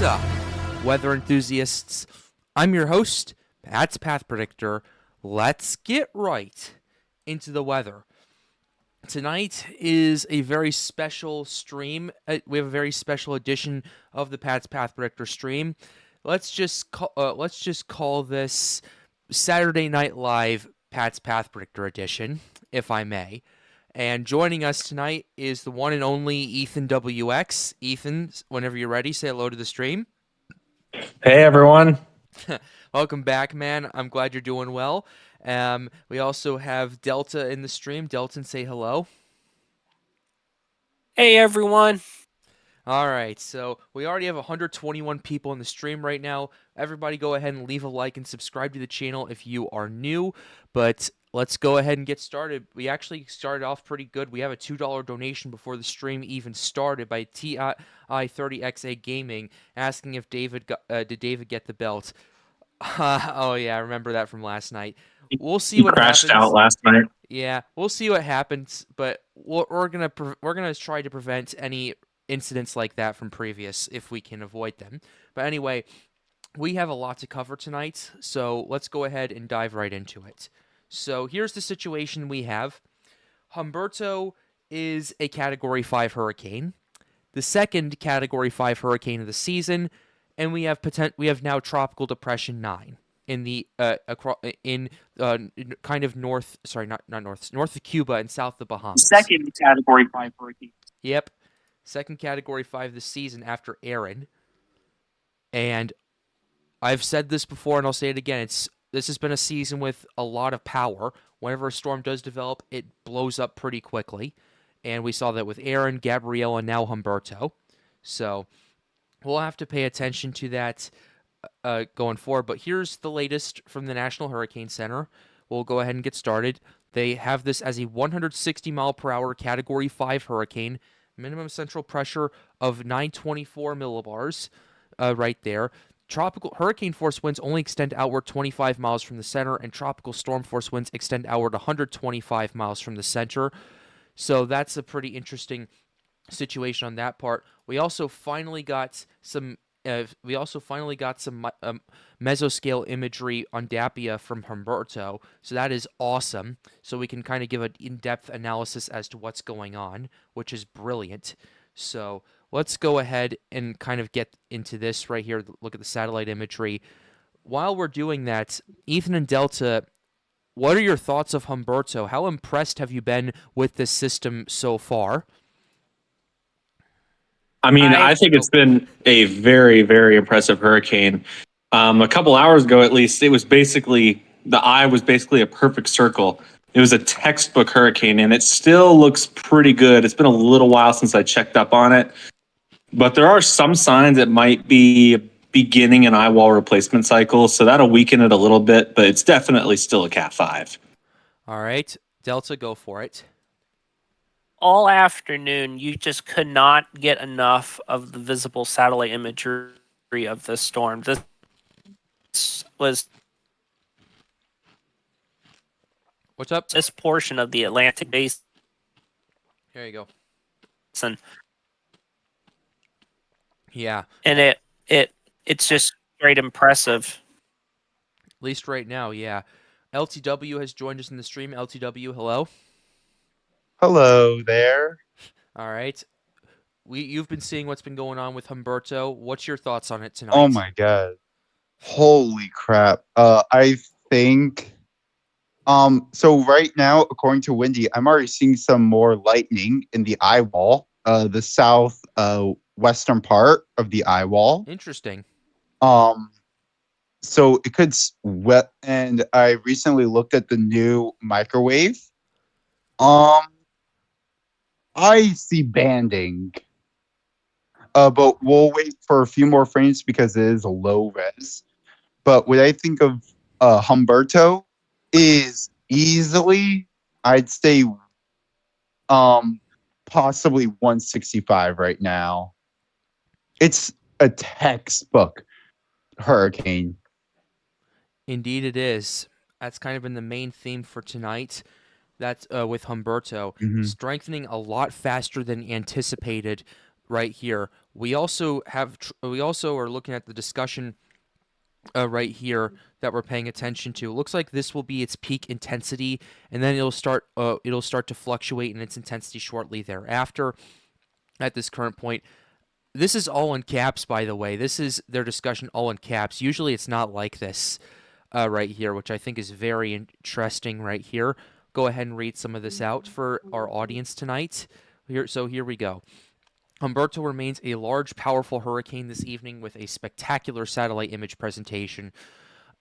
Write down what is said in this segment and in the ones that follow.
up, weather enthusiasts? I'm your host, Pat's Path Predictor. Let's get right into the weather. Tonight is a very special stream. We have a very special edition of the Pat's Path Predictor stream. Let's just call this Saturday Night Live Pat's Path Predictor edition, if I may. And joining us tonight is the one and only Ethan WX. Ethan, whenever you're ready, say hello to the stream. Hey, everyone. Welcome back, man. I'm glad you're doing well. We also have Delta in the stream. Delton, say hello. Hey, everyone. All right, so we already have 121 people in the stream right now. Everybody go ahead and leave a like and subscribe to the channel if you are new. But let's go ahead and get started. We actually started off pretty good. We have a $2 donation before the stream even started by TI30XA Gaming asking if did David get the belt. Oh, yeah, I remember that from last night. We'll see what happens. He crashed out last night. Yeah, we'll see what happens, but we're gonna try to prevent any incidents like that from previous if we can avoid them. But anyway, we have a lot to cover tonight, so let's go ahead and dive right into it. So here's the situation we have. Humberto is a Category 5 hurricane, the second Category 5 hurricane of the season, and we have now Tropical Depression 9 in the kind of north of Cuba and south of the Bahamas. Second Category 5 hurricane. Yep. Second Category 5 this season after Aaron. And I've said this before and I'll say it again. This has been a season with a lot of power. Whenever a storm does develop, it blows up pretty quickly. And we saw that with Aaron, Gabrielle, and now Humberto. So we'll have to pay attention to that going forward. But here's the latest from the National Hurricane Center. We'll go ahead and get started. They have this as a 160 mile per hour Category 5 hurricane. Minimum central pressure of 924 millibars right there. Tropical hurricane force winds only extend outward 25 miles from the center, and tropical storm force winds extend outward 125 miles from the center. So that's a pretty interesting situation on that part. We also finally got some mesoscale imagery on Dapia from Humberto, so that is awesome. So we can kind of give an in-depth analysis as to what's going on, which is brilliant. So let's go ahead and kind of get into this right here. Look at the satellite imagery. While we're doing that, Ethan and Delta, what are your thoughts of Humberto? How impressed have you been with this system so far? I mean, I think it's been a very, very impressive hurricane. A couple hours ago, at least, it was basically, the eye was basically a perfect circle. It was a textbook hurricane, and it still looks pretty good. It's been a little while since I checked up on it, but there are some signs it might be beginning an Eyewall replacement cycle, so that'll weaken it a little bit, but it's definitely still a Cat 5. All right, Delta, go for it. All afternoon, you just could not get enough of the visible satellite imagery of the storm. This was What's up? This portion of the Atlantic Basin. Here you go. Listen. Yeah. And it's just great impressive. At least right now, yeah. LTW has joined us in the stream. LTW, hello. Hello there. All right. You've been seeing what's been going on with Humberto. What's your thoughts on it tonight? Oh my god. Holy crap. I think so right now, according to Windy, I'm already seeing some more lightning in the Eyewall, the south western part of the Eyewall. Interesting. So it could and I recently looked at the new microwave. I see banding. But we'll wait for a few more frames because it is a low res. But what I think of Humberto is easily, I'd say, possibly 165 right now. It's a textbook hurricane. Indeed it is. That's kind of been the main theme for tonight. That's with Humberto. Mhm. Strengthening a lot faster than anticipated right here. We also are looking at the discussion right here that we're paying attention to. It looks like this will be its peak intensity, and then it'll start to fluctuate in its intensity shortly thereafter. At this current point, this is all in caps, by the way. This is their discussion all in caps. Usually it's not like this right here, which I think is very interesting right here. Go ahead and read some of this out for our audience tonight. Here we go. Humberto remains a large, powerful hurricane this evening with a spectacular satellite image presentation.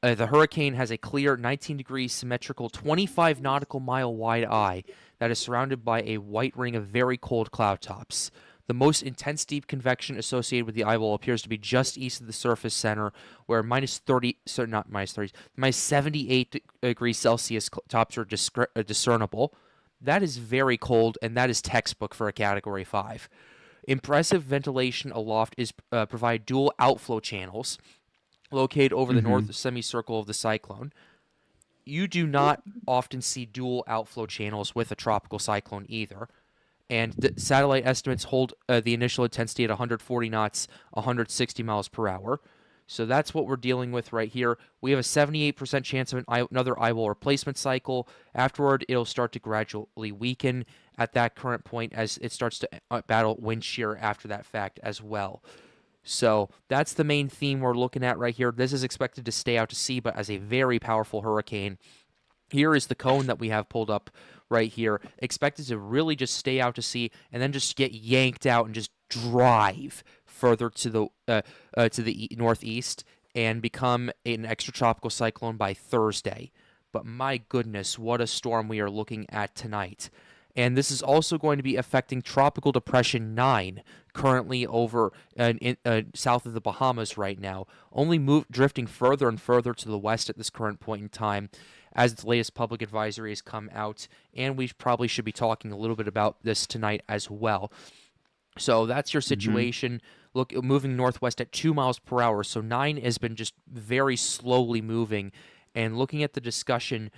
The hurricane has a clear 19-degree symmetrical 25 nautical mile wide eye that is surrounded by a white ring of very cold cloud tops. The most intense deep convection associated with the eyewall appears to be just east of the surface center, where minus 78 degrees Celsius tops are discernible. That is very cold, and that is textbook for a Category 5. Impressive ventilation aloft is provide dual outflow channels located over the north semicircle of the cyclone. You do not often see dual outflow channels with a tropical cyclone either. And the satellite estimates hold the initial intensity at 140 knots, 160 miles per hour. So that's what we're dealing with right here. We have a 78% chance of another eyewall replacement cycle. Afterward, it'll start to gradually weaken at that current point as it starts to battle wind shear after that fact as well. So that's the main theme we're looking at right here. This is expected to stay out to sea, but as a very powerful hurricane. Here is the cone that we have pulled up right here, expected to really just stay out to sea and then just get yanked out and just drive further to the northeast and become an extratropical cyclone by Thursday. But my goodness, what a storm we are looking at tonight. And this is also going to be affecting Tropical Depression 9, currently over south of the Bahamas right now, only drifting further and further to the west at this current point in time as the latest public advisory has come out, and we probably should be talking a little bit about this tonight as well. So that's your situation. Look, moving northwest at 2 miles per hour, so 9 has been just very slowly moving. And looking at the discussion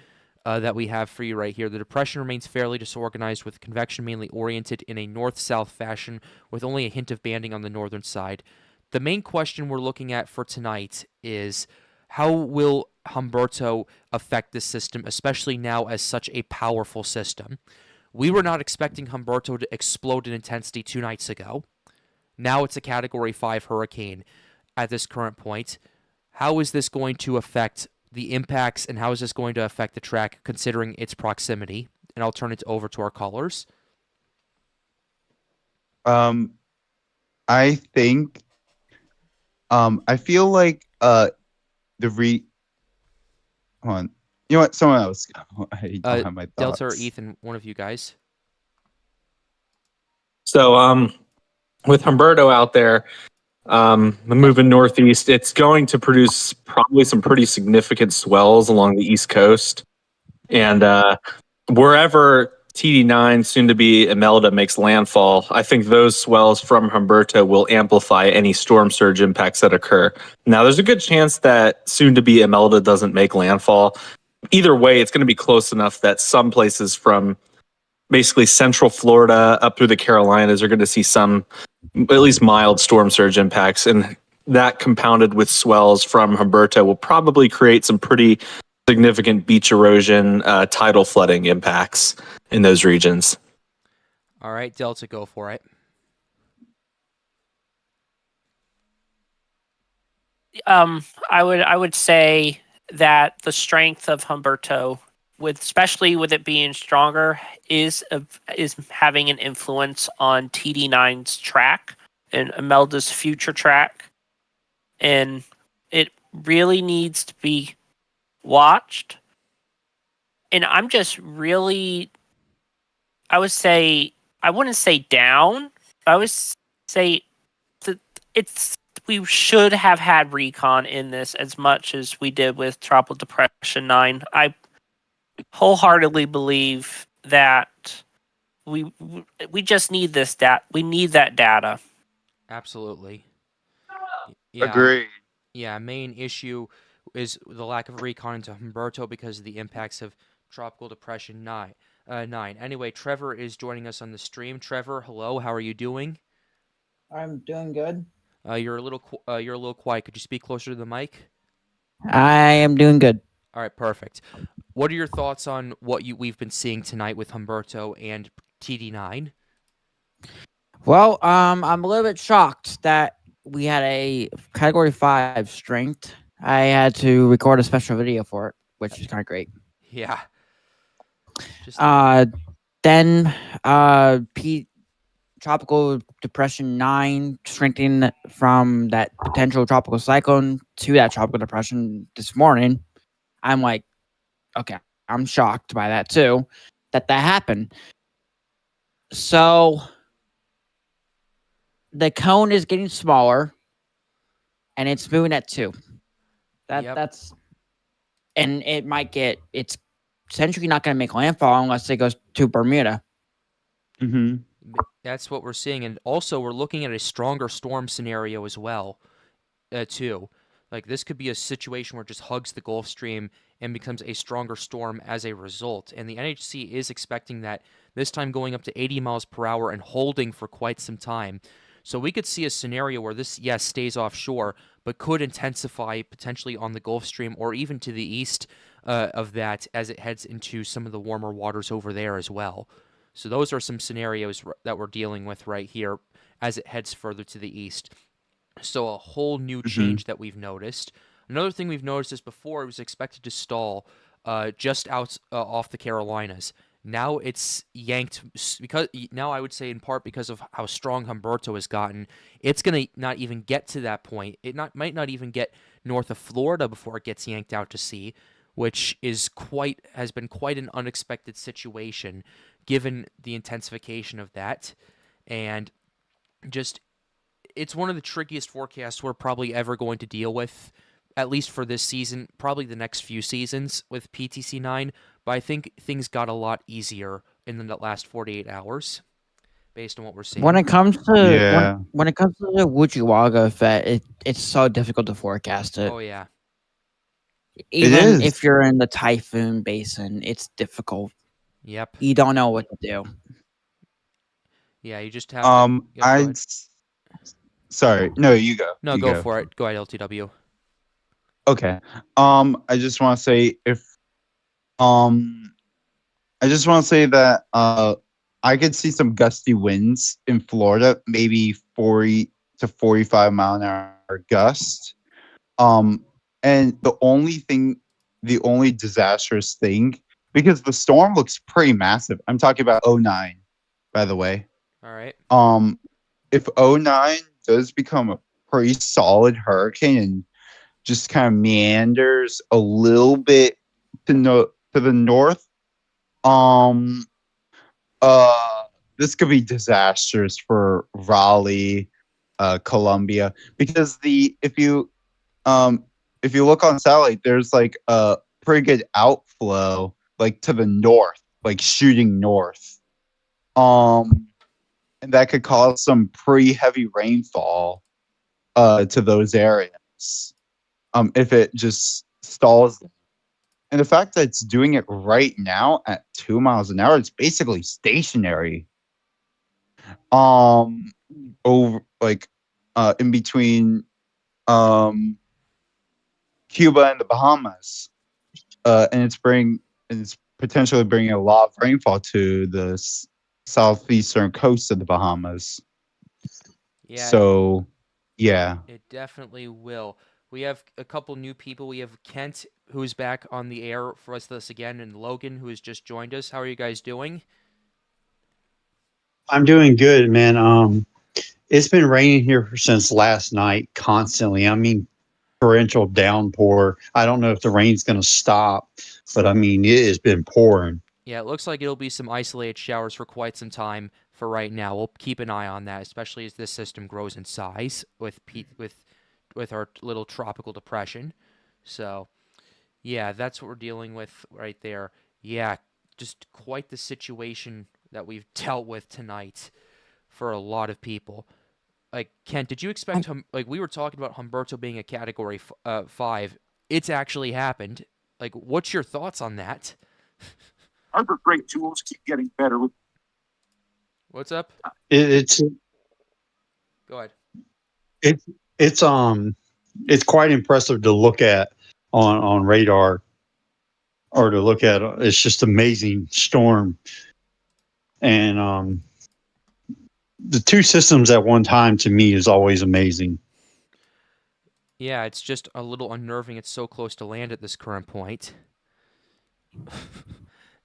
that we have for you right here, the depression remains fairly disorganized, with convection mainly oriented in a north-south fashion with only a hint of banding on the northern side. The main question we're looking at for tonight is how will Humberto affect this system, especially now as such a powerful system? We were not expecting Humberto to explode in intensity 2 nights ago. Now it's a Category 5 hurricane at this current point. How is this going to affect the impacts, and how is this going to affect the track considering its proximity? And I'll turn it over to our callers. I think I feel like hold on. You know what? Someone else. I don't have my thoughts. Delta or Ethan, one of you guys. So, with Humberto out there, moving northeast, it's going to produce probably some pretty significant swells along the east coast, and wherever TD9, soon to be Imelda, makes landfall, I think those swells from Humberto will amplify any storm surge impacts that occur. Now, there's a good chance that soon to be Imelda doesn't make landfall. Either way, it's going to be close enough that some places from basically central Florida up through the Carolinas are going to see some, at least mild storm surge impacts. And that compounded with swells from Humberto will probably create some pretty significant beach erosion, tidal flooding impacts in those regions. All right, Delta, go for it. I would say that the strength of Humberto, especially with it being stronger, is having an influence on TD9's track and Imelda's future track, and it really needs to be watched. And I'm just really, I wouldn't say down. I would say that we should have had Recon in this as much as we did with Tropical Depression 9. I wholeheartedly believe that we just need this we need that data. Absolutely. Yeah. Agree. Yeah, main issue is the lack of recon into Humberto because of the impacts of Tropical Depression 9. Anyway, Trevor is joining us on the stream. Trevor, hello, how are you doing? I'm doing good. You're a little quiet. Could you speak closer to the mic? I am doing good. All right, perfect. What are your thoughts on what we've been seeing tonight with Humberto and TD9? Well, I'm a little bit shocked that we had a category 5 strength. I had to record a special video for it, which is kind of great. Yeah. Just Then Tropical Depression 9 strengthening from that potential tropical cyclone to that tropical depression this morning. I'm like, okay, I'm shocked by that too, that happened. So the cone is getting smaller, and it's moving at 2. Yep. That's, and it might get. It's essentially not going to make landfall unless it goes to Bermuda. Mm-hmm. That's what we're seeing, and also we're looking at a stronger storm scenario as well, too. Like this could be a situation where it just hugs the Gulf Stream and becomes a stronger storm as a result. And the NHC is expecting that this time going up to 80 miles per hour and holding for quite some time. So we could see a scenario where this, yes, stays offshore, but could intensify potentially on the Gulf Stream or even to the east of that as it heads into some of the warmer waters over there as well. So those are some scenarios that we're dealing with right here as it heads further to the east. So a whole new change that we've noticed. Another thing we've noticed is before it was expected to stall just out off the Carolinas. Now it's yanked because now I would say in part because of how strong Humberto has gotten. It's gonna not even get to that point. It might not even get north of Florida before it gets yanked out to sea, which has been quite an unexpected situation given the intensification of that, and just it's one of the trickiest forecasts we're probably ever going to deal with, at least for this season, probably the next few seasons with PTC9, but I think things got a lot easier in the last 48 hours based on what we're seeing. When it comes to Yeah. when it comes to the Fujiwara effect, it's so difficult to forecast it. Oh, yeah. Even is. if you're in the typhoon basin, it's difficult. Yep. You don't know what to do. Yeah, you just have to... Yep, go ahead. Sorry. No, you go. No, You go for it. Go ahead, LTW. Okay. I just want to say I just want to say that I could see some gusty winds in Florida, maybe 40 to 45 mile an hour gust. And the only disastrous thing, because the storm looks pretty massive. I'm talking about '09, by the way. All right. If '09 does become a pretty solid hurricane and just kind of meanders a little bit to the north, this could be disastrous for Raleigh, Columbia, because if you look on satellite, there's like a pretty good outflow like to the north, like shooting north. And that could cause some pretty heavy rainfall to those areas. If it just stalls. And the fact that it's doing it right now at 2 miles an hour, it's basically stationary. Over like in between Cuba and the Bahamas, and it's potentially bringing a lot of rainfall to the southeastern coast of the Bahamas. Yeah. So, yeah. It definitely will. We have a couple new people. We have Kent, who's back on the air for us again, and Logan, who has just joined us. How are you guys doing? I'm doing good, man. It's been raining here since last night constantly. I mean, torrential downpour. I don't know if the rain's going to stop, but I mean, it has been pouring. Yeah, it looks like it'll be some isolated showers for quite some time for right now. We'll keep an eye on that, especially as this system grows in size with our little tropical depression. So, yeah, that's what we're dealing with right there. Yeah, just quite the situation that we've dealt with tonight for a lot of people. Like, Kent, did you expect like we were talking about Humberto being a category 5? It's actually happened. Like, what's your thoughts on that? Harbor Freight tools keep getting better. What's up? It's Go Go ahead. It's it's quite impressive to look at on radar or to look at. It's just amazing storm, and the two systems at one time to me is always amazing. Yeah, it's just a little unnerving. It's so close to land at this current point.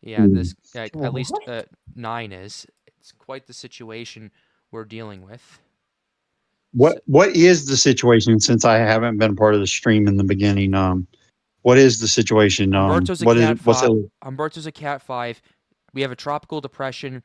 Yeah, this at least 9 is. It's quite the situation we're dealing with. What is the situation? Since I haven't been part of the stream in the beginning, what is the situation? Humberto's a What is Cat what's 5. it? Humberto's a Cat 5. We have a tropical depression.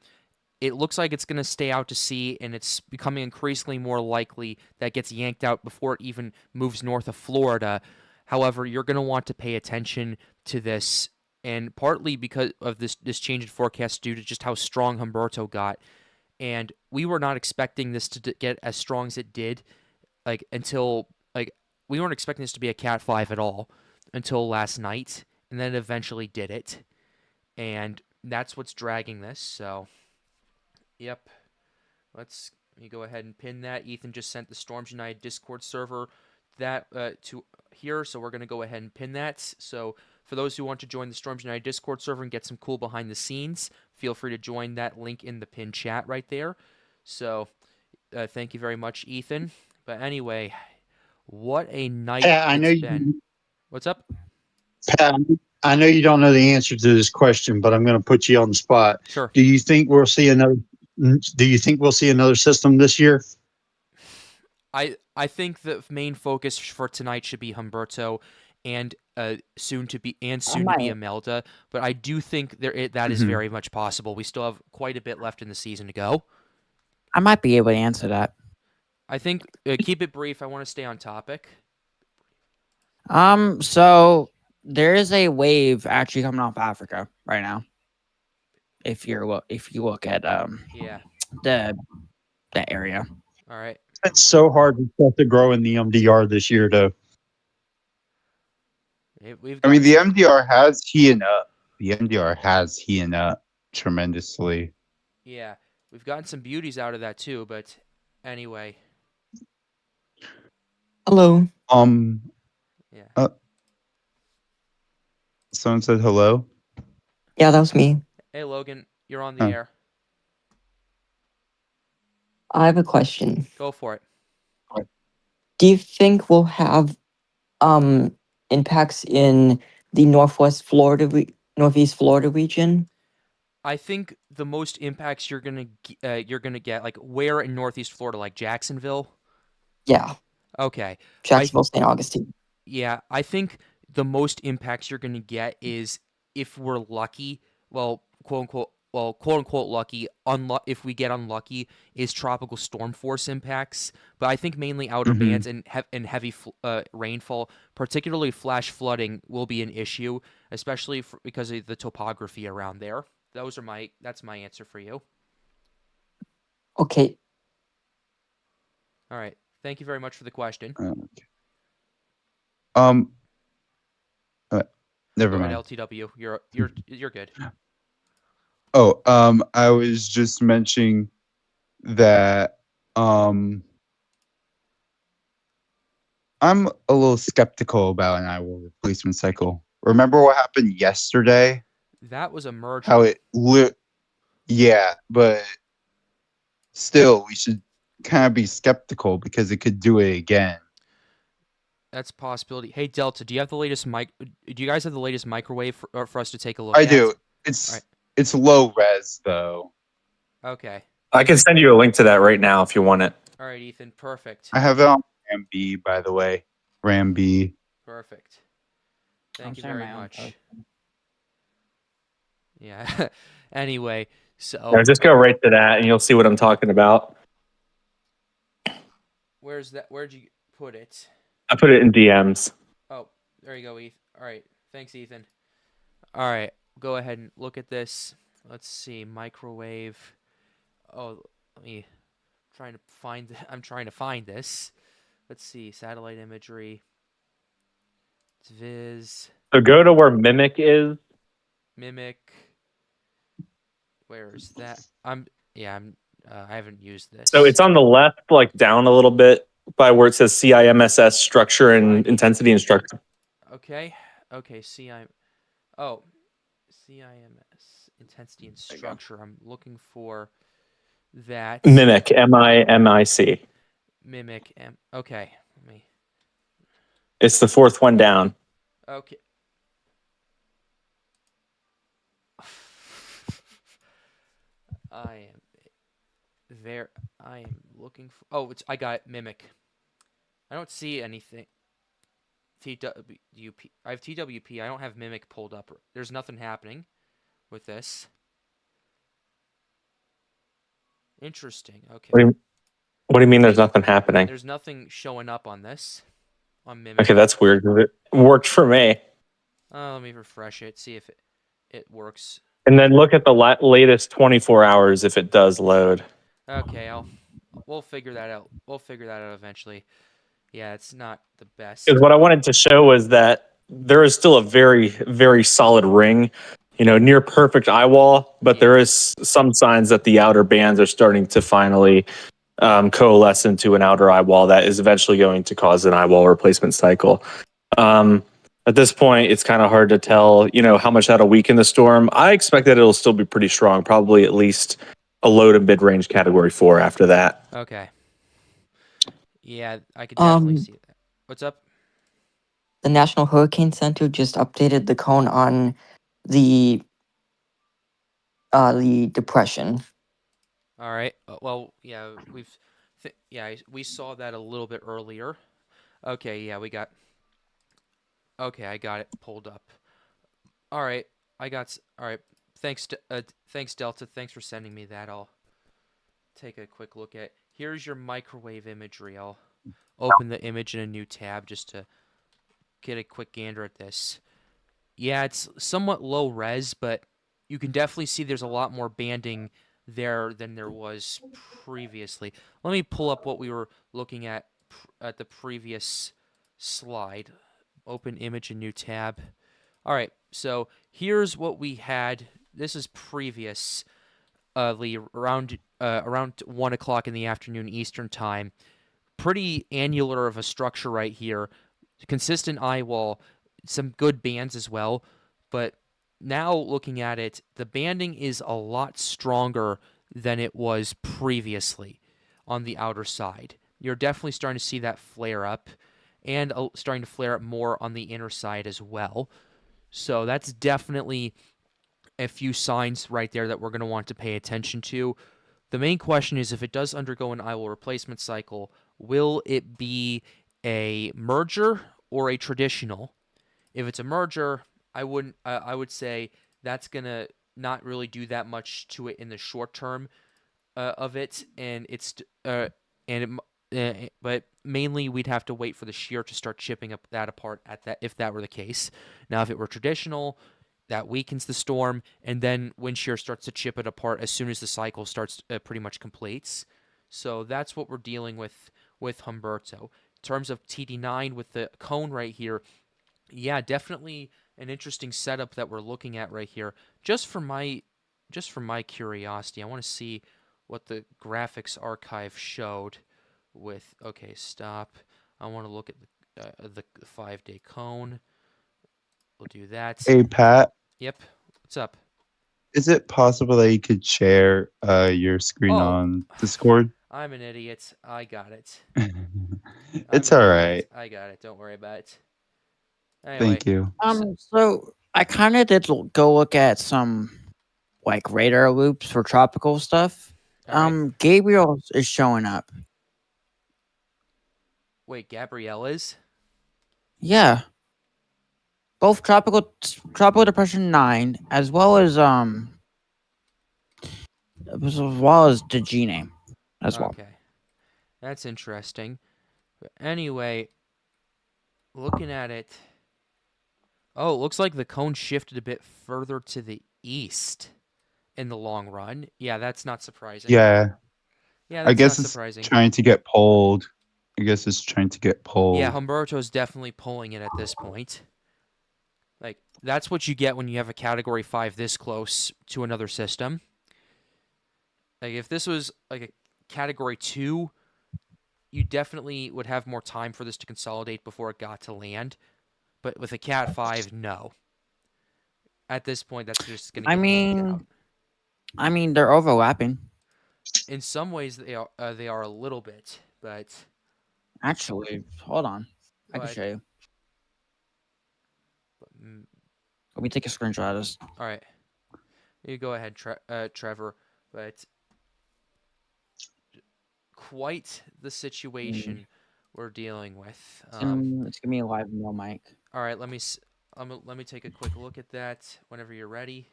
It looks like it's going to stay out to sea, and it's becoming increasingly more likely that it gets yanked out before it even moves north of Florida. However, you're going to want to pay attention to this, and partly because of this change in forecast due to just how strong Humberto got. And we were not expecting this to get as strong as it did, until we weren't expecting this to be a Cat 5 at all until last night, and then it eventually did it, and that's what's dragging this. So, yep, let me go ahead and pin that. Ethan just sent the Storms United Discord server that to here, so we're going to go ahead and pin that. So for those who want to join the Storms United Discord server and get some cool behind the scenes, feel free to join that link in the pinned chat right there. So thank you very much, Ethan. But anyway, what a night Pat, I know it's been. What's up? Pat, I know you don't know the answer to this question, but I'm going to put you on the spot. Sure. Do you think we'll see another? Do you think we'll see another system this year? I think the main focus for tonight should be Humberto and soon to be Imelda, but I do think that is very much possible. We still have quite a bit left in the season to go. I might be able to answer that. I think keep it brief. I want to stay on topic. So there is a wave actually coming off Africa right now. If you look at Yeah. the area. All right. It's so hard to grow in the MDR this year, though. I mean, the MDR has heated up. The MDR has heated up tremendously. Yeah, we've gotten some beauties out of that too. But anyway. Hello. Yeah. Someone said hello. Yeah, that was me. Hey, Logan, you're on the air. I have a question. Go for it. Do you think we'll have impacts in the Northeast Florida region? I think the most impacts you're gonna get, like where in Northeast Florida, like Jacksonville. Yeah. Okay. Jacksonville, St. Augustine. Yeah, I think the most impacts you're gonna get is if we're lucky. Well, quote unquote lucky. If we get unlucky, is tropical storm force impacts. But I think mainly outer bands and heavy rainfall, particularly flash flooding, will be an issue, especially because of the topography around there. That's my answer for you. Okay. All right. Thank you very much for the question. Never Go mind. ahead, LTW. You're good. Oh, I was just mentioning that I'm a little skeptical about an Eyewall replacement cycle. Remember what happened yesterday? That was a merger. How it yeah, but still, we should kind of be skeptical because it could do it again. That's a possibility. Hey, Delta, do you have the latest Do you guys have the latest microwave for us to take a look at? I do. It's low res though. Okay. I can send you a link to that right now if you want it. All right, Ethan. Perfect. I have it on RAM B, by the way. RAM B. Perfect. Thank you very much. Yeah. Anyway, so Now just go right to that and you'll see what I'm talking about. where's that? Where'd you put it? I put it in DMs. Oh, there you go, Ethan. All right. Thanks, Ethan. All right. Go ahead and look at this. Let's see. Microwave. Oh, I'm trying to find this. Let's see. Satellite imagery. It's Viz. So go to where Mimic is. Mimic. Where is that? I'm I haven't used this. So it's on the left, like down a little bit by where it says CIMSS structure and intensity and structure. Okay. Okay. Oh, CIMS intensity and structure. I'm looking for that. Mimic, MIMIC. Mimic. Okay. Let me. It's the fourth one down. Okay. I am looking for. Oh, I got it. Mimic. I don't see anything. TWP. I have TWP. I don't have Mimic pulled up. There's nothing happening with this. Interesting. Okay. What do you mean there's nothing happening? There's nothing showing up on this. On Mimic. Okay, that's weird. It worked for me. Let me refresh it. See if it works. And then look at the latest 24 hours if it does load. Okay, we'll figure that out. We'll figure that out eventually. Yeah, it's not the best. Because what I wanted to show was that there is still a very, very solid ring, near perfect eyewall, but there is some signs that the outer bands are starting to finally coalesce into an outer eyewall that is eventually going to cause an eyewall replacement cycle. At this point, it's kind of hard to tell, how much that'll weaken the storm. I expect that it'll still be pretty strong, probably at least a low to mid-range category 4 after that. Okay. Yeah, I could definitely see that. What's up? The National Hurricane Center just updated the cone on the depression. All right. Well, yeah, we saw that a little bit earlier. Okay, yeah, Okay, I got it pulled up. All right, all right. Thanks Delta. Thanks for sending me that. I'll take a quick look at. Here's your microwave imagery. I'll open the image in a new tab just to get a quick gander at this. Yeah, it's somewhat low res, but you can definitely see there's a lot more banding there than there was previously. Let me pull up what we were looking at the previous slide. Open image in new tab. All right, so here's what we had. This is previous, around 1 o'clock in the afternoon Eastern time. Pretty annular of a structure right here. Consistent eyewall, some good bands as well. But now looking at it, the banding is a lot stronger than it was previously on the outer side. You're definitely starting to see that flare up, and starting to flare up more on the inner side as well. So that's definitely a few signs right there that we're going to want to pay attention to. The main question is, if it does undergo an eyewall replacement cycle, will it be a merger or a traditional? If it's a merger, I would say that's going to not really do that much to it in the short term of it, but mainly we'd have to wait for the shear to start chipping up that apart if that were the case. Now, if it were traditional, that weakens the storm, and then wind shear starts to chip it apart as soon as the cycle starts pretty much completes. So that's what we're dealing with Humberto. In terms of TD9 with the cone right here, yeah, definitely an interesting setup that we're looking at right here. Just for my curiosity, I want to see what the graphics archive showed with. Okay, stop. I want to look at the 5-day cone. We'll do that. Hey, Pat, Yep. What's up? is it possible that you could share your screen on Discord? I'm an idiot. I got it. It's all right. I got it. Don't worry about it. Anyway, Thank you. So I kind of did go look at some like radar loops for tropical stuff. all right. Gabriel is showing up. Wait, Gabrielle is? Yeah. Both tropical depression 9 as well as Dejine as well. Okay. That's interesting. But anyway, looking at it. Oh, it looks like the cone shifted a bit further to the east in the long run. Yeah, that's not surprising. Yeah, Yeah, I that's guess not it's surprising. trying to get pulled. Yeah, Humberto's definitely pulling it at this point. Like, that's what you get when you have a Category 5 this close to another system. Like if this was like a category 2, you definitely would have more time for this to consolidate before it got to land. But with a cat 5, no. At this point, that's just going to I get yanked out. mean, they're overlapping. In some ways, they are a little bit, but Actually, hold on. I can But- show you. mm, Let me take a screenshot of this. all right. You go ahead, Trevor. But quite the situation we're dealing with. It's gonna be a live no mic. All right, let me take a quick look at that whenever you're ready.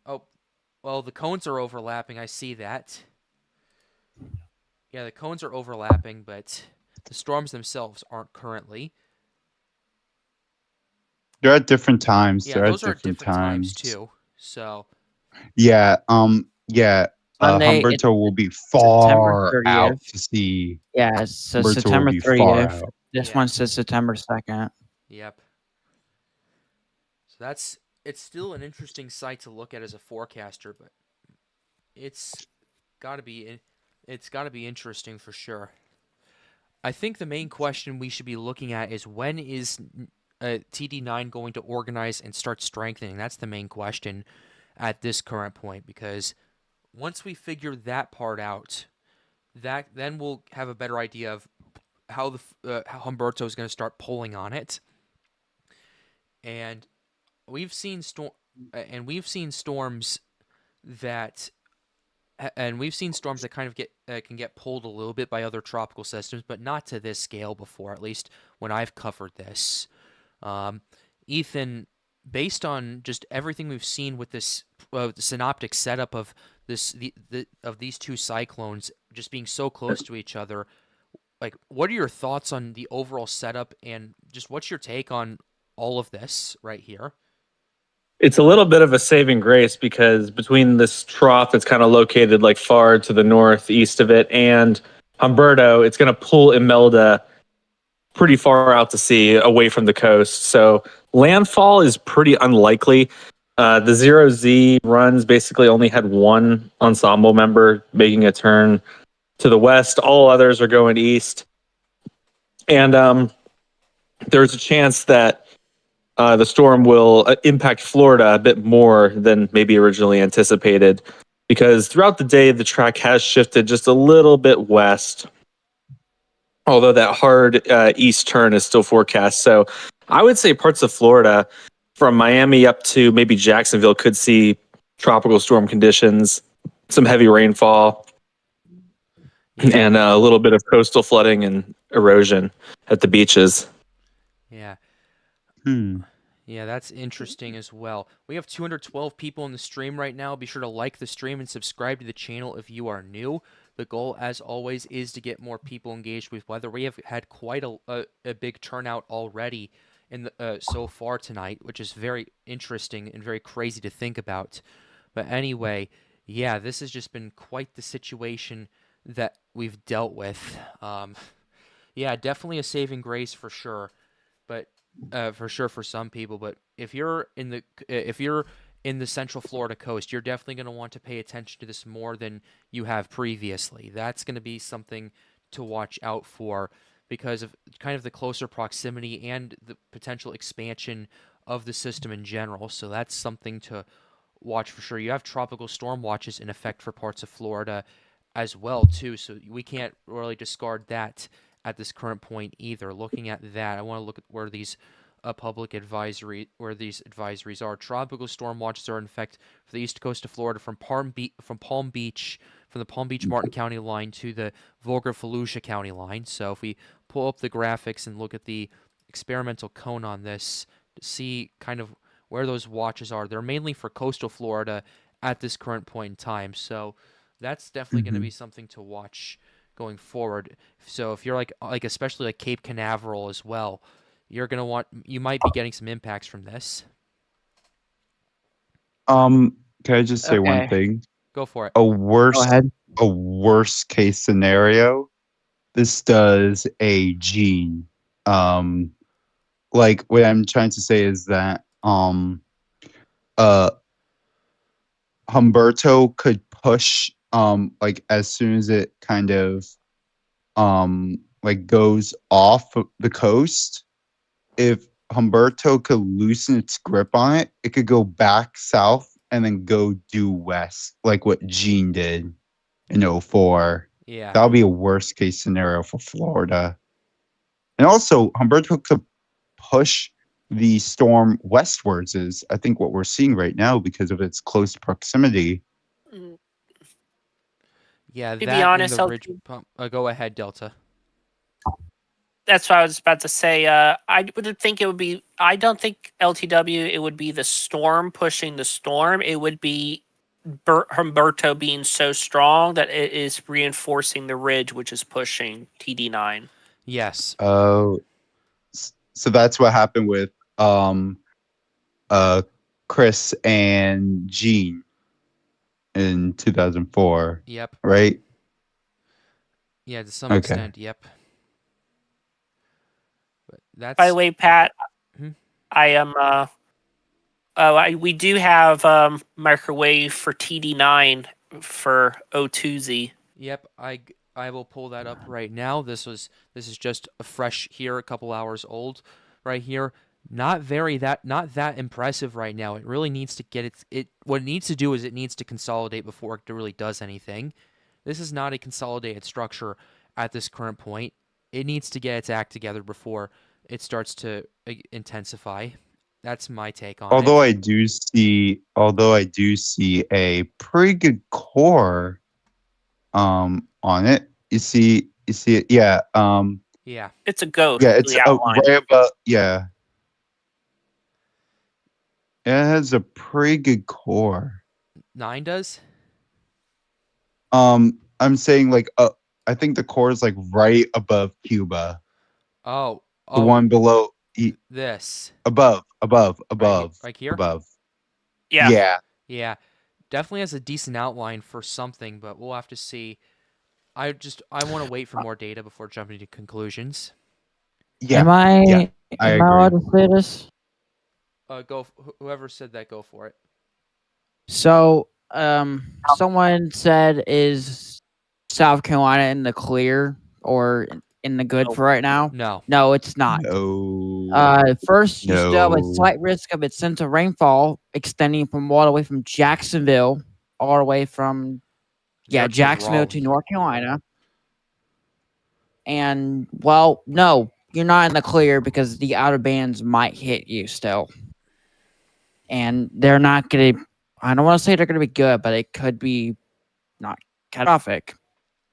Oh, well, the cones are overlapping. I see that. Yeah, the cones are overlapping, but the storms themselves aren't currently. They're at different times. Yeah, They're those at are different times too. So Yeah. Sunday, it's Humberto will be September far out 30th. to sea. Yeah, so Humberto will September be far 30th. out. This Yeah. one says September 2nd. Yep. So it's still an interesting sight to look at as a forecaster, but it's got to be interesting for sure. I think the main question we should be looking at is when is TD9 going to organize and start strengthening? That's the main question at this current point, because once we figure that part out, then we'll have a better idea of how how Humberto is going to start pulling on it. And we've seen storms that kind of can get pulled a little bit by other tropical systems, but not to this scale before, at least when I've covered this. Ethan, based on just everything we've seen with this synoptic setup of these two cyclones just being so close to each other, like, what are your thoughts on the overall setup, and just what's your take on all of this right here? It's a little bit of a saving grace because between this trough that's kind of located like far to the northeast of it and Humberto, it's going to pull Imelda pretty far out to sea away from the coast. So landfall is pretty unlikely. The 0Z runs basically only had one ensemble member making a turn to the west. All others are going east. And there's a chance that the storm will impact Florida a bit more than maybe originally anticipated, because throughout the day, the track has shifted just a little bit west, although that hard east turn is still forecast. So I would say parts of Florida, from Miami up to maybe Jacksonville, could see tropical storm conditions, some heavy rainfall, and a little bit of coastal flooding and erosion at the beaches. Yeah. Hmm. Yeah, that's interesting as well. We have 212 people in the stream right now. Be sure to like the stream and subscribe to the channel if you are new. The goal, as always, is to get more people engaged with weather. We have had quite a big turnout already in the, so far tonight, which is very interesting and very crazy to think about. But anyway, yeah, this has just been quite the situation that we've dealt with. Yeah, definitely a saving grace for sure. But for sure for some people, but if you're in the Central Florida coast, you're definitely going to want to pay attention to this more than you have previously. That's going to be something to watch out for because of kind of the closer proximity and the potential expansion of the system in general. So that's something to watch for sure. You have tropical storm watches in effect for parts of Florida as well too, so we can't really discard that at this current point either. Looking at that, I want to look at where these advisories are. Tropical storm watches are in effect for the east coast of Florida from the Palm Beach Martin County line to the Volga-Volusia County line. So if we pull up the graphics and look at the experimental cone on this to see kind of where those watches are, they're mainly for coastal Florida at this current point in time. So that's definitely going to be something to watch going forward. So if you're like especially like Cape Canaveral as well, you might be getting some impacts from this. Can I just say one Okay. thing? Go for it. A Go ahead. worst case scenario. This does a gene. Like what I'm trying to say is that Humberto could push like as soon as it kind of like goes off of the coast. If Humberto could loosen its grip on it, it could go back south and then go due west, like what Gene did in '04. Yeah. That'll be a worst case scenario for Florida. And also, Humberto could push the storm westwards, is I think what we're seeing right now because of its close proximity. Mm, Yeah, be that and honest, the ridge pump. Go ahead, Delta. That's what I was about to say. I would think it would be. I don't think LTW. It would be the storm pushing the storm. It would be Humberto being so strong that it is reinforcing the ridge, which is pushing TD9. Yes. Oh, so that's what happened with Chris and Gene in 2004, Yep. right? Yeah, to some Okay. extent. Yep. But that's. By the way, Pat, Hmm? I am. We do have microwave for TD9 for O2Z. Yep. I will pull that up right now. This is just a fresh here, a couple hours old, right here. Not that impressive right now. It really needs to get it. What it needs to do is it needs to consolidate before it really does anything. This is not a consolidated structure at this current point. It needs to get its act together before it starts to intensify. That's my take on Although it. I do see a pretty good core on it. You see it, yeah. Yeah. It's a ghost. Yeah, it's the outline. right about, yeah. It has a pretty good core. 9 does? I'm saying like I think the core is like right above Cuba. Oh. The one below This. above. Right here? Above. Yeah. Yeah. Yeah. Definitely has a decent outline for something, but we'll have to see. I want to wait for more data before jumping to conclusions. Yeah. Am I I am I allowed to say this? Whoever said that, go for it. So, someone said, is South Carolina in the clear or in the good No. for right now? No. No, it's not. No. First, you still have a No. slight risk of its central rainfall extending from all the way from Jacksonville, all the way from Jacksonville to Raleigh. North Carolina. And well, no, you're not in the clear because the outer bands might hit you still, and they're not gonna. I don't want to say they're gonna be good, but it could be not catastrophic.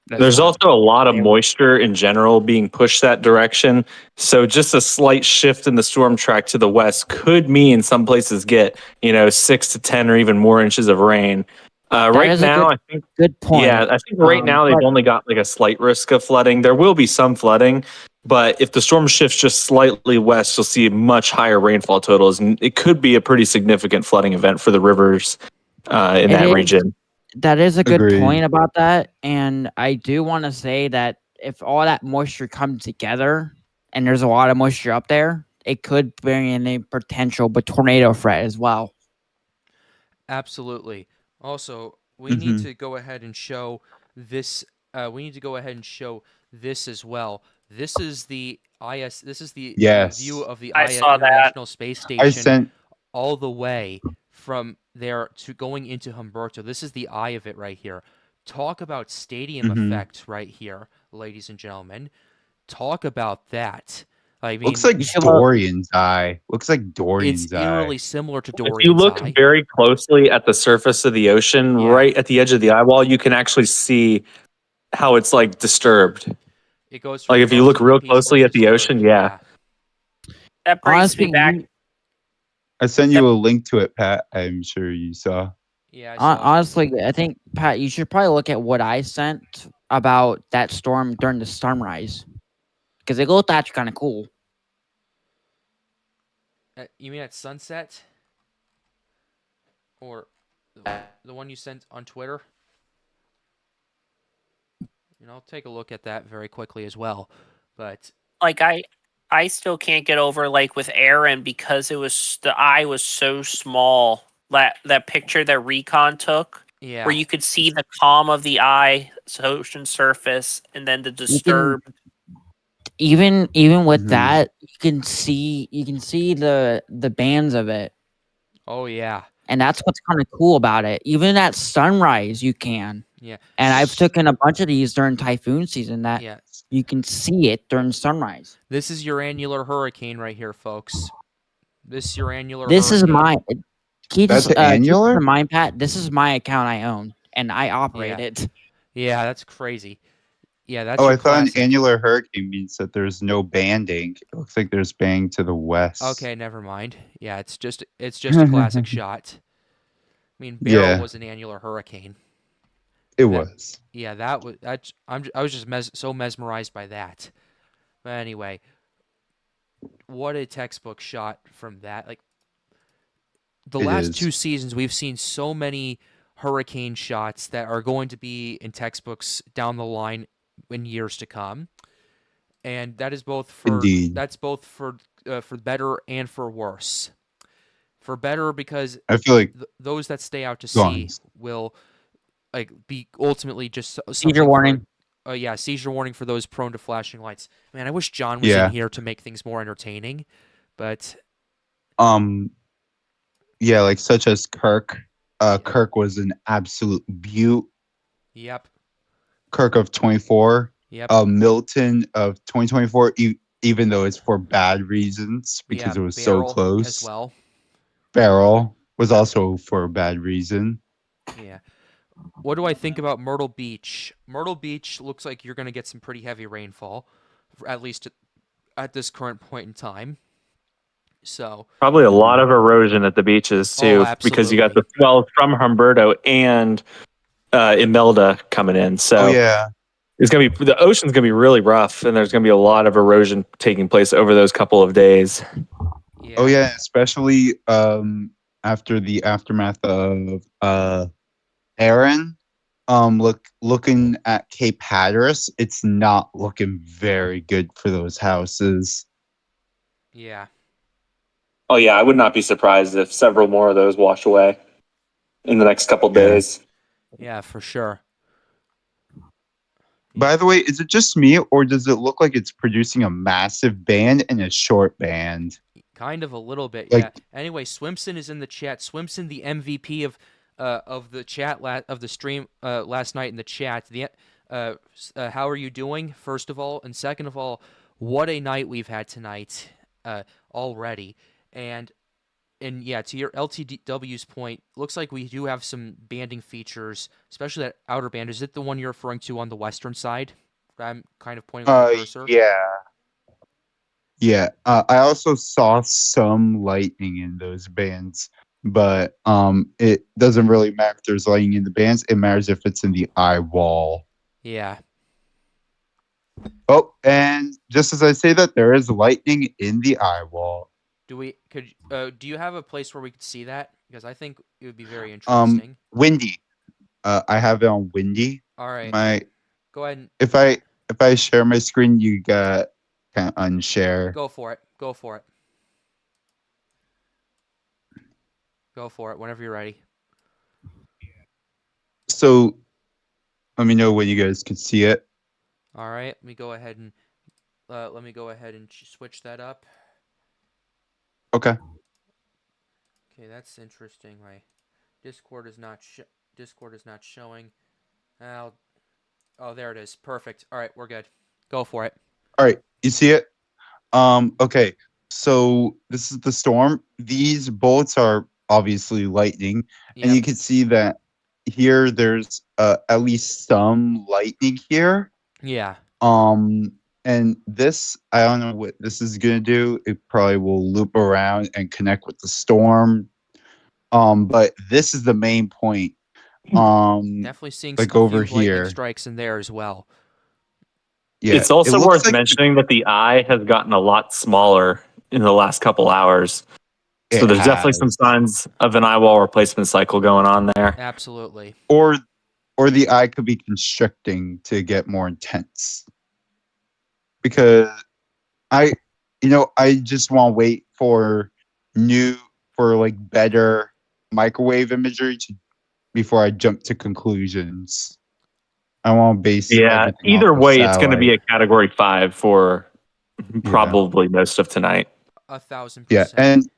There's also a lot of moisture in general being pushed that direction. So just a slight shift in the storm track to the west could mean some places get, 6 to 10 or even more inches of rain. Right now, I think good point. Yeah, I think right now they've only got like a slight risk of flooding. There will be some flooding, but if the storm shifts just slightly west, you'll see much higher rainfall totals, and it could be a pretty significant flooding event for the rivers in that region. That is a good Agreed. point about that, and I do want to say that if all that moisture comes together, and there's a lot of moisture up there, it could bring in a potential tornado threat as well. Absolutely. Also, we need to go ahead and show this. We need to go ahead and show this as well. This is the IS. This is the view of the I IS saw that. International Space Station I sent all the way from there to going into Humberto. This is the eye of it right here. Talk about stadium effect right here, ladies and gentlemen. Talk about that. I mean, looks like Dorian's eye. Looks like Dorian's it's eye. eerily similar to Dorian's If you look eye. very closely at the surface of the ocean, right at the edge of the eyewall, you can actually see how it's like disturbed. It goes Like if you look real closely at the ocean, That brings me back. I sent you a link to it, Pat. I'm sure you saw. Yeah. I saw Honestly, I think, Pat, you should probably look at what I sent about that storm during the sunrise, because it looked actually kind of cool. You mean at sunset? Or the one you sent on Twitter? I'll take a look at that very quickly as well. But Like I still can't get over like with Aaron because the eye was so small. that picture that Recon took, Yeah. where you could see the calm of the eye, ocean surface, and then the You can disturbed. even with Mhm. that, you can see the bands of it, Oh yeah. and that's what's kind of cool about it. Even at sunrise, you can. Yeah. And I've taken a bunch of these during typhoon season that Yeah. you can see it during sunrise. This is your annular hurricane right here, folks. This is your annular This is hurricane. my. Keep That's this, annular? in mind, Pat. This is my account I own, and I operate Yeah. it. Yeah, that's crazy. Yeah, that's Oh, your I thought an classic. annular hurricane means that there's no banding. It looks like there's bang to the west. Okay, never mind. Yeah, it's just a classic shot. I mean, Beryl Yeah. was an annular hurricane. It That- was. Yeah, that was I was just so mesmerized by that. But anyway, what a textbook shot from that. Like the It last is. 2 seasons, we've seen so many hurricane shots that are going to be in textbooks down the line in years to come, and that is both for Indeed. for better and for worse. For better because I feel like those that stay out to Go on. sea will like be ultimately just Seizure something warning. yeah, seizure warning for those prone to flashing lights. Man, I wish John was Yeah. in here to make things more entertaining, but yeah, like such as Kirk. Kirk was an absolute beaut. yep, Kirk of 24. yep, Milton of 2024, even though it's for bad reasons because yeah, it was so Beryl close. as well. Farrell was also for a bad reason. Yeah. What do I think about Myrtle Beach? Myrtle Beach looks like you're going to get some pretty heavy rainfall, at least at this current point in time. So, Probably a lot of erosion at the beaches too, Oh, because you got the absolutely. swell from Humberto and Imelda coming in. So Oh yeah. it's gonna be the ocean's gonna be really rough, and there's gonna be a lot of erosion taking place over those couple of days. yeah. Oh yeah, especially after the aftermath of Aaron. Looking at Cape Hatteras, it's not looking very good for those houses. Yeah. Oh yeah, I would not be surprised if several more of those wash away in the next couple Yeah. days. Yeah, for sure. By the way, is it just me or does it look like it's producing a massive band and a short band? Kind of a little bit, Like- yeah. Anyway, Swimson is in the chat. Swimson, the MVP of the chat of the stream last night in the chat. How are you doing? First of all, and second of all, what a night we've had tonight already. And yeah, to your LTW's point, looks like we do have some banding features, especially that outer band. Is it the one you're referring to on the western side? I'm kind of pointing with the cursor. Yeah. Yeah. I also saw some lightning in those bands, but it doesn't really matter if there's lightning in the bands. It matters if it's in the eye wall. Yeah. Oh, and just as I say that, there is lightning in the eye wall. Do you have a place where we could see that? Because I think it would be very interesting. Windy. I have it on windy. All right. Go ahead and If I share my screen, you can unshare. go for it. Go for it. Go for it whenever you're ready. So let me know when you guys can see it. All right. Let me go ahead and switch that up. Okay. Okay, that's interesting. My Discord is not showing. Oh, there it is. Perfect. All right, we're good. Go for it. All right. You see it? Okay. So this is the storm. These bolts are obviously lightning, and you Yep. can see that here there's at least some lightning here. Yeah. And this, I don't know what this is gonna do. It probably will loop around and connect with the storm. But this is the main point. Definitely seeing Like some over few lightning here. strikes in there as well. Yeah. It's also it looks worth like mentioning that the eye has gotten a lot smaller in the last couple hours. So it there's definitely some has. signs of an eyewall replacement cycle going on there. Absolutely. or the eye could be constricting to get more intense. Because I just want to wait for better microwave imagery before I jump to conclusions. I want to base Yeah. everything Either off of way, it's going to be satellite. a category 5 for probably most of tonight. 1,000%. Yeah, and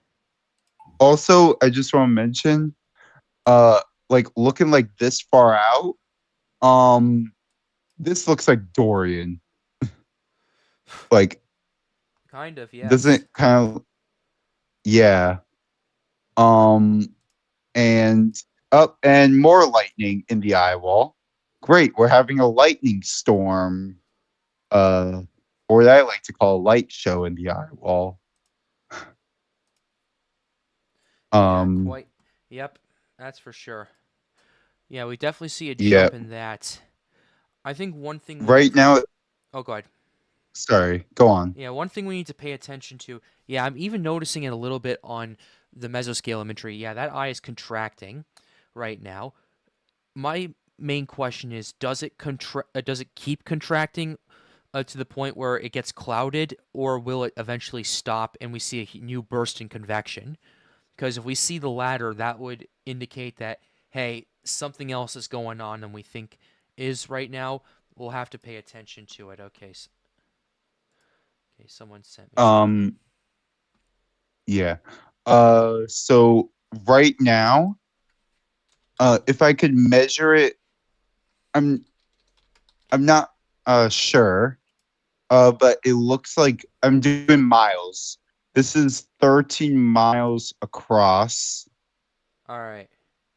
also I just want to mention, like looking like this far out, this looks like Dorian. Like, kind of, yes. doesn't kind of, yeah. And up and more lightning in the Eyewall. Great, we're having a lightning storm. Or what I like to call a light show in the Eyewall. Yeah, quite. Yep, that's for sure. Yeah, we definitely see a Yeah. jump in that. I think one thing Right now, Oh, go ahead. sorry, go on. Yeah, one thing we need to pay attention to. Yeah, I'm even noticing it a little bit on the mesoscale imagery. Yeah, that eye is contracting right now. My main question is, does it keep contracting to the point where it gets clouded, or will it eventually stop and we see a new burst in convection? Because if we see the latter, that would indicate that, hey, something else is going on than we think is right now. We'll have to pay attention to it. Okay. Okay, someone sent me something. Yeah. So right now, if I could measure it, I'm not sure. But it looks like I'm doing miles. This is 13 miles across. All right.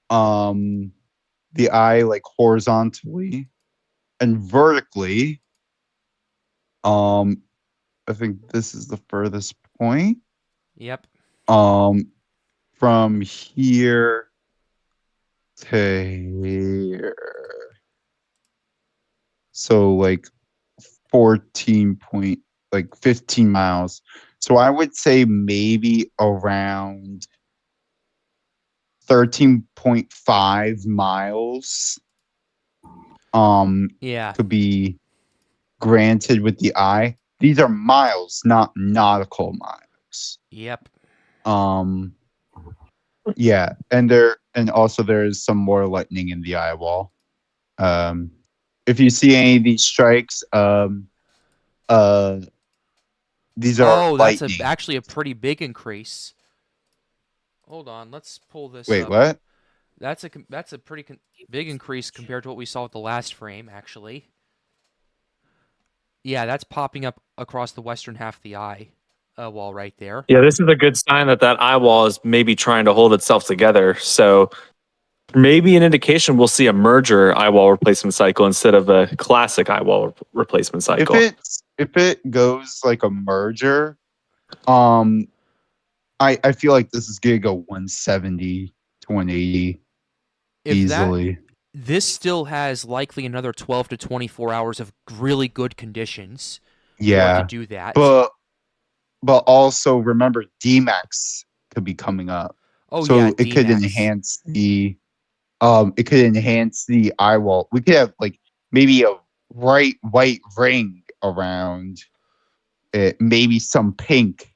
The eye like horizontally and vertically. I think this is the furthest point. Yep. From here to here. So like 15 miles. So I would say maybe around 13.5 miles. Yeah. Could be granted with the eye. These are miles, not nautical miles. Yep. Yeah, and also there is some more lightning in the eye wall. If you see any of these strikes, these are lightning. That's actually a pretty big increase. Hold on, let's pull this Wait, up. what? That's a pretty big increase compared to what we saw with the last frame, actually. Yeah, that's popping up across the western half of the eye wall right there. Yeah, this is a good sign that eyewall is maybe trying to hold itself together. So maybe an indication we'll see a merger eyewall replacement cycle instead of a classic eyewall replacement cycle. If it goes like a merger, I feel like this is gonna go 170 to 180 easily. This still has likely another 12 to 24 hours of really good conditions. Yeah, to do that. But also remember, DMAX could be coming up. Oh, so yeah, it could enhance the eye wall. We could have like maybe a bright white ring around it, maybe some pink.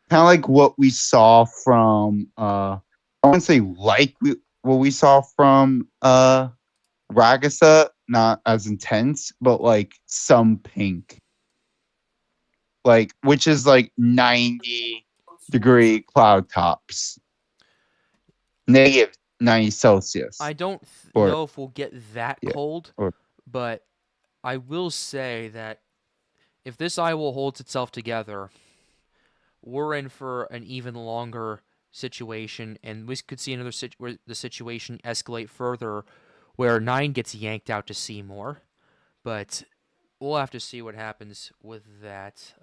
Kind of like what we saw from I wouldn't say what we saw from Ragasa, not as intense, but like some pink. Like, which is like 90-degree cloud tops. Negative 90 Celsius. I don't know if we'll get that cold, or but I will say that if this eyewall holds itself together, we're in for an even longer situation, and we could see another where the situation escalate further, where 9 gets yanked out to sea more. But we'll have to see what happens with that.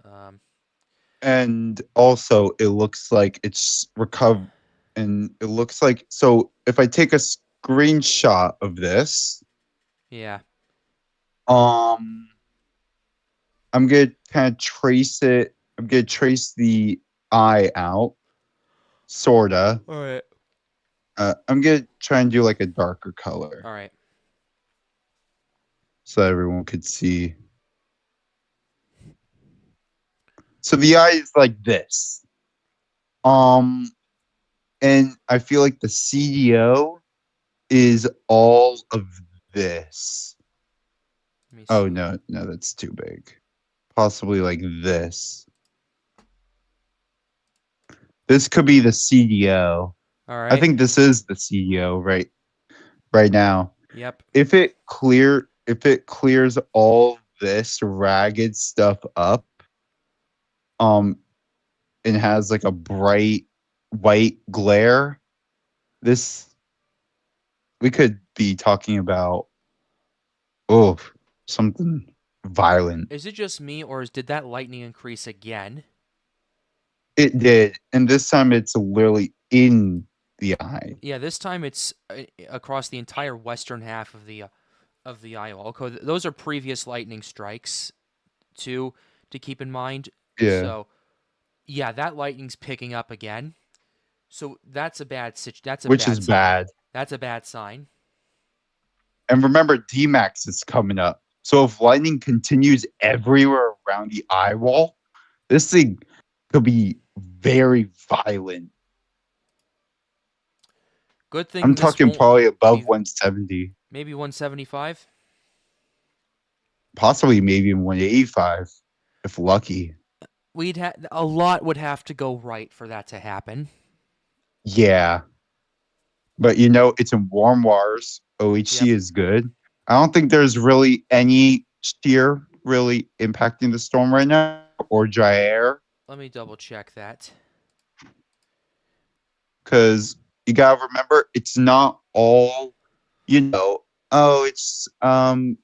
And also, it looks like it's recovered. And it looks like, so if I take a screenshot of this, yeah, I'm gonna kind of trace it. I'm gonna trace the eye out, sorta. All right. I'm gonna try and do like a darker color. All right. So everyone could see. So the eye is like this. And I feel like the CDO is all of this. Let me Oh see. no, that's too big. Possibly like this. This could be the CDO. All I right. think this is the CDO right now. Yep. If it clears all this ragged stuff up, and has like a bright white glare, this we could be talking about something violent. Is it just me, or did that lightning increase again? It did, and this time it's literally in the eye. Yeah, this time it's across the entire western half of the Eyewall. Okay, those are previous lightning strikes, too, to keep in mind. Yeah, So, yeah, that lightning's picking up again. So that's a That's a which bad is sign. bad. That's a bad sign. And remember, D-Max is coming up. So if lightning continues everywhere around the eye wall, this thing could be very violent. Good thing I'm this talking won't probably above be- 170, maybe 175. possibly maybe 185, if lucky. A lot would have to go right for that to happen. Yeah. But it's in warm waters. OHC Yep. is good. I don't think there's really any shear really impacting the storm right now, or dry air, Let me double check that. because you gotta remember it's not all, it's the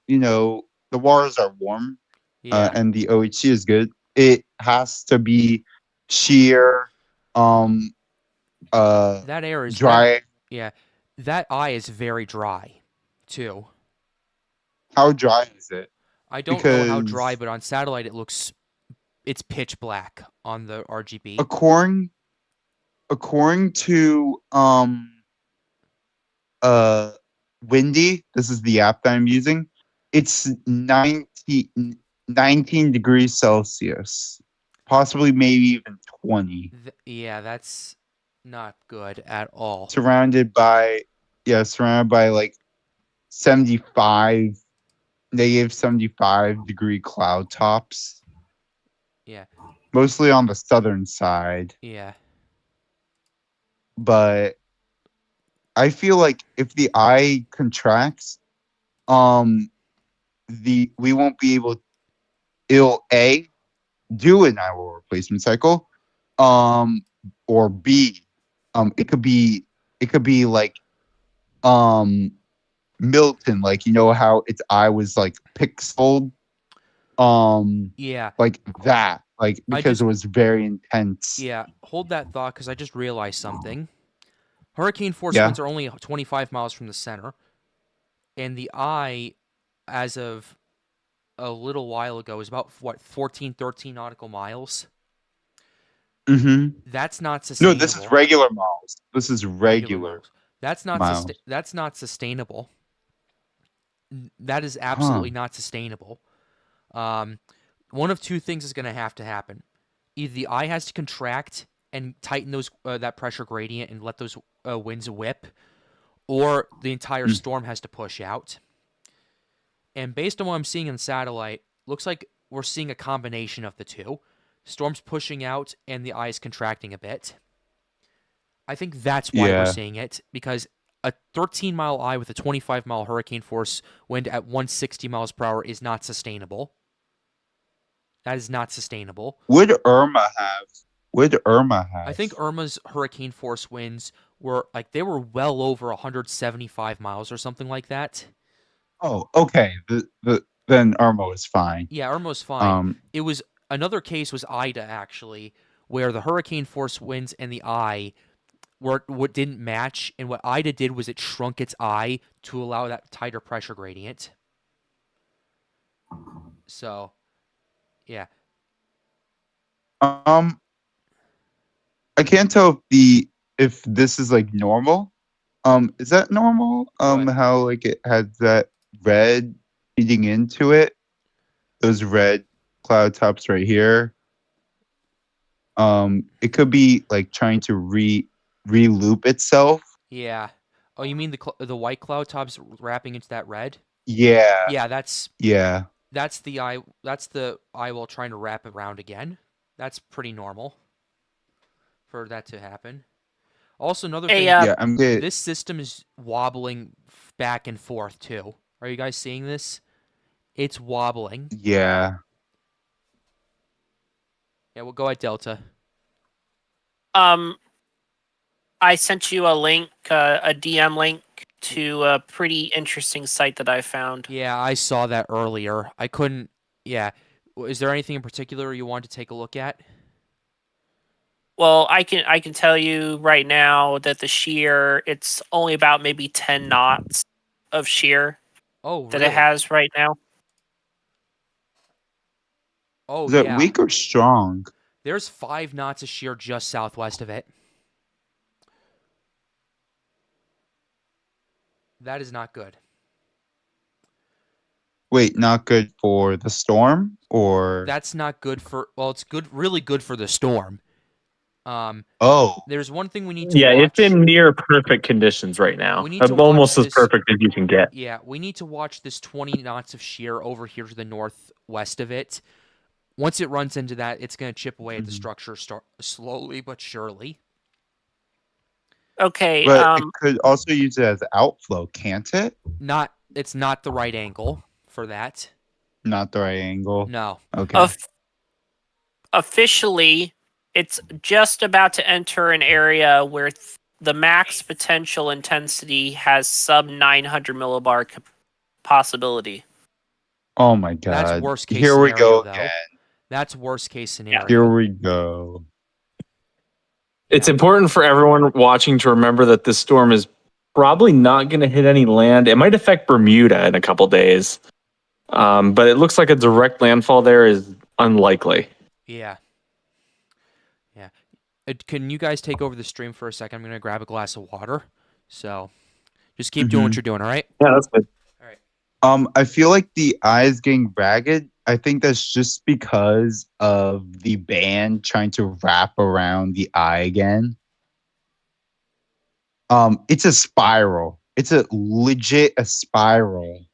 waters are warm, Yeah, and the OHC is good. It has to be shear, that air is dry. yeah, that eye is very dry, too. How dry is it? I don't know how dry, Because but on satellite it's pitch black on the RGB. according to Windy, this is the app that I'm using, it's 19 degrees Celsius, possibly maybe even 20, Yeah, that's not good at all. surrounded by like 75 -75 degree cloud tops, Yeah, mostly on the southern side. yeah. But I feel like if the eye contracts, we won't be able. It'll A, do an Eyewall replacement cycle, or B, it could be like Milton, like how its eye was like pixeled, Yeah, like that, like because it was very intense. yeah. Hold that thought, because I just realized something. Hurricane force Yeah. winds are only 25 miles from the center, and the eye, as of a little while ago, is about 14, 13 nautical miles. Mm-hmm. That's not No, sustainable. this is regular miles. This is regular miles. That's not miles. that's not sustainable. That is absolutely not sustainable. One of two things is going to happen. Either the eye has to contract and tighten those that pressure gradient and let those winds whip, or the entire storm has to push out. And based on what I'm seeing in satellite, looks like we're seeing a combination of the two. Storm's pushing out and the eye is contracting a bit. I think that's why we're seeing it, because a 13-mile eye with a 25-mile hurricane force wind at 160 miles per hour is not sustainable. That is not sustainable. Would Irma have? I think Irma's hurricane force winds were they were well over 175 miles or something like that. Oh, okay. Then Irma was fine. Yeah, Irma was fine. It was another case was Ida, actually, where the hurricane force winds and the eye what didn't match, and what Ida did was it shrunk its eye to allow that tighter pressure gradient. So, yeah. I can't tell if this is like normal. Is that normal? What? How like it has that red feeding into it? Those red cloud tops right here. It could be like trying to re-loop itself. Yeah. Oh, you mean the white cloud tops wrapping into that red? Yeah, Yeah, that's yeah. the eyewall trying to wrap around again. That's pretty normal for that to happen. Also, another Hey, thing, Yeah, I'm good. this system is wobbling back and forth too. Are you guys seeing this? It's wobbling. Yeah. Yeah, well, go ahead, Delta. um, I sent you a link, a DM link to a pretty interesting site that I found. Yeah, I saw that earlier. I couldn't. Yeah. Is there anything in particular you want to take a look at? Well, I can tell you right now that the shear, it's only about maybe 10 knots of shear Oh, that it really? has right now. Oh, Is it yeah. weak or strong? There's 5 knots of shear just southwest of it. That is not good. Wait, not good for the storm or That's not good for. Well, it's good, really good for the storm. oh, There's one thing we need to Yeah, it's watch. in near perfect conditions right now. We need to Almost watch as perfect as you can get. Yeah, we need to watch this 20 knots of shear over here to the northwest of it. Once it runs into that, it's going to chip away at the structure slowly but surely. Okay, but it could also use it as outflow, can't it? It's not the right angle for that. Not the right angle. No. Okay. Officially, it's just about to enter an area where the max potential intensity has sub 900 millibar possibility. Oh my god. That's worst case Here scenario, we go though. again. That's worst case scenario. Here we go. It's important for everyone watching to remember that this storm is probably not going to hit any land. It might affect Bermuda in a couple days, but it looks like a direct landfall there is unlikely. Yeah. Yeah. Can you guys take over the stream for a second? I'm going to grab a glass of water. So just keep doing what you're doing, all right? Yeah, that's good. All right. I feel like the eye is getting ragged. I think that's just because of the band trying to wrap around the eye again. It's a spiral. It's a spiral.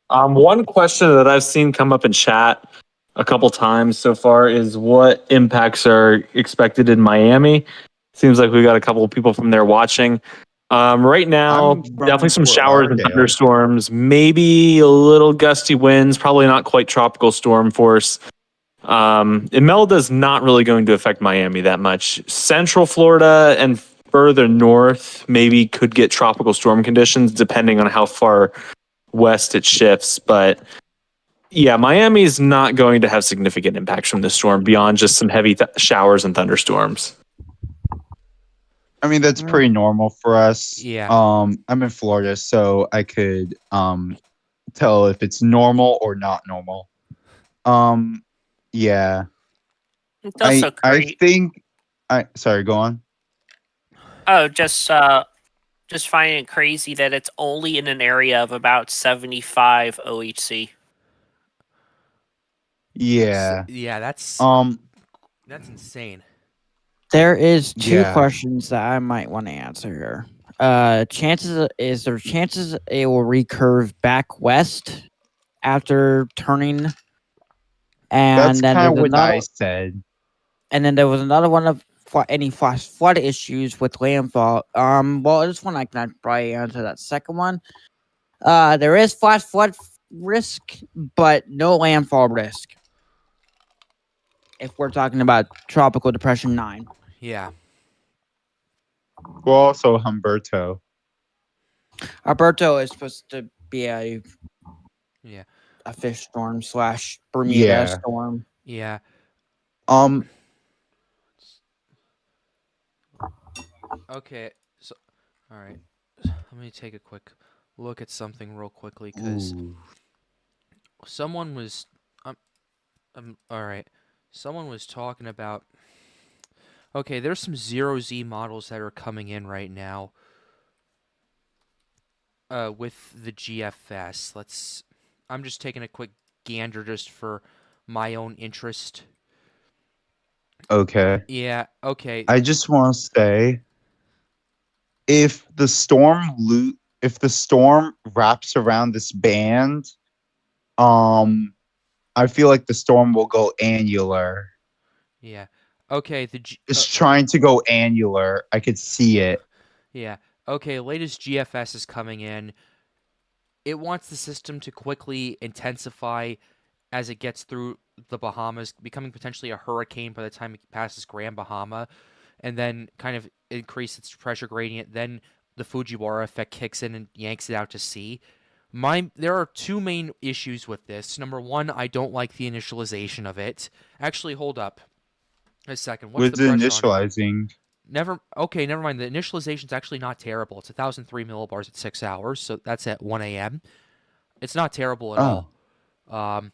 One question that I've seen come up in chat a couple times so far is what impacts are expected in Miami. Seems like we got a couple of people from there watching. Right now, I'm from definitely some Fort showers and Lauderdale. thunderstorms, maybe a little gusty winds, probably not quite tropical storm force. Imelda is not really going to affect Miami that much. Central Florida and further north maybe could get tropical storm conditions depending on how far west it shifts. But yeah, Miami is not going to have significant impacts from this storm beyond just some heavy showers and thunderstorms. I mean, that's pretty normal for us. Yeah. I'm in Florida, so I could tell if it's normal or not normal. Yeah. It's also I great. think sorry, go on. Oh, just finding it crazy that it's only in an area of about 75 OHC. Yeah. Yeah, that's insane. There is two Yeah. questions that I might want to answer here. Is there chances it will recurve back west after turning? And That's then kind of there's what another, I said. and then there was another one of any flash flood issues with landfall. Well, this one I can probably answer that second one. There is flash flood risk, but no landfall risk. If we're talking about tropical depression 9. Yeah. Well, also Humberto. Alberto is supposed to be a fish storm / Bermuda Yeah. storm. Yeah. Okay. So, all right. Let me take a quick look at something real quickly because someone was all right. Someone was talking about. Okay, there's some 0Z models that are coming in right now. With the GFS. I'm just taking a quick gander just for my own interest. Okay. Yeah. Okay. I just want to say, if the storm wraps around this band, I feel like the storm will go annular. Yeah. Okay. It's trying to go annular. I could see it. Yeah. Okay. Latest GFS is coming in. It wants the system to quickly intensify as it gets through the Bahamas, becoming potentially a hurricane by the time it passes Grand Bahama, and then kind of increase its pressure gradient. Then the Fujiwara effect kicks in and yanks it out to sea. There are two main issues with this. Number one, I don't like the initialization of it. Actually, hold up a second. What's With the the pressure on it? initializing. Never mind. The initialization's actually not terrible. It's 1,003 millibars at 6 hours, so that's at 1 a.m. It's not terrible at Oh. all.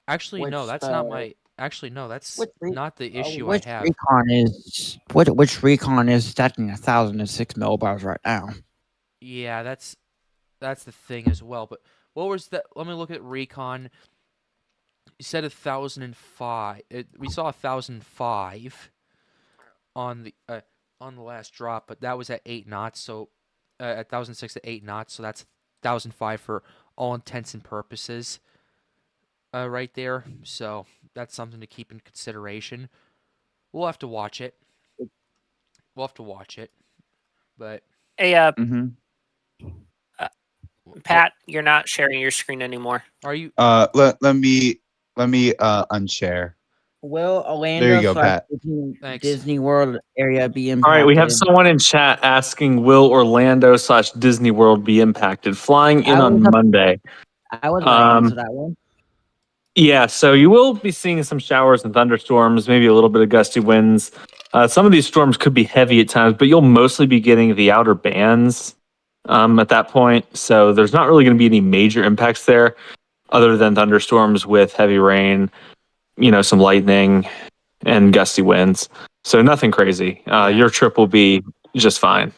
Actually, no, Which, that's not my. Actually, no, that's not the issue I which have. Recon is which Recon is stacking 1,006 millibars right now? Yeah, that's the thing as well. But what was that? Let me look at Recon. You said 1,005. We saw 1,005 on the last drop, but that was at 8 knots. So at 1,006 at 8 knots. So that's 1,005 for all intents and purposes. Right there. So that's something to keep in consideration. We'll have to watch it. But Hey, Mm-hmm. Pat, you're not sharing your screen anymore. Are you? Let me unshare. Will There you Orlando go, Pat. Thanks. Disney World area be impacted? All right, we have someone in chat asking, will Orlando/Disney World be impacted? Flying in on Monday. I was going to answer that one. Yeah, so you will be seeing some showers and thunderstorms, maybe a little bit of gusty winds. Some of these storms could be heavy at times, but you'll mostly be getting the outer bands at that point. So there's not really going to be any major impacts there other than thunderstorms with heavy rain, some lightning and gusty winds. So nothing crazy. Your trip will be just fine.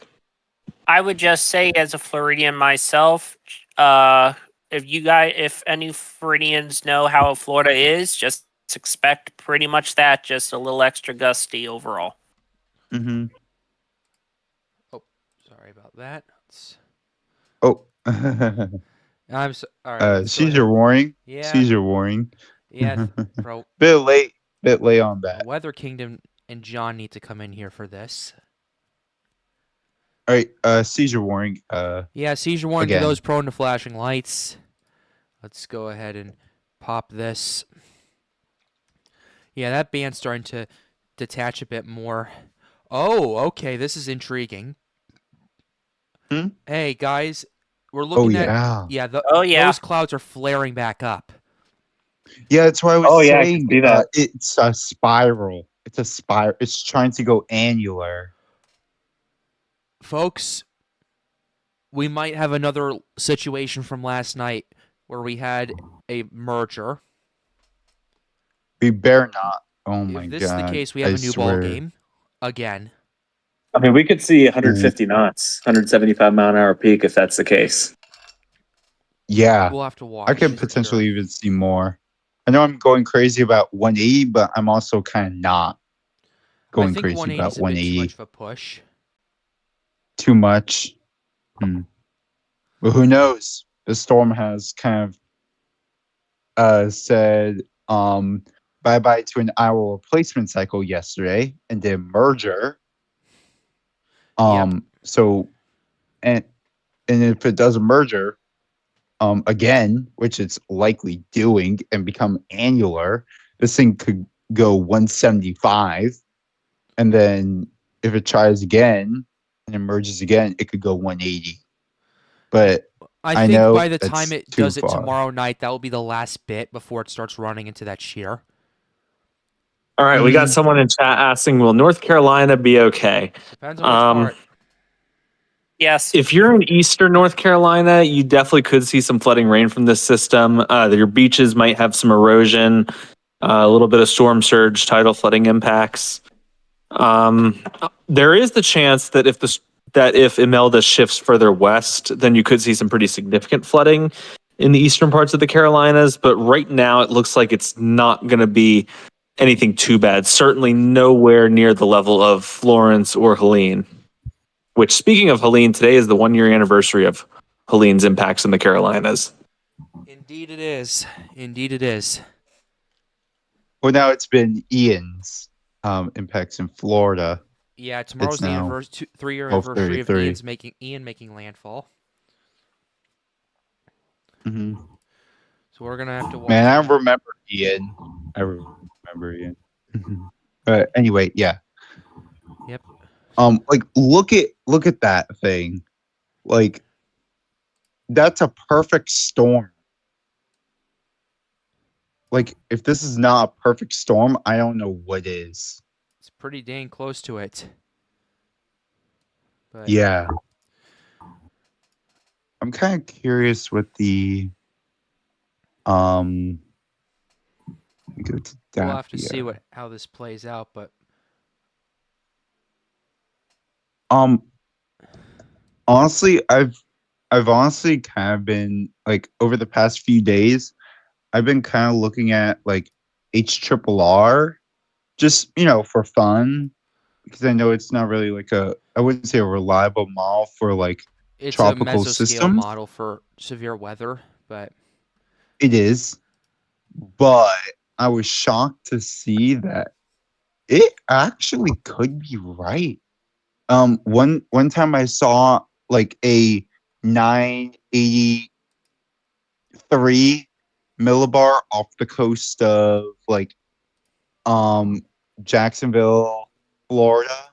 I would just say, as a Floridian myself, if any Floridians know how Florida is, just expect pretty much that, just a little extra gusty overall. Mm-hmm. Oh, sorry about that. Oh. I'm so, all right. Seizure warning. Yeah. Seizure warning. Yeah, bro. Bit late on that. Weather Kingdom and John need to come in here for this. All right. Seizure warning. Yeah, seizure warning to again. those prone to flashing lights. Let's go ahead and pop this. Yeah, that band's starting to detach a bit more. Oh, okay. This is intriguing. Hey, guys. We're looking at... Yeah, those clouds are flaring back up. Yeah, that's why I was saying I can see that. It's a spiral. It's a spiral. It's trying to go annular. Folks, we might have another situation from last night where we had a merger. We better not. Oh my god. If this is the case, we have a new ball game again. I mean, we could see 150 knots, 175 mile an hour peak if that's the case. Yeah. We'll have to watch. I could potentially even see more. I know I'm going crazy about 180, but I'm also kind of not going crazy about 180. Too much of a push. Too much. But who knows? The storm has kind of said bye-bye to an Eyewall replacement cycle yesterday and did merger. So and if it does a merger again, which it's likely doing, and become annular, this thing could go 175, and then if it tries again and emerges again, it could go 180. But I think by the time it does it tomorrow night, that will be the last bit before it starts running into that shear. All right, we got someone in chat asking, will North Carolina be okay? Depends on which part. Yes. If you're in eastern North Carolina, you definitely could see some flooding rain from this system. Your beaches might have some erosion, a little bit of storm surge, tidal flooding impacts. There is the chance that if Imelda shifts further west, then you could see some pretty significant flooding in the eastern parts of the Carolinas. But right now, it looks like it's not going to be anything too bad. Certainly nowhere near the level of Florence or Helene. Which, speaking of Helene, today is the 1-year anniversary of Helene's impacts in the Carolinas. Indeed it is. Indeed it is. Well, now it's been Ian's impacts in Florida. Yeah, tomorrow's the now 3-year anniversary of 12:33. Ian making landfall. Hmm. So we're gonna have to watch. Man, I that. remember Ian. I remember Ian. But anyway, yeah. Yep. Like look at that thing. Like that's a perfect storm. Like if this is not a perfect storm, I don't know what is. It's pretty dang close to it. But Yeah. I'm kind of curious what the let me go to we'll have to Daphia. see how this plays out. But honestly, I've honestly kind of been like over the past few days, I've been kind of looking at like HRRR just, for fun because I know it's not really like I wouldn't say a reliable model for like it's tropical a mesoscale systems. model for severe weather. But It is, but I was shocked to see that it actually could be right. One time I saw like a 983 millibar off the coast of like Jacksonville, Florida.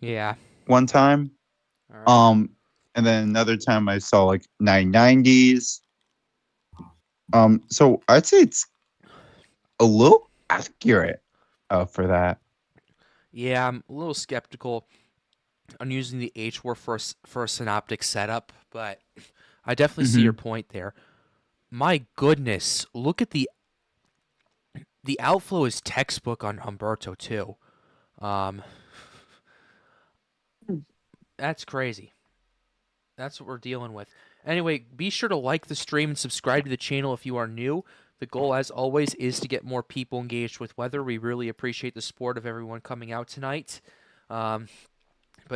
yeah. One time. All right. And then another time I saw like 990s. So I'd say it's a little accurate for that. Yeah, I'm a little skeptical on using the HWRF for a synoptic setup, but I definitely see your point there. My goodness, look at the outflow is textbook on Humberto too. That's crazy. That's what we're dealing with. Anyway, be sure to like the stream and subscribe to the channel if you are new. The goal, as always, is to get more people engaged with weather. We really appreciate the support of everyone coming out tonight. But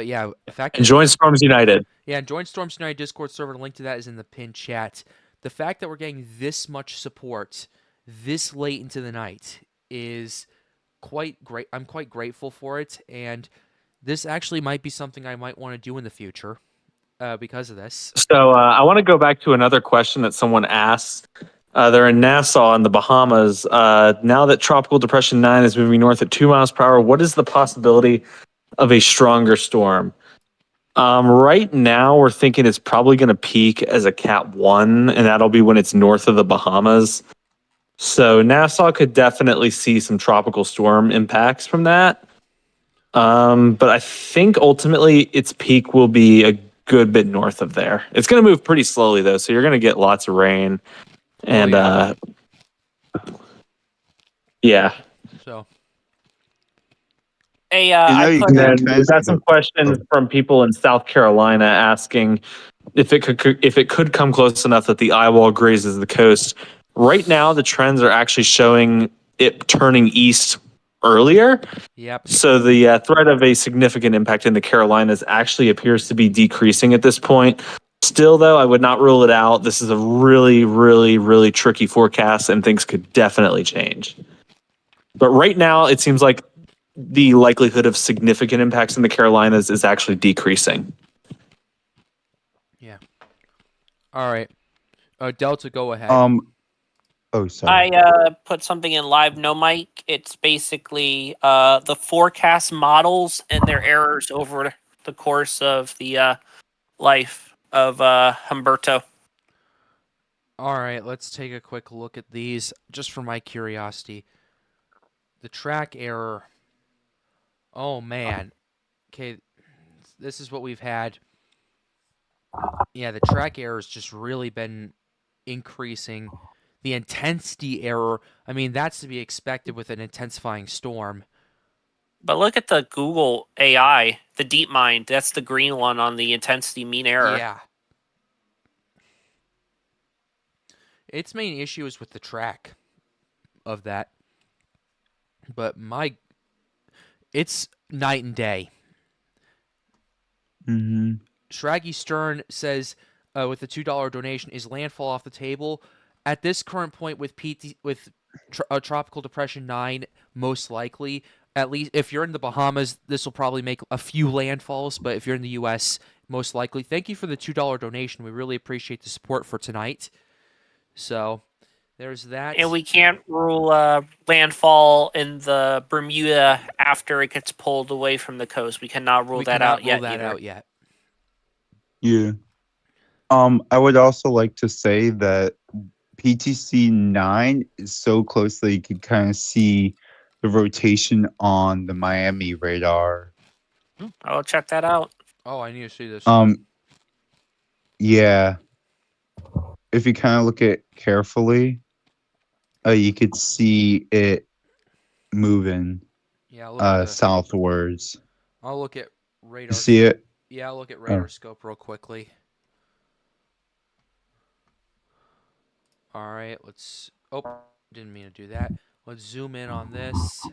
yeah, the fact And join Storms United. Yeah, and join Storms United Discord server. The link to that is in the pinned chat. The fact that we're getting this much support this late into the night is quite great. I'm quite grateful for it, and this actually might be something I might want to do in the future because of this. So I want to go back to another question that someone asked. They're in Nassau in the Bahamas. Now that Tropical Depression 9 is moving north at 2 miles per hour, what is the possibility of a stronger storm? Right now, we're thinking it's probably going to peak as a Cat 1, and that'll be when it's north of the Bahamas. So Nassau could definitely see some tropical storm impacts from that. But I think ultimately its peak will be a good bit north of there. It's going to move pretty slowly, though, so you're going to get lots of rain. And yeah. So Hey, you I And put then can we've got some questions Oh. from people in South Carolina asking if it could come close enough that the Eyewall grazes the coast. Right now, the trends are actually showing it turning east earlier. yep. So the threat of a significant impact in the Carolinas actually appears to be decreasing at this point. Still, though, I would not rule it out. This is a really, really, really tricky forecast, and things could definitely change. But right now, it seems like the likelihood of significant impacts in the Carolinas is actually decreasing. Yeah. All right. Delta, go ahead. Oh, sorry. I put something in live no mic. It's basically the forecast models and their errors over the course of the life of Humberto. All right, let's take a quick look at these just for my curiosity. The track error. Oh, man. Okay, this is what we've had. Yeah, the track error has just really been increasing. The intensity error, I mean, that's to be expected with an intensifying storm. But look at the Google AI, the DeepMind. That's the green one on the intensity mean error. Yeah. Its main issue is with the track. of that. But it's night and day. Mm-hmm. Shraggy Stern says, with the $2 donation, is Landfall off the table? At this current point with Tropical Depression 9, most likely. At least if you're in the Bahamas, this will probably make a few landfalls, but if you're in the U.S., most likely. Thank you for the $2 donation. We really appreciate the support for tonight. So there's that. And we can't rule landfall in the Bermuda after it gets pulled away from the coast. We cannot rule that out yet either. Yeah. I would also like to say that PTC 9 is so close that you can kind of see the rotation on the Miami radar. I'll check that out. Oh, I need to see this. Yeah. If you kind of look at it carefully, you could see it moving southwards. I'll look at radar. You see it? Yeah, I'll look at radar scope real quickly. All right, let's... Oh, didn't mean to do that. Let's zoom in on this.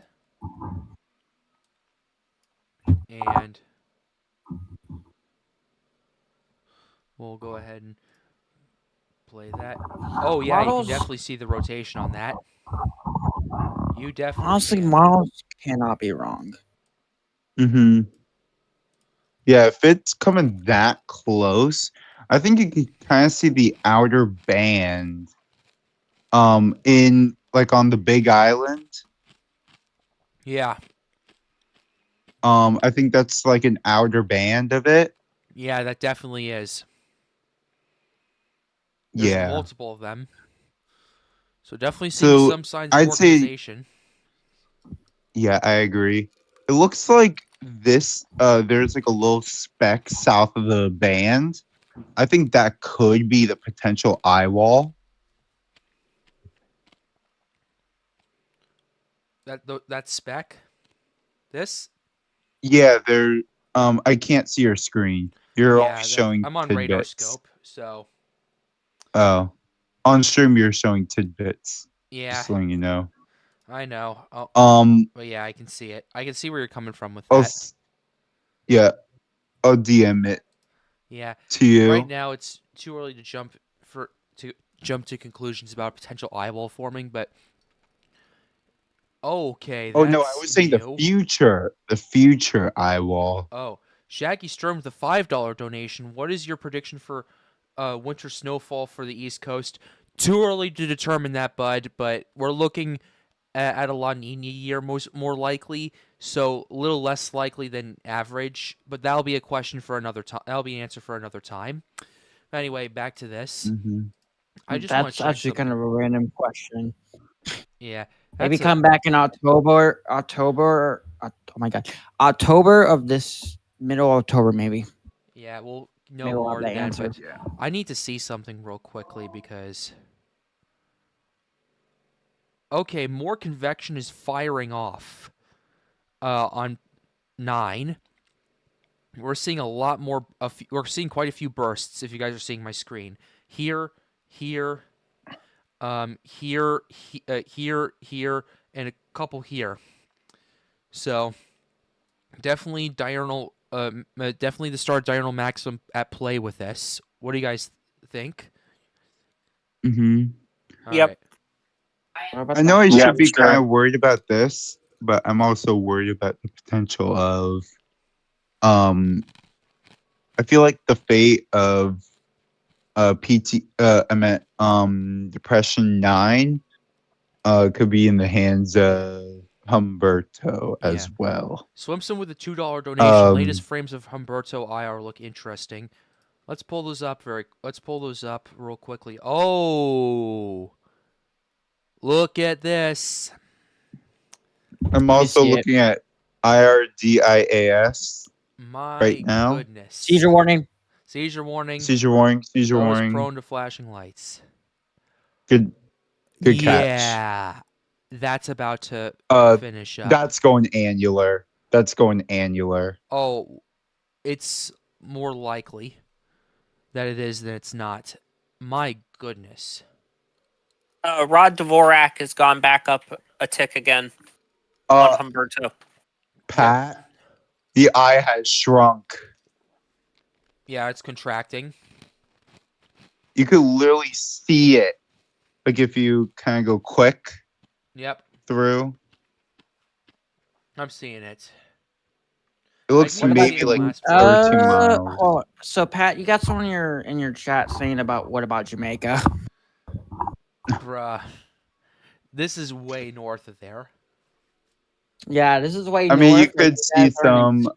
And we'll go ahead and play that. Oh, yeah, you can definitely see the rotation on that. You definitely Honestly, can. models cannot be wrong. Mm-hmm. Yeah, if it's coming that close, I think you can kind of see the outer band. In like on the Big Island. Yeah. I think that's like an outer band of it. Yeah, that definitely is. There's multiple of them. So definitely seeing some signs of organization. Yeah, I agree. It looks like this there's like a little speck south of the band. I think that could be the potential eyewall. That speck? This? Yeah, there. I can't see your screen. You're only showing. I'm on tidbits. radar scope, so. Oh, on stream you're showing tidbits. Yeah. Just letting you know. I know. But yeah, I can see it. I can see where you're coming from with that. Yeah. I'll DM it. Yeah. To you. Right now, it's too early to jump to conclusions about potential eyewall forming, but. Okay. Oh no, I was saying the future eyewall. Oh, Shaggy Stern with a $5 donation. What is your prediction for winter snowfall for the East Coast? Too early to determine that, bud. But we're looking at a La Nina year, more likely. So a little less likely than average. But that'll be a question for another time. That'll be an answer for another time. Anyway, back to this. Mm-hmm. That's actually kind of a random question. Yeah. Maybe come back in October. Oh my God, October of this middle of October, maybe. Yeah, we'll know more than that. But Yeah. I need to see something real quickly because. Okay, more convection is firing off on 9. We're seeing a lot more. We're seeing quite a few bursts. If you guys are seeing my screen, here, here, here, and a couple here. So definitely diurnal. Definitely the start diurnal maximum at play with this. What do you guys think? Mm-hmm. Yep. Right. I know I should be kind of worried about this, but I'm also worried about the potential of I feel like the fate of Depression 9 could be in the hands of Humberto as well. Swimson with a $2 donation. Latest frames of Humberto IR look interesting. Let's pull those up real quickly. Oh, look at this. I'm also looking at IRDIAS right now. Goodness. Seizure warning. Seizure warning. Seizure warning. Seizure Those warning. prone to flashing lights. Good catch. Yeah. That's about to finish up. That's going annular. Oh, it's more likely that it is than it's not. My goodness. Rod Dvorak has gone back up a tick again on Humberto. Pat, the eye has shrunk. Yeah, it's contracting. You could literally see it. Like if you kind of go quick Yep, through. I'm seeing it. It looks What about maybe the like last 32 miles. Oh, so Pat, you got someone in your chat saying about what about Jamaica? Bruh. This is way north of there. Yeah, this is way I mean, you north. but could see guys aren't some.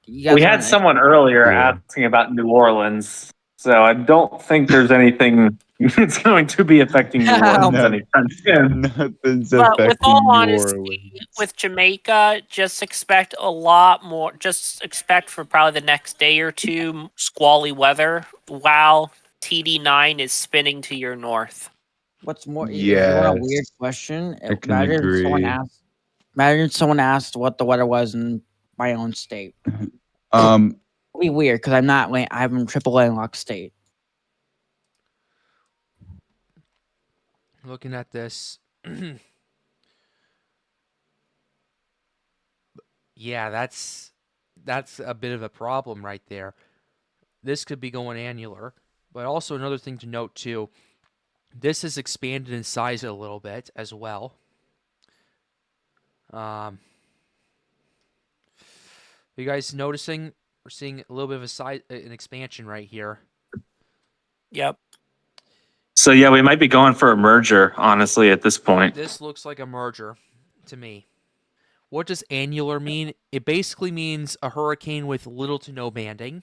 We aren't had someone earlier Yeah. asking about New Orleans, so I don't think there's anything that's going to be affecting New Orleans No. anytime soon. Nothing's But with affecting all New honesty, Orleans. with Jamaica, just expect a lot more. Just expect for probably the next day or two squally weather while TD9 is spinning to your north. What's more, if you want a weird Yes, question, I can agree. Imagine someone asked what the weather was in my own state. Um, It'd be weird because I'm not. I'm in triple landlocked state. Looking at this. Yeah, that's a bit of a problem right there. This could be going annular. But also another thing to note too, this has expanded in size a little bit as well. You guys noticing? We're seeing a little bit of an expansion right here. Yep. So yeah, we might be going for a merger, honestly, at this point. This looks like a merger to me. What does annular mean? It basically means a hurricane with little to no banding.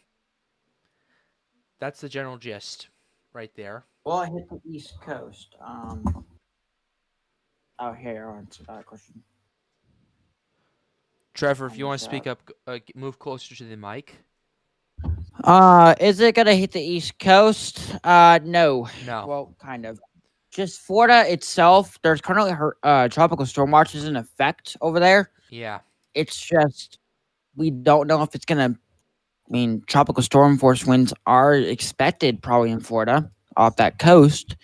That's the general gist right there. Well, I hit the East Coast. Oh, here, I'll answer that question. Trevor, if you want to speak up, move closer to the mic. Is it gonna hit the East Coast? No. No. Well, kind of. Just Florida itself. There's currently tropical storm watches in effect over there. Yeah. It's just we don't know if it's gonna. I mean, tropical storm force winds are expected probably in Florida off that coast,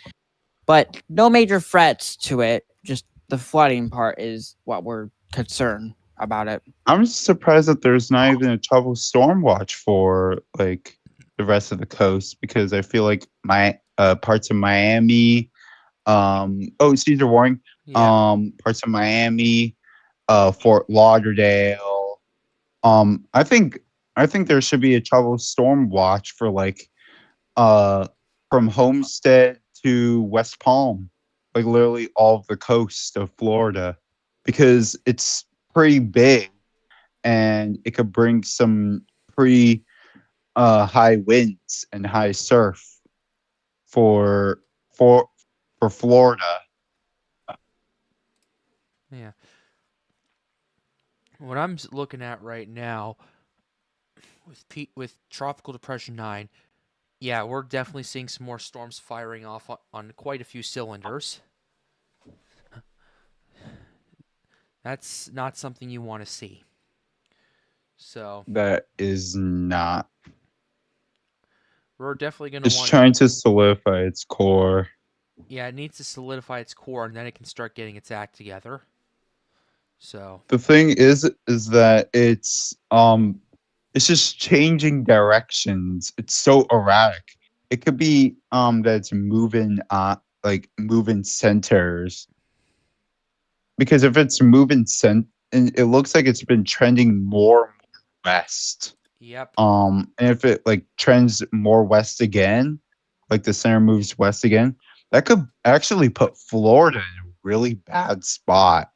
but no major threats to it. Just the flooding part is what we're concerned about it. I'm surprised that there's not even a tropical storm watch for like the rest of the coast because I feel like my parts of Miami, Caesar warning, Yeah. parts of Miami, Fort Lauderdale. I think there should be a tropical storm watch for like from Homestead to West Palm, like literally all of the coast of Florida, because it's pretty big and it could bring some pretty high winds and high surf for Florida. Yeah. What I'm looking at right now with Tropical Depression 9, yeah, we're definitely seeing some more storms firing off on quite a few cylinders. That's not something you want to see. So That is not. we're definitely going to It's want. trying to solidify its core. Yeah, it needs to solidify its core, and then it can start getting its act together. So The thing is that it's just changing directions. It's so erratic. It could be that it's moving moving centers. Because if it's moving it looks like it's been trending more west. yep. And if it like trends more west again, like the center moves west again, that could actually put Florida in a really bad spot.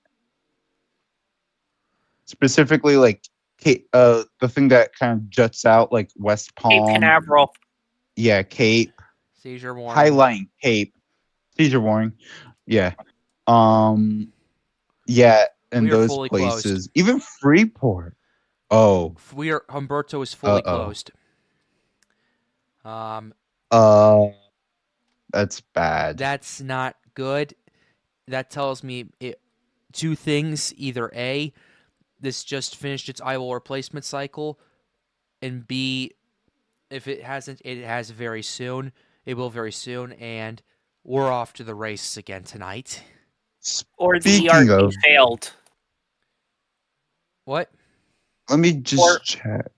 Specifically, like the thing that kind of juts out, like West Cape Palm. Canaveral. Yeah, Cape. Seizure warning. Highline Cape. Seizure warning. Yeah. Yeah, and We are those fully places. closed. Even Freeport. Oh. Humberto is fully Uh-oh. closed. That's bad. That's not good. That tells me two things. Either A, this just finished its Eyewall replacement cycle, and B, if it hasn't, it has very soon. It will very soon, and We're off to the races again tonight. Or the Speaking ERT of, failed. What? let me just Or- check.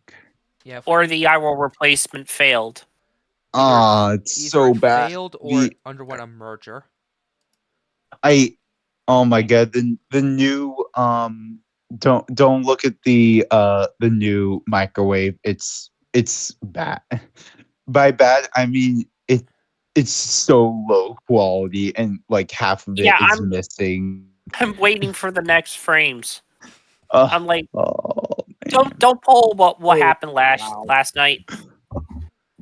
Yeah. Or the Eyewall replacement failed. It's Either so it bad. failed or The- it underwent a merger. Oh my god, the new don't look at the new microwave. It's bad. By bad I mean it's so low quality and like half of it Yeah, is missing. I'm waiting for the next frames. Uh, I'm like, oh man. don't pull what Oh, happened wow. last night.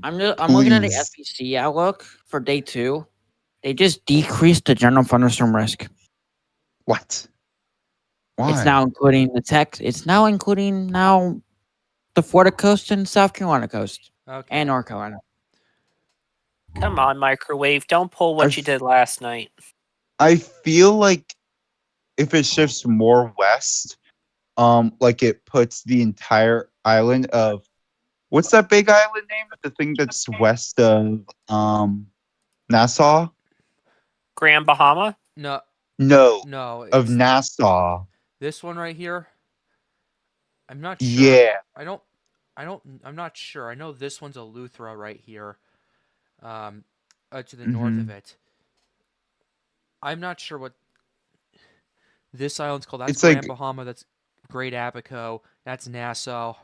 I'm looking at the Please. FPC outlook for day 2. They just decreased the general thunderstorm risk. What? Why? It's now including the text. It's now including the Florida coast and South Carolina coast Okay. and North Carolina. Come on, microwave. Don't pull what I've- you did last night. I feel like if it shifts more west, like it puts the entire island of what's that big island name? The thing that's west of Nassau? Grand Bahama? No, No, of it's Nassau. this one right here. I'm not sure. Yeah. I'm not sure. I know this one's Eleuthera right here. To the north of it. I'm not sure what this island's called. That's It's Grand like- Bahama. That's Great Abaco. That's Nassau,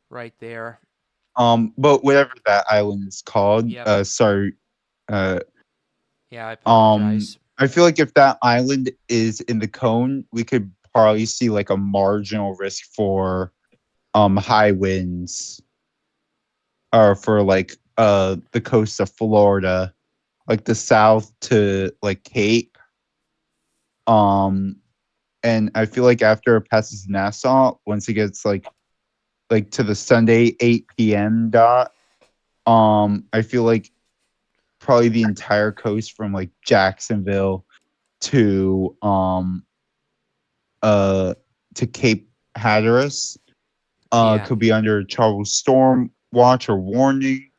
right there. But whatever that island is called, Yep. sorry, Yeah, I apologize. I feel like if that island is in the cone, we could probably see like a marginal risk for high winds or for like the coast of Florida, like the south to like Cape. And I feel like after it passes Nassau, once it gets like to the Sunday 8 p.m. dot, I feel like probably the entire coast from like Jacksonville to Cape Hatteras Yeah. could be under Charles storm watch or warning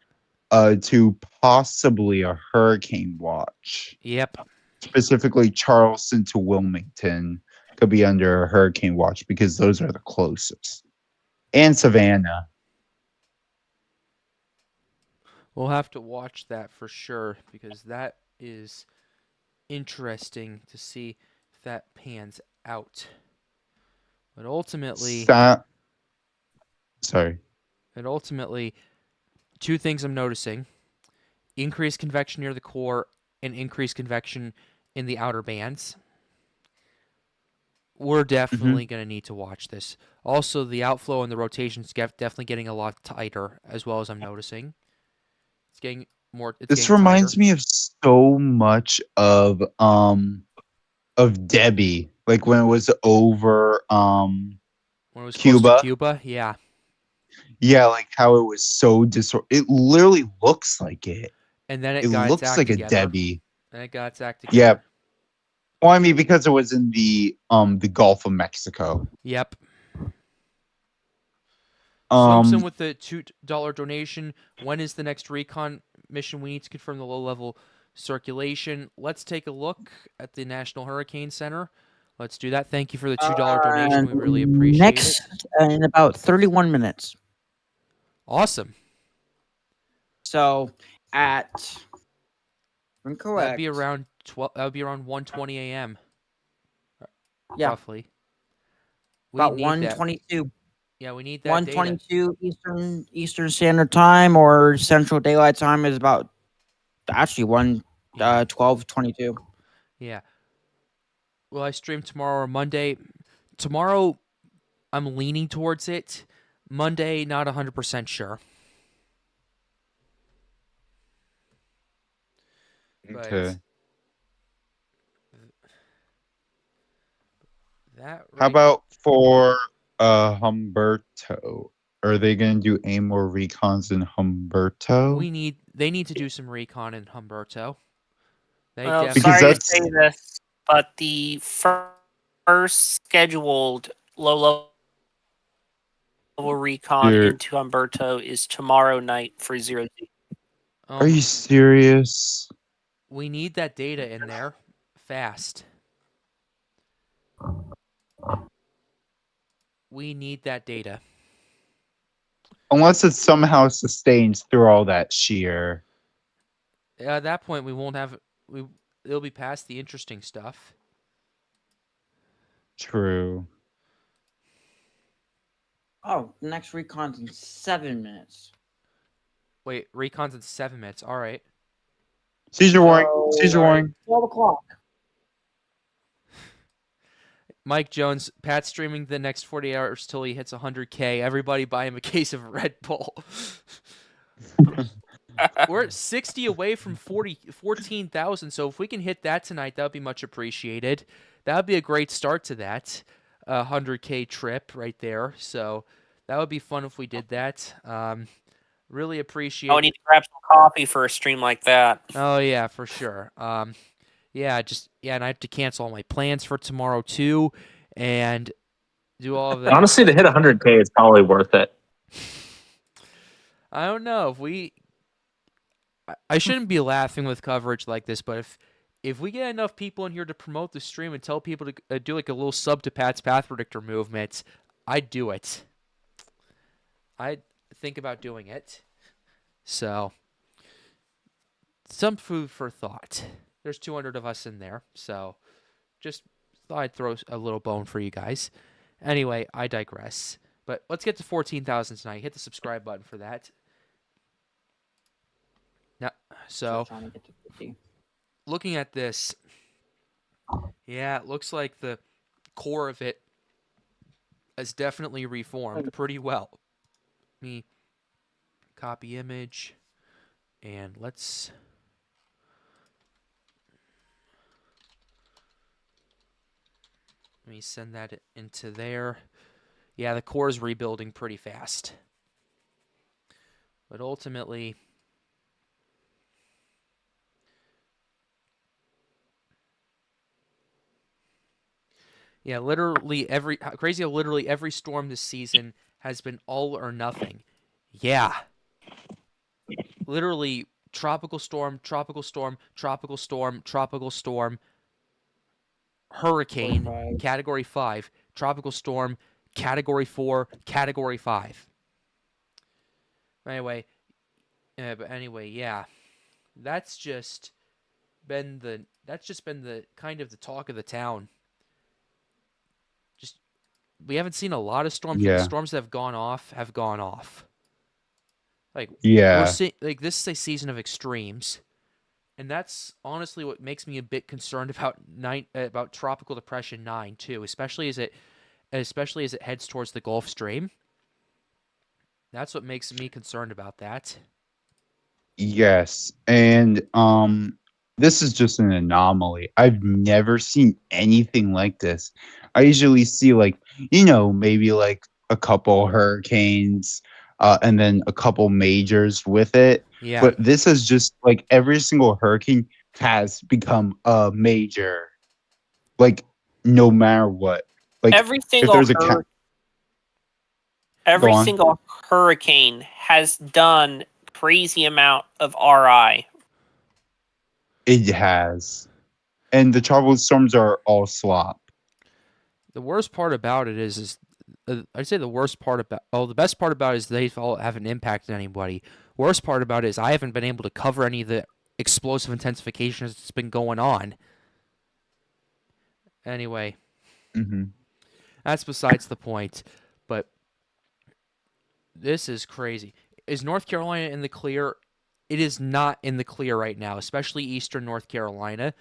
to possibly a hurricane watch. Yep. Specifically Charleston to Wilmington could be under a hurricane watch because those are the closest. And Savannah. We'll have to watch that for sure because that is interesting to see if that pans out. But ultimately, Sorry. two things I'm noticing: increased convection near the core and increased convection in the outer bands. We're definitely going to need to watch this. Also, the outflow and the rotation's definitely getting a lot tighter, as well as I'm noticing. It's getting more. This reminds me of so much of Debbie, like when it was over when it was Cuba. close to Cuba. Yeah. Yeah, like how it was so it literally looks like it. And then it It got its looks act like together. a Debbie. And it got its act together. Yeah. Well, I mean, because it was in the Gulf of Mexico. Yep. Um, Simpson with the $2 donation. When is the next Recon mission? We need to confirm the low-level circulation. Let's take a look at the National Hurricane Center. Let's do that. Thank you for the $2 donation. We really appreciate next, it. in about 31 minutes. Awesome. So at incorrect. That'd be around 12. That would be around 1:20 a.m. Yeah. Roughly. We about need that. 1:22. Yeah, we need that data. 1:22 Eastern Standard Time or Central Daylight Time is about actually 12:22. Yeah. Will I stream tomorrow or Monday? Tomorrow, I'm leaning towards it. Monday, not 100% sure. But okay. that How about for Humberto? Are they going to do any more recons in Humberto? They need to do some recon in Humberto. They Well, definitely sorry to that's- say this, but the first scheduled low level recon Dude. into Humberto is tomorrow night for 0G. Oh, Are you serious? We need that data in there fast. We need that data. Unless it somehow sustains through all that shear. At that point, we won't have. It'll be past the interesting stuff. True. Oh, the next recon's in 7 minutes. Wait, recon's in 7 minutes. All right. Seizure warning. Seizure Sorry. warning. 12 o'clock. Mike Jones, Pat's streaming the next 48 hours till he hits 100K. Everybody buy him a case of Red Bull. We're at 60 away from 14,000, so if we can hit that tonight, that would be much appreciated. That would be a great start to that 100K trip right there. So that would be fun if we did that. Really appreciate. I would need to grab some coffee for a stream like that. Oh yeah, for sure. Yeah, and I have to cancel all my plans for tomorrow too, and do all of that. Honestly, to hit 100K, it's probably worth it. I don't know I shouldn't be laughing with coverage like this, but if we get enough people in here to promote the stream and tell people to do like a little sub to Pat's Path Predictor movement, I'd do it. I'd think about doing it. So, some food for thought. There's 200 of us in there, so just thought I'd throw a little bone for you guys. Anyway, I digress. But let's get to 14,000 tonight. Hit the subscribe button for that. Now, so Trying to get to 50. looking at this, yeah, it looks like the core of it has definitely reformed pretty well. Let me copy image, and let's... Let me send that into there. Yeah, the core is rebuilding pretty fast. But ultimately... Yeah, literally every storm this season has been all or nothing. Yeah. Literally tropical storm, tropical storm, tropical storm, tropical storm, hurricane, 45. category 5, tropical storm, category 4, category 5. Anyway, yeah. That's just been the kind of the talk of the town. We haven't seen a lot of storms. Yeah. The storms that have gone off. Like, Yeah. this is a season of extremes, and that's honestly what makes me a bit concerned about Tropical Depression 9 too, especially as it heads towards the Gulf Stream. That's what makes me concerned about that. Yes. And this is just an anomaly. I've never seen anything like this. I usually see maybe like a couple hurricanes and then a couple majors with it. Yeah. But this is just like every single hurricane has become a major. Like no matter what. Like Every if single there's a every Go on. single hurricane has done crazy amount of RI. It has. And the tropical storms are all slop. The worst part about it is I'd say the best part about it is they all haven't impacted anybody. Worst part about it is I haven't been able to cover any of the explosive intensification that's been going on. Anyway, that's besides the point. But this is crazy. Is North Carolina in the clear? It is not in the clear right now, especially eastern North Carolina,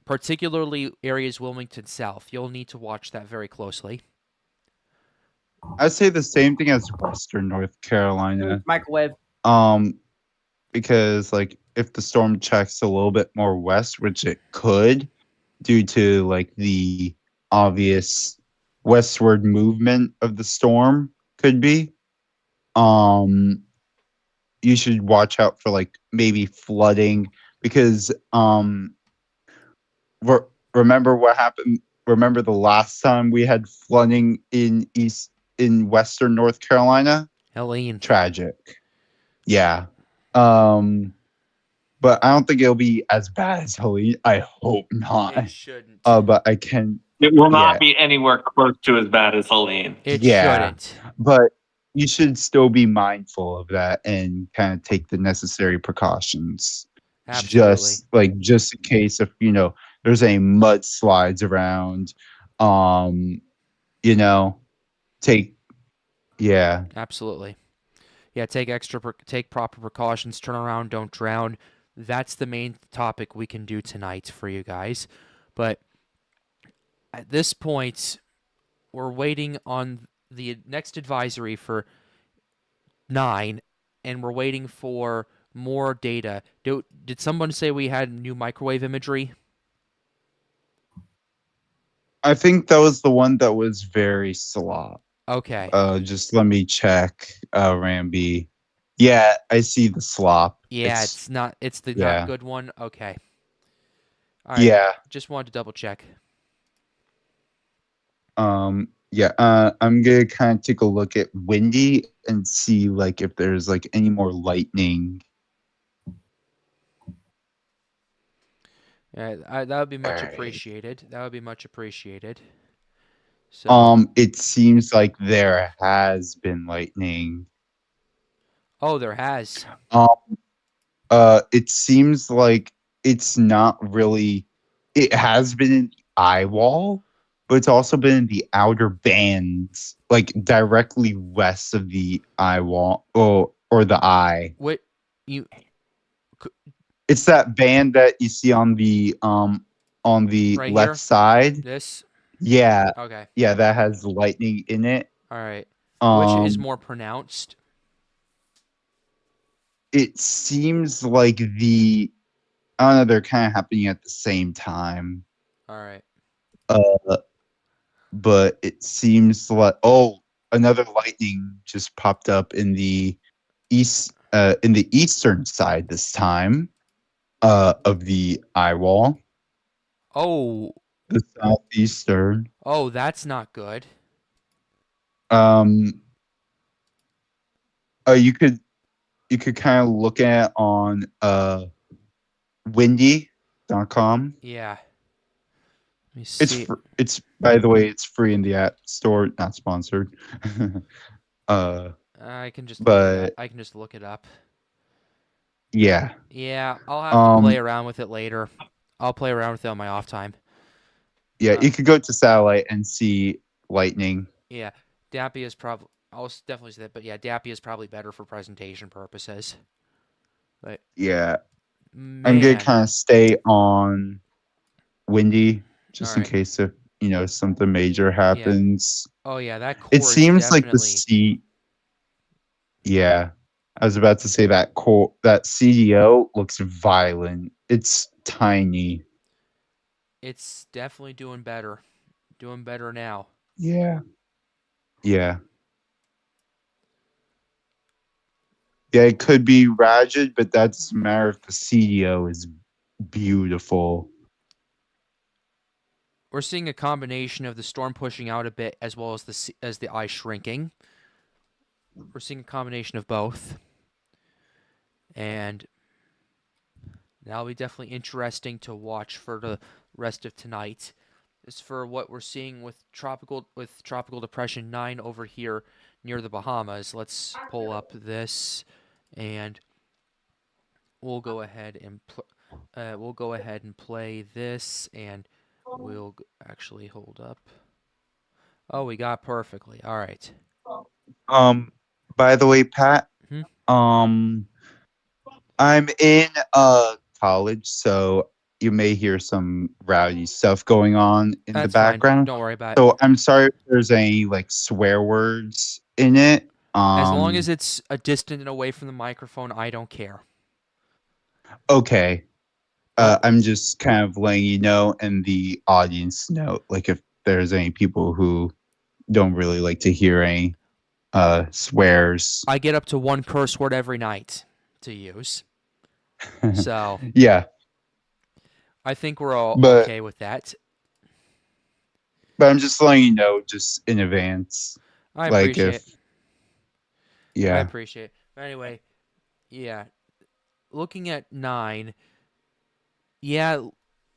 particularly areas Wilmington South. You'll need to watch that very closely. I'd say the same thing as Western North Carolina. Microwave. Because like if the storm checks a little bit more west, which it could, due to like the obvious westward movement of the storm, could be. You should watch out for like maybe flooding because remember what happened. Remember the last time we had flooding in western North Carolina? Helene. Tragic. Yeah. but I don't think it'll be as bad as Helene. I hope It not. shouldn't. But I can. It will not Yeah. be anywhere close to as bad as Helene. It Yeah. shouldn't. But you should still be mindful of that and kind of take the necessary precautions. Absolutely. Just in case if there's any mudslides around. Take Absolutely. Yeah, take proper precautions, turn around, don't drown. That's the main topic we can do tonight for you guys. But at this point, we're waiting on the next advisory for 9, and we're waiting for more data. Did someone say we had new microwave imagery? I think that was the one that was very slop. Okay. Just let me check, Ramby. Yeah, I see the slop. Yeah, it's the yeah. not good one. Okay. All right. Yeah. Just wanted to double check. Yeah. I'm gonna kind of take a look at Windy and see if there's any more lightning. Yeah, that would be much Alright. appreciated. That would be much appreciated. So, it seems like there has been lightning. oh, there has. It seems like it's not really. It has been in the Eyewall, but it's also been in the outer bands, directly west of the Eyewall or the Eye. What you? It's that band that you see on the Right left here? side. This? Yeah, Okay. yeah, that has lightning in it. All right. Which is Um, more pronounced? It seems like I don't know, they're kind of happening at the same time. All right. But it seems like another lightning just popped up in the eastern side this time of the Eyewall. Oh, The southeastern. oh, that's not good. You could kind of look at it on windy.com. Yeah. Let me see. It's by the way, it's free in the App Store, not sponsored. I can just but I can just look it up. yeah. Yeah, I'll have to play around with it later. I'll play around with it on my off time. Yeah, you could go to satellite and see lightning. Yeah, Dappy is probably. I'll definitely say that, but yeah, Dappy is probably better for presentation purposes. But Yeah, man, I'm gonna kind of stay on windy just in Alright. case if something major happens. oh yeah, that core It is seems like the definitely- Yeah, I was about to say that CDO looks violent. It's tiny. It's definitely doing better. Doing better now. Yeah. Yeah. Yeah, it could be Rajid, but that doesn't matter if the CDO is beautiful. We're seeing a combination of the storm pushing out a bit as well as the eye shrinking. We're seeing a combination of both. And that'll be definitely interesting to watch for the rest of tonight. As for what we're seeing with tropical depression 9 over here near the Bahamas, let's pull up this and we'll go ahead and play this, and we'll actually hold up. Oh, we got perfectly. All right. By the way, Pat, Mhm. I'm in college, so you may hear some rowdy stuff going on in That's the fine. background. Don't worry about it. So I'm sorry if there's any swear words in it. As long as it's a distant and away from the microphone, I don't care. Okay. I'm just kind of letting you know and the audience know, if there's any people who don't really like to hear any swears. I get up to one curse word every night to use. So Yeah. I think we're all But- okay with that. But I'm just letting you know just in advance. I appreciate it. I Yeah. appreciate it. But anyway, yeah. looking at 9, yeah,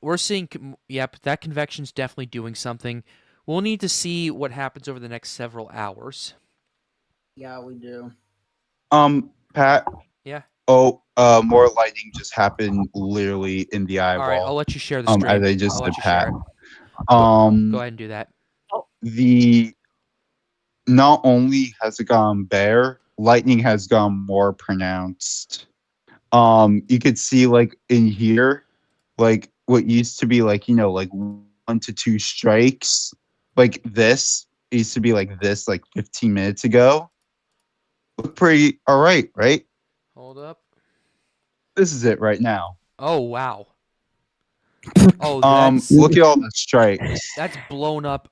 we're seeing. Yep, that convection's definitely doing something. We'll need to see what happens over the next several hours. Yeah, we do. Pat. Yeah. Oh, more lightning just happened literally in the All right, I'll eyeball. let you share the stream. As I just I'll said, let you share Pat. it. Go ahead and do that. The not only has it gone bare, lightning has gone more pronounced. You could see like in here, like what used to be like, like 1 to 2 strikes, like this used to be like this like 15 minutes ago. Look pretty all right, right? Hold up. This is it right now. Oh wow. Oh, that's Look at all the strikes. that's blown up.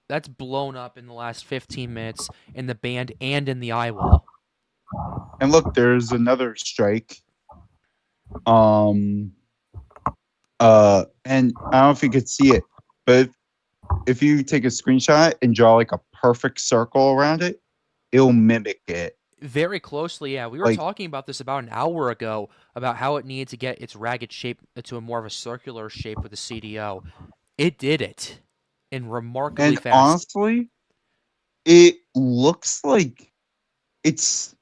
That's blown up in the last 15 minutes in the band and in the eyewall. And look, there's another strike. And I don't know if you could see it, but if you take a screenshot and draw like a perfect circle around it, it'll mimic it. Very closely, yeah. We were Like- talking about this about an hour ago about how it needed to get its ragged shape to a more of a circular shape with the CDO. It did it in remarkably And fast. honestly, it looks like it's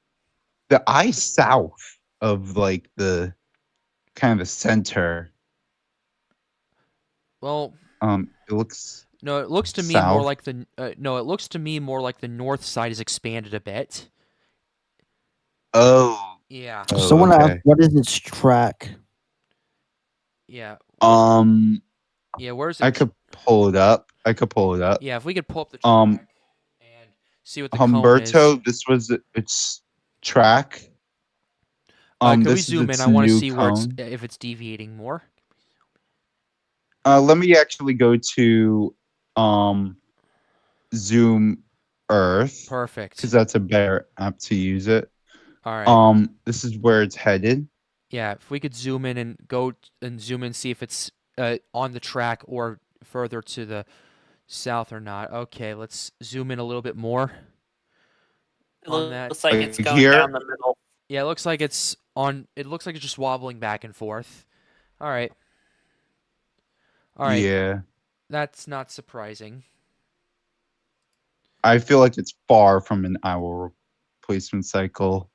the eye south of like the kind of the center. Well, It looks no, it looks to me more south. like the no, it looks to me more like the north side is expanded a bit. oh, Yeah, oh Someone okay. asked, what is its track? yeah, Yeah, where's it? I could pull it up. Yeah, if we could pull up the track Um, and see what the cone is. Humberto, this was its track. Can we This is zoom in? its I want to new see where it's cone. if it's deviating more. Let me actually go to Zoom Earth Perfect. because that's a better app to use it. All right. This is where it's headed. Yeah, if we could zoom in and go and zoom in, see if it's on the track or further to the south or not. Okay, let's zoom in a little bit more. It On that. looks like it's Like going here? down the middle. Yeah, it looks like it's on. It looks like it's just wobbling back and forth. All right. All right. Yeah, That's not surprising. I feel like it's far from an Eyewall replacement cycle,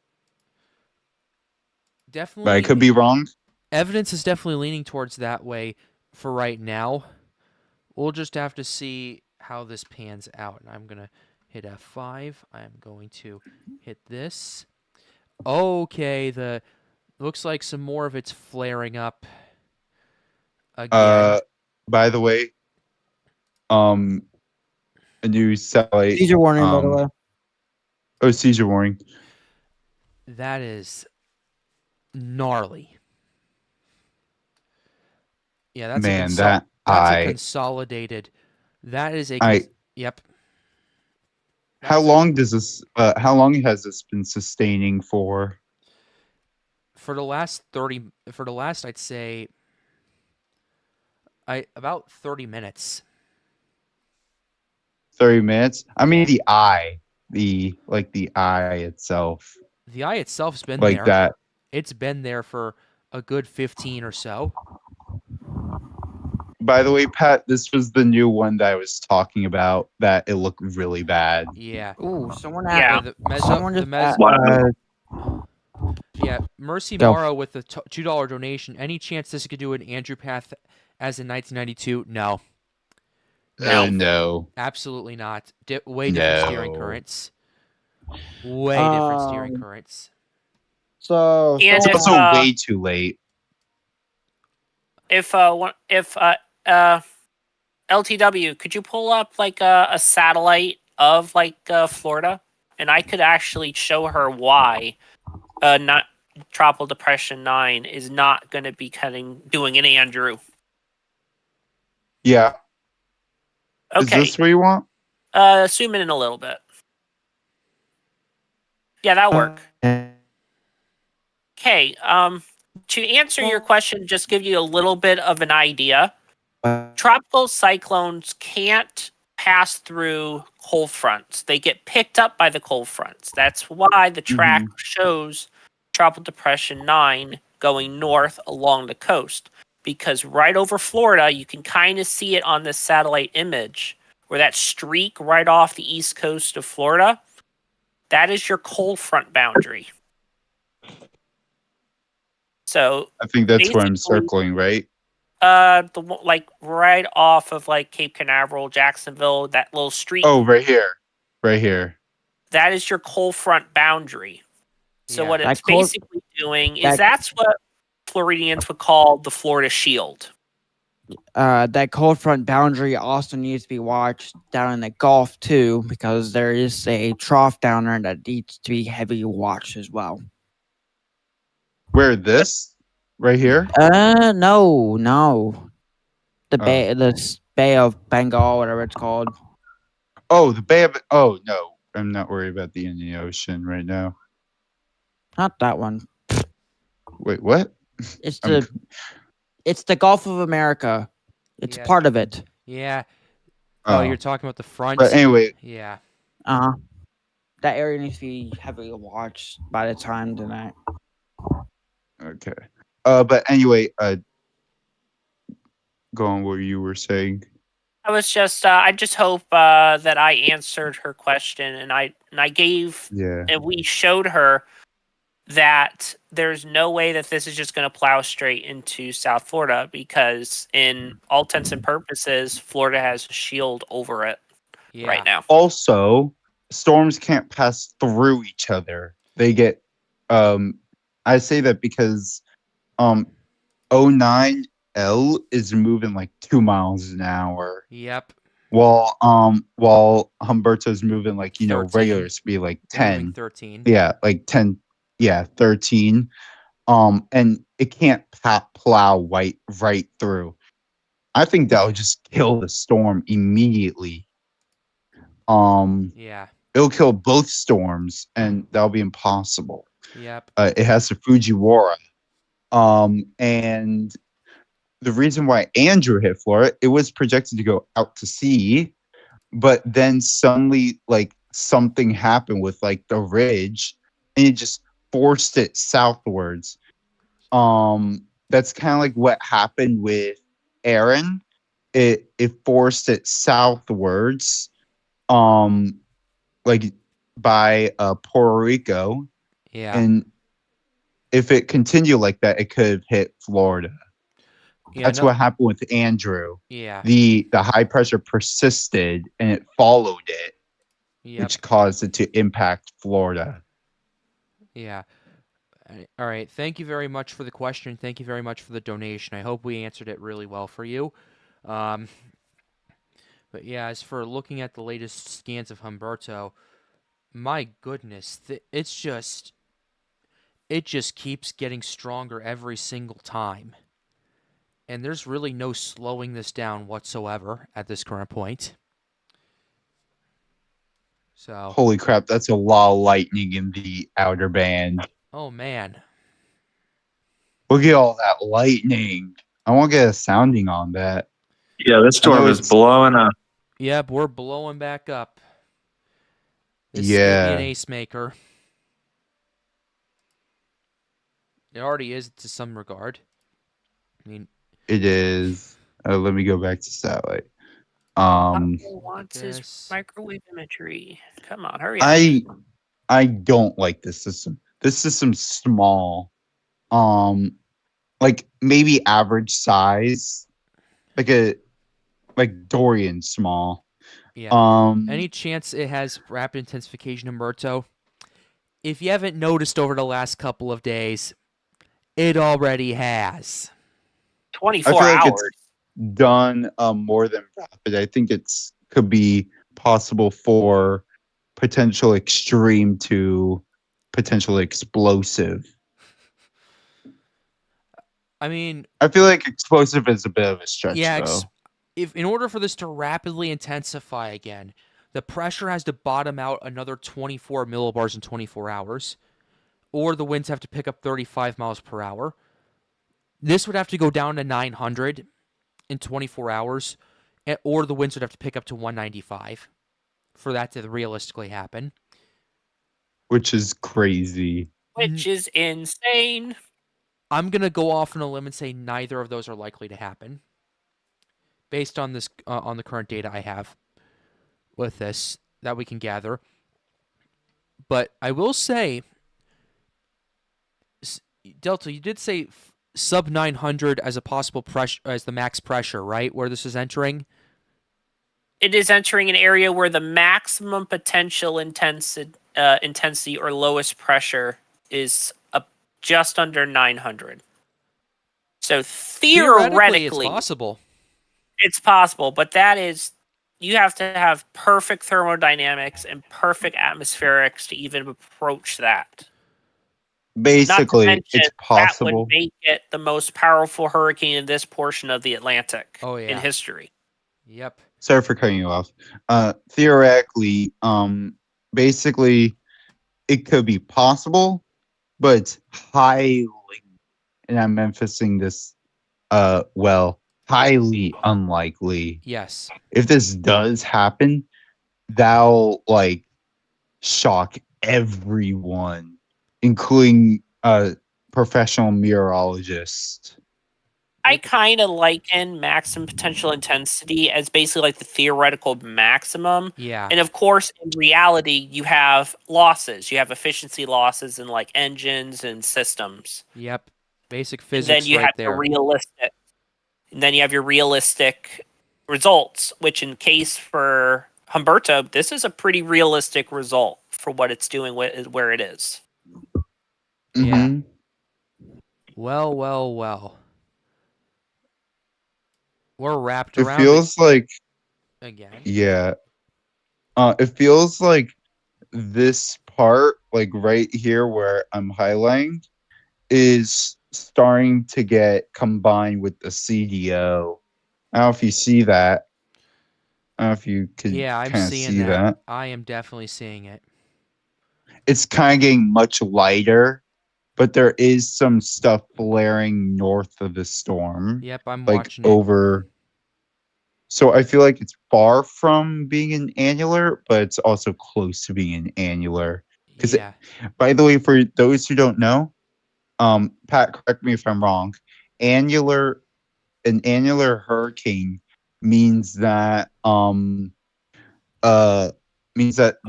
Definitely. but I could be wrong. Evidence is definitely leaning towards that way for right now. We'll just have to see how this pans out. And I'm going to hit F5. I'm going to hit this. Okay, looks like some more of it's flaring up again. By the way, a new satellite. Seizure warning, by the way. Oh, seizure warning. That is gnarly. Yeah, that's Man, a that's a consolidated. That is a yep. How long does this? How long has this been sustaining for? For the last 30. For the last, I'd say. About 30 minutes. 30 minutes. I mean, the eye itself. The eye itself's been like there. that. It's been there for a good 15 or so. By the way, Pat, this was the new one that I was talking about. That it looked really bad. Yeah. Ooh, someone Yeah. asked. Someone just asked, Yeah, Mercy Go. Morrow with the $2 donation. Any chance this could do an Andrew path as in 1992? No. No. Absolutely not. Way different steering No. currents. Way different steering currents. So And It's if, also way too late. If LTW, could you pull up like a satellite of like Florida, and I could actually show her why not Tropical Depression 9 is not going to be doing an Andrew. Yeah. Okay. Is this what you want? Zoom in a little bit. Yeah, that'll work. Okay. To answer your question, just give you a little bit of an idea. Tropical cyclones can't pass through cold fronts. They get picked up by the cold fronts. That's why the track shows Tropical Depression 9 going north along the coast. Because right over Florida, you can kind of see it on this satellite image, where that streak right off the east coast of Florida, that is your cold front boundary. So I think that's where I'm basically, circling, right? like right off of like Cape Canaveral, Jacksonville, that little streak, Oh, right here. Right here. that is your cold front boundary. So Yeah. what That it's cold- basically doing is that- that's what Floridians would call the Florida Shield. That cold front boundary also needs to be watched down in the Gulf too, because there is a trough down there that needs to be heavily watched as well. Where this? Right here? No. The Oh. Bay of Bengal, whatever it's called. Oh, the Bay of. Oh no, I'm not worried about the Indian Ocean right now. Not that one. Wait, what? It's I'm- it's the Gulf of America. It's Yeah. part of it. Yeah. Oh, you're talking about the front. But anyway, Yeah. That area needs to be heavily watched by the time tonight. okay. But anyway, go on what you were saying. I was just, I just hope that I answered her question, and I gave, Yeah. and we showed her that there's no way that this is just going to plow straight into South Florida, because in all intents and purposes, Florida has a shield over it Yeah. right now. Also, storms can't pass through each other. They get I say that because 09L is moving like 2 miles an hour, Yep. while Humberto's moving like 13. regular speed like Moving 10. 13. Yeah, like 10. Yeah, 13. And it can't plow right through. I think that would just kill the storm immediately. Yeah. It'll kill both storms, and that'll be impossible. Yep. It has the Fujiwara. And the reason why Andrew hit Florida, it was projected to go out to sea, but then suddenly like something happened with like the ridge, and it just forced it southwards. That's kind of like what happened with Aaron. It forced it southwards, like by Puerto Rico, Yeah. and if it continued like that, it could have hit Florida. Yeah. That's no- what happened with Andrew. Yeah. The high pressure persisted and it followed it, Yep. which caused it to impact Florida. Yeah. All right. Thank you very much for the question. Thank you very much for the donation. I hope we answered it really well for you. But yeah, as for looking at the latest scans of Humberto, my goodness, it just keeps getting stronger every single time. And there's really no slowing this down whatsoever at this current point. So, Holy crap, that's a lot of lightning in the outer band. oh man. Look at all that lightning. I want to get a sounding on that. Yeah, this storm is it's- blowing up. Yep, we're blowing back up. This is Yeah. gonna be an ace maker. It already is to some regard. I mean, It is. Let me go back to satellite. Who wants his this. microwave imagery? Come on, hurry up. I don't like this system. This system's small. Like maybe average size. Like Dorian small. Yeah. Any chance it has rapid intensification, Humberto? If you haven't noticed over the last couple of days, it already has. 24 I feel like hours. it's done more than rapid. I think it's could be possible for potential extreme to potential explosive. I mean, I feel like explosive is a bit of a stretch, yeah, though. if in order for this to rapidly intensify again, the pressure has to bottom out another 24 millibars in 24 hours, or the winds have to pick up 35 miles per hour. This would have to go down to 900 in 24 hours, or the winds would have to pick up to 195 for that to realistically happen. Which is crazy. Which is insane. I'm gonna go off on a limb and say neither of those are likely to happen, based on this on the current data I have with this that we can gather. But I will say, Delta, you did say sub 900 as a possible pressure as the max pressure, right? Where this is entering. It is entering an area where the maximum potential intensity or lowest pressure is just under 900. So theoretically, it's possible. It's possible, but that is, you have to have perfect thermodynamics and perfect atmospherics to even approach that. Basically, Not to mention, it's possible. That would make it the most powerful hurricane in this portion of the Atlantic in history. Yep. Sorry for cutting you off. Theoretically, basically, it could be possible, but it's highly, and I'm emphasizing this, highly unlikely. Yes. If this does happen, that'll like shock everyone, including professional meteorologists. I kind of liken maximum potential intensity as basically like the theoretical maximum. Yeah. And of course, in reality, you have losses. You have efficiency losses in like engines and systems. Yep. Basic physics. And then you right have there. And then you have your realistic results, which in case for Humberto, this is a pretty realistic result for what it's doing where it is. Yeah. Mm-hmm. Well. We're wrapped around. It feels like again. Yeah. It feels like this part, like right here where I'm highlighting, is starting to get combined with the CDO. I don't know if you see that. I don't know if you could I'm kind of seeing see that. I am definitely seeing it. It's kind of getting much lighter, but there is some stuff flaring north of the storm. Yep, I'm like watching over. So I feel like it's far from being an annular, but it's also close to being an annular. Because, by the way, for those who don't know, Pat, correct me if I'm wrong. An annular hurricane means that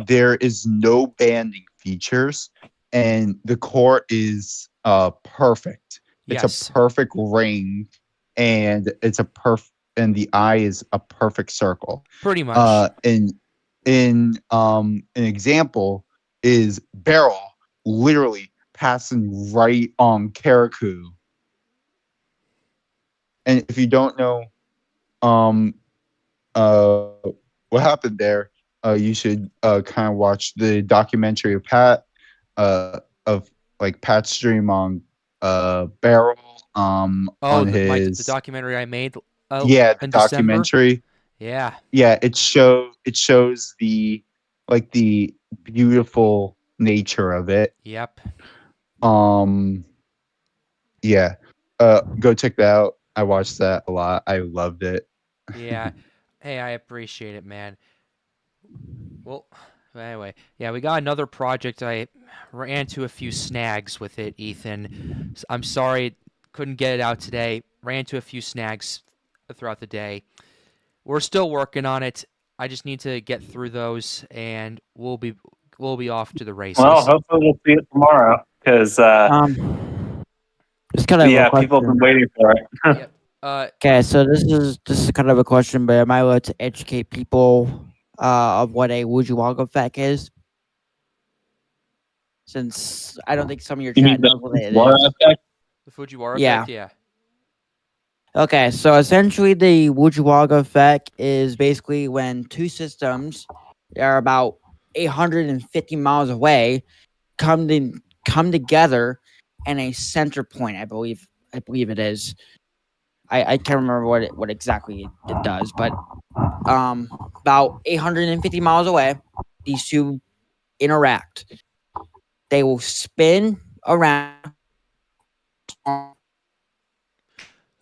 there is no banding features, and the core is perfect. It's a perfect ring, and and the eye is a perfect circle. Pretty much. An example is Beryl literally passing right on Karakou. And if you don't know what happened there, you should kind of watch the documentary of Pat, of like Pat's stream on Beryl. On his the documentary I made. The documentary. December. Yeah. It shows the beautiful nature of it. Yep. Yeah. Go check that out. I watched that a lot. I loved it. Yeah. Hey, I appreciate it, man. Well, anyway, we got another project. I ran into a few snags with it, Ethan. I'm sorry, couldn't get it out today. Ran into a few snags throughout the day. We're still working on it. I just need to get through those, and we'll be off to the races. Well, hopefully we'll see it tomorrow, because it's kind of people have been waiting for it. Yep. Okay, so this is kind of a question, but am I allowed to educate people of what a Fujiwara effect is? Since I don't think some of your chat knows what it is. The Fujiwara effect, yeah. Okay, so essentially the Fujiwara effect is basically when two systems that are about 850 miles away come together in a center point. I believe it is. I can't remember what exactly it does, but about 850 miles away, these two interact. They will spin around.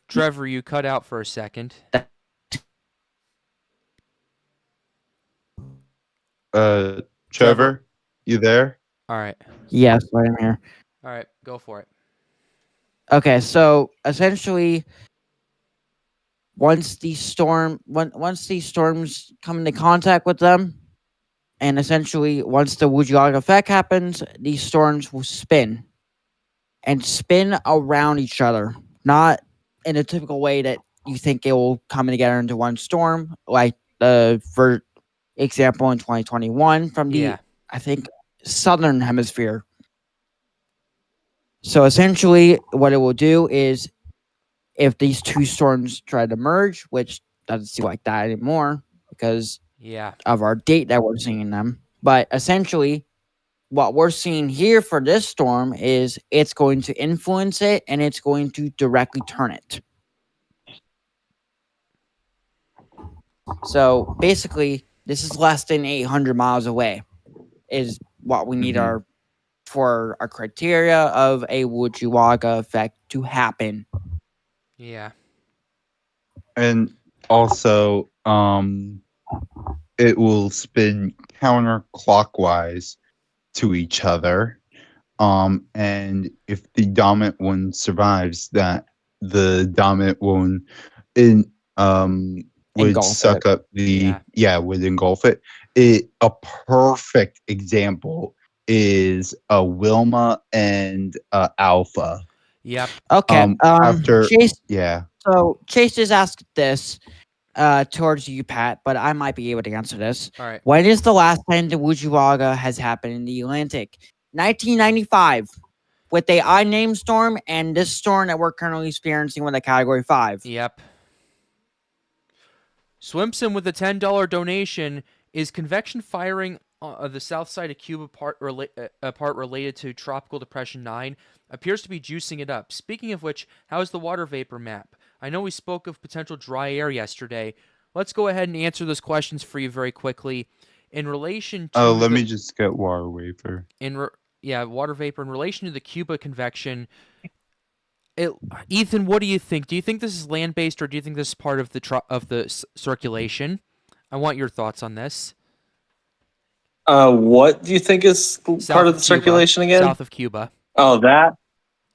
Trevor, you cut out for a second. Trevor, you there? All right. Yes, I'm here. All right, go for it. Okay, so essentially, once these storms come into contact with them, and essentially once the Fujiwara effect happens, these storms will spin around each other, not in a typical way that you think it will come together into one storm, like the for example in 2021 from the Yeah. I think southern hemisphere. So essentially, what it will do is if these two storms try to merge, which doesn't seem like that anymore because Yeah. of our date that we're seeing them. But essentially, what we're seeing here for this storm is it's going to influence it and it's going to directly turn it. So basically, this is less than 800 miles away, is what we need Mhm. for our criteria of a Fujiwara effect to happen. Yeah. And also, it will spin counterclockwise to each other. And if the dominant one survives, that the dominant one in would Engulf it. suck up the Yeah. would engulf it. A perfect example is Wilma and Alpha. Yep. Okay. After Chase. yeah. So Chase just asked this towards you, Pat, but I might be able to answer this. All right. When is the last time the Fujiwara has happened in the Atlantic? 1995, with a I name storm and this storm that we're currently experiencing with a Category 5. Yep. Swimson with a $10 donation. Is convection firing the south side of Cuba part related to Tropical Depression 9? Appears to be juicing it up. Speaking of which, how is the water vapor map? I know we spoke of potential dry air yesterday. Let's go ahead and answer those questions for you very quickly. In relation to Let me just get water vapor. water vapor in relation to the Cuba convection. Ethan, what do you think? Do you think this is land-based, or do you think this is part of the circulation? I want your thoughts on this. What do you think is South part of of the Cuba. circulation again? South of Cuba. Oh, that.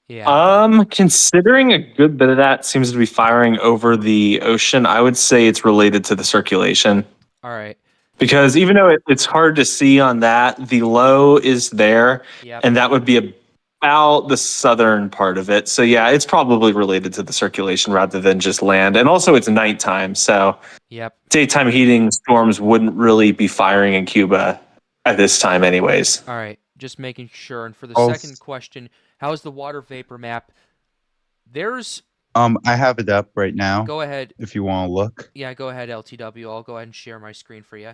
Yeah. Considering a good bit of that seems to be firing over the ocean, I would say it's related to the circulation. All right. Because even though it's hard to see on that, the low is there, Yep. and that would be about the southern part of it. So yeah, it's probably related to the circulation rather than just land. And also it's nighttime, so Yep. daytime heating storms wouldn't really be firing in Cuba at this time anyways. All right. Just making sure. And for the Also- second question, how is the water vapor map? There's. I have it up right now. Go ahead. If you want to look. Yeah, go ahead, LTW. I'll go ahead and share my screen for you.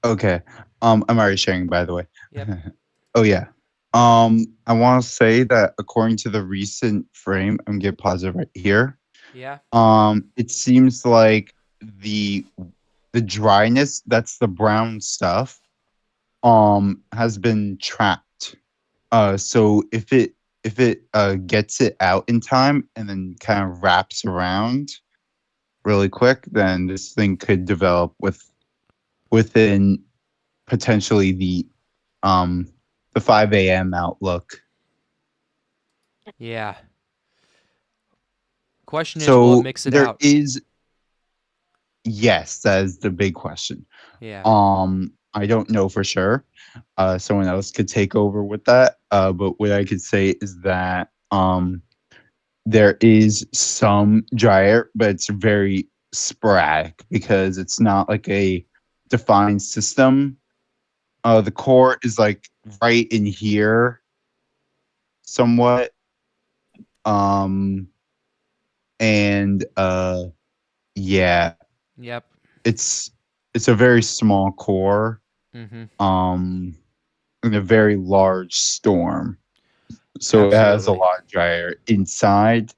Okay. I'm already sharing, by the way. Yep. Oh yeah. I want to say that according to the recent frame, I'm gonna pause it right here. Yeah. It seems like the dryness, that's the brown stuff, has been trapped. So if it gets it out in time and then kind of wraps around really quick, then this thing could develop within potentially the 5 a.m. outlook. Yeah. Question is, So will it mix it there out? is, yes, that is the big question. Yeah. I don't know for sure. Someone else could take over with that. But what I could say is that there is some dry air, but it's very sporadic because it's not like a defined system. The core is like right in here, somewhat. And yeah, Yep. it's a very small core. Mm-hmm. In a very large storm. So it has a Absolutely. lot of dry air inside,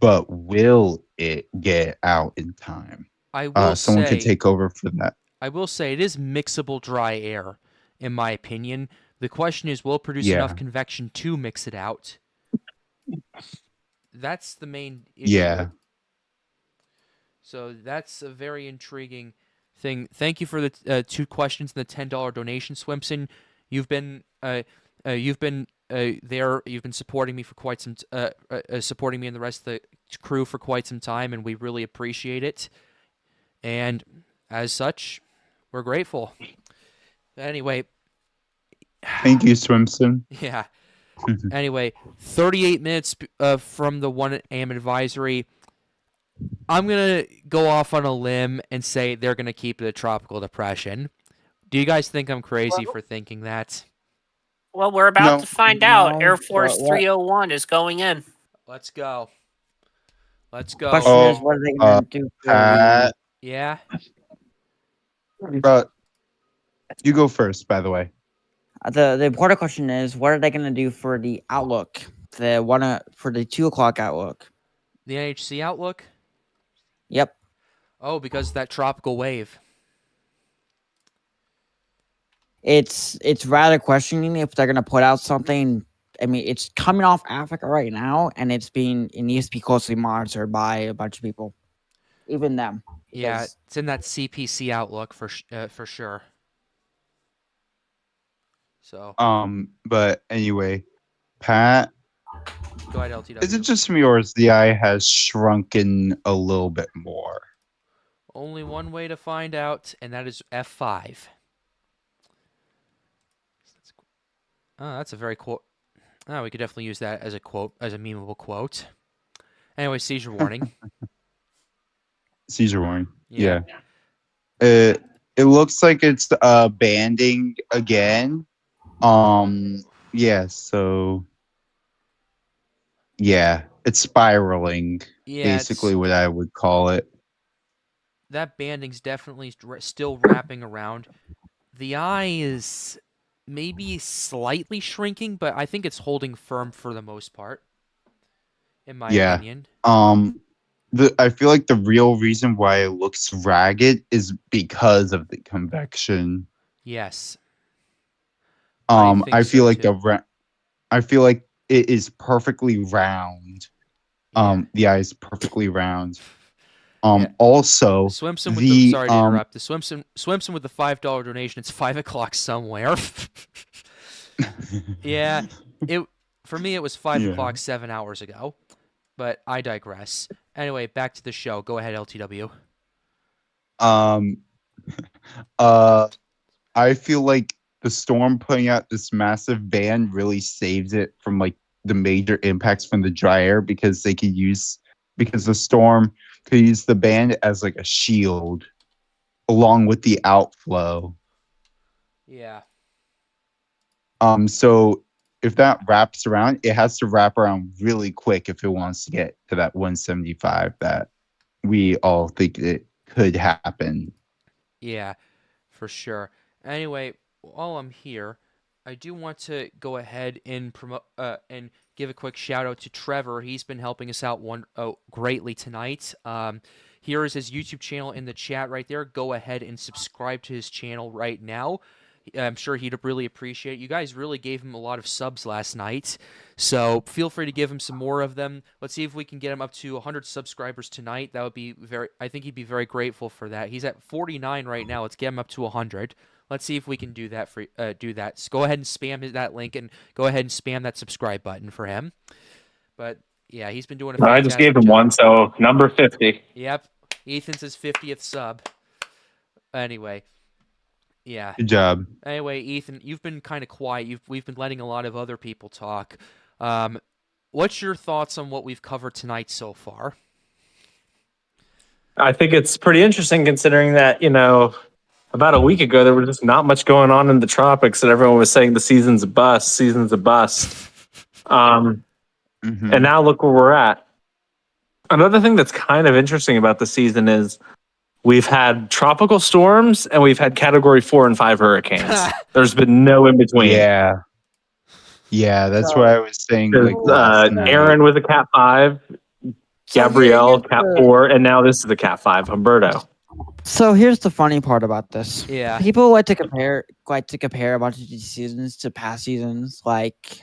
but will it get out in time? I will Someone could say. take over for that. I will say it is mixable dry air, in my opinion. The question is, will it produce Yeah. enough convection to mix it out? That's the main issue. Yeah. So that's a very intriguing thing. Thank you for the 2 questions and the $10 donation, Swimson. You've been you've been supporting me for quite some supporting me and the rest of the crew for quite some time, and we really appreciate it. And as such, we're grateful. Anyway, Thank you, Swimson. yeah. Anyway, 38 minutes from the 1 a.m. advisory. I'm going to go off on a limb and say they're going to keep it a tropical depression. Do you guys think I'm crazy for thinking that? Well, we're about No. to find out. No, Air Force what- 301 is going in. Let's go. Let's go. Question Oh, is, what are they gonna do for Pat, Yeah. you go first, by the way. the important question is, what are they gonna do for the outlook? For the 2 o'clock outlook. The NHC outlook? Yep. Oh, because that tropical wave. It's rather questioning if they're gonna put out something. I mean, it's coming off Africa right now, and it needs to be closely monitored by a bunch of people, even them. Yeah, because- it's in that CPC outlook for sure. So But anyway, Pat, go ahead, LTW. is it just me or is the eye has shrunken a little bit more? Only one way to find out, and that is F5. Oh, that's a very quote. Oh, we could definitely use that as a quote, as a memeable quote. Anyway, seizure warning. Seizure warning. Yeah. Yeah. It looks like it's banding again. Yeah, so yeah, it's spiraling. Yeah, Basically what I would call it. that banding's definitely still wrapping around. The eye is maybe slightly shrinking, but I think it's holding firm for the most part, in my Yeah. opinion. I feel like the real reason why it looks ragged is because of the convection. Yes. I think I feel so, like too. I feel like it is perfectly round. Yeah. The eye is perfectly round. Yeah. Also, Swimson with the, sorry to interrupt. The Swimson with the $5 donation. It's 5 o'clock somewhere. Yeah. For me it was 5 Yeah. o'clock 7 hours ago. But I digress. Anyway, back to the show. Go ahead, LTW. I feel like the storm putting out this massive band really saves it from like the major impacts from the dry air because the storm could use the band as like a shield along with the outflow. Yeah. So if that wraps around, it has to wrap around really quick if it wants to get to that 175 that we all think it could happen. Yeah, for sure. Anyway, while I'm here, I do want to go ahead and promote and give a quick shout out to Trevor. He's been helping us out greatly tonight. Here is his YouTube channel in the chat right there. Go ahead and subscribe to his channel right now. I'm sure he'd really appreciate it. You guys really gave him a lot of subs last night, so feel free to give him some more of them. Let's see if we can get him up to 100 subscribers tonight. That would be I think he'd be very grateful for that. He's at 49 right now. Let's get him up to 100. Let's see if we can do that So go ahead and spam that link and go ahead and spam that subscribe button for him. But yeah, he's been doing a I just gave him fantastic job. one, so number 50. Yep, Ethan's his 50th sub. Anyway. Yeah. Good job. Anyway, Ethan, you've been kind of quiet. We've been letting a lot of other people talk. What's your thoughts on what we've covered tonight so far? I think it's pretty interesting considering that, about a week ago, there was just not much going on in the tropics and everyone was saying the season's a bust. Mhm. And now look where we're at. Another thing that's kind of interesting about the season is we've had tropical storms and we've had category 4 and 5 hurricanes. There's been no in between. Yeah, that's what I was saying. Like last night. Aaron was a Cat 5, Gabrielle Cat 4, and now this is the Cat 5, Humberto. So here's the funny part about this. Yeah. People like to compare a bunch of these seasons to past seasons. Like,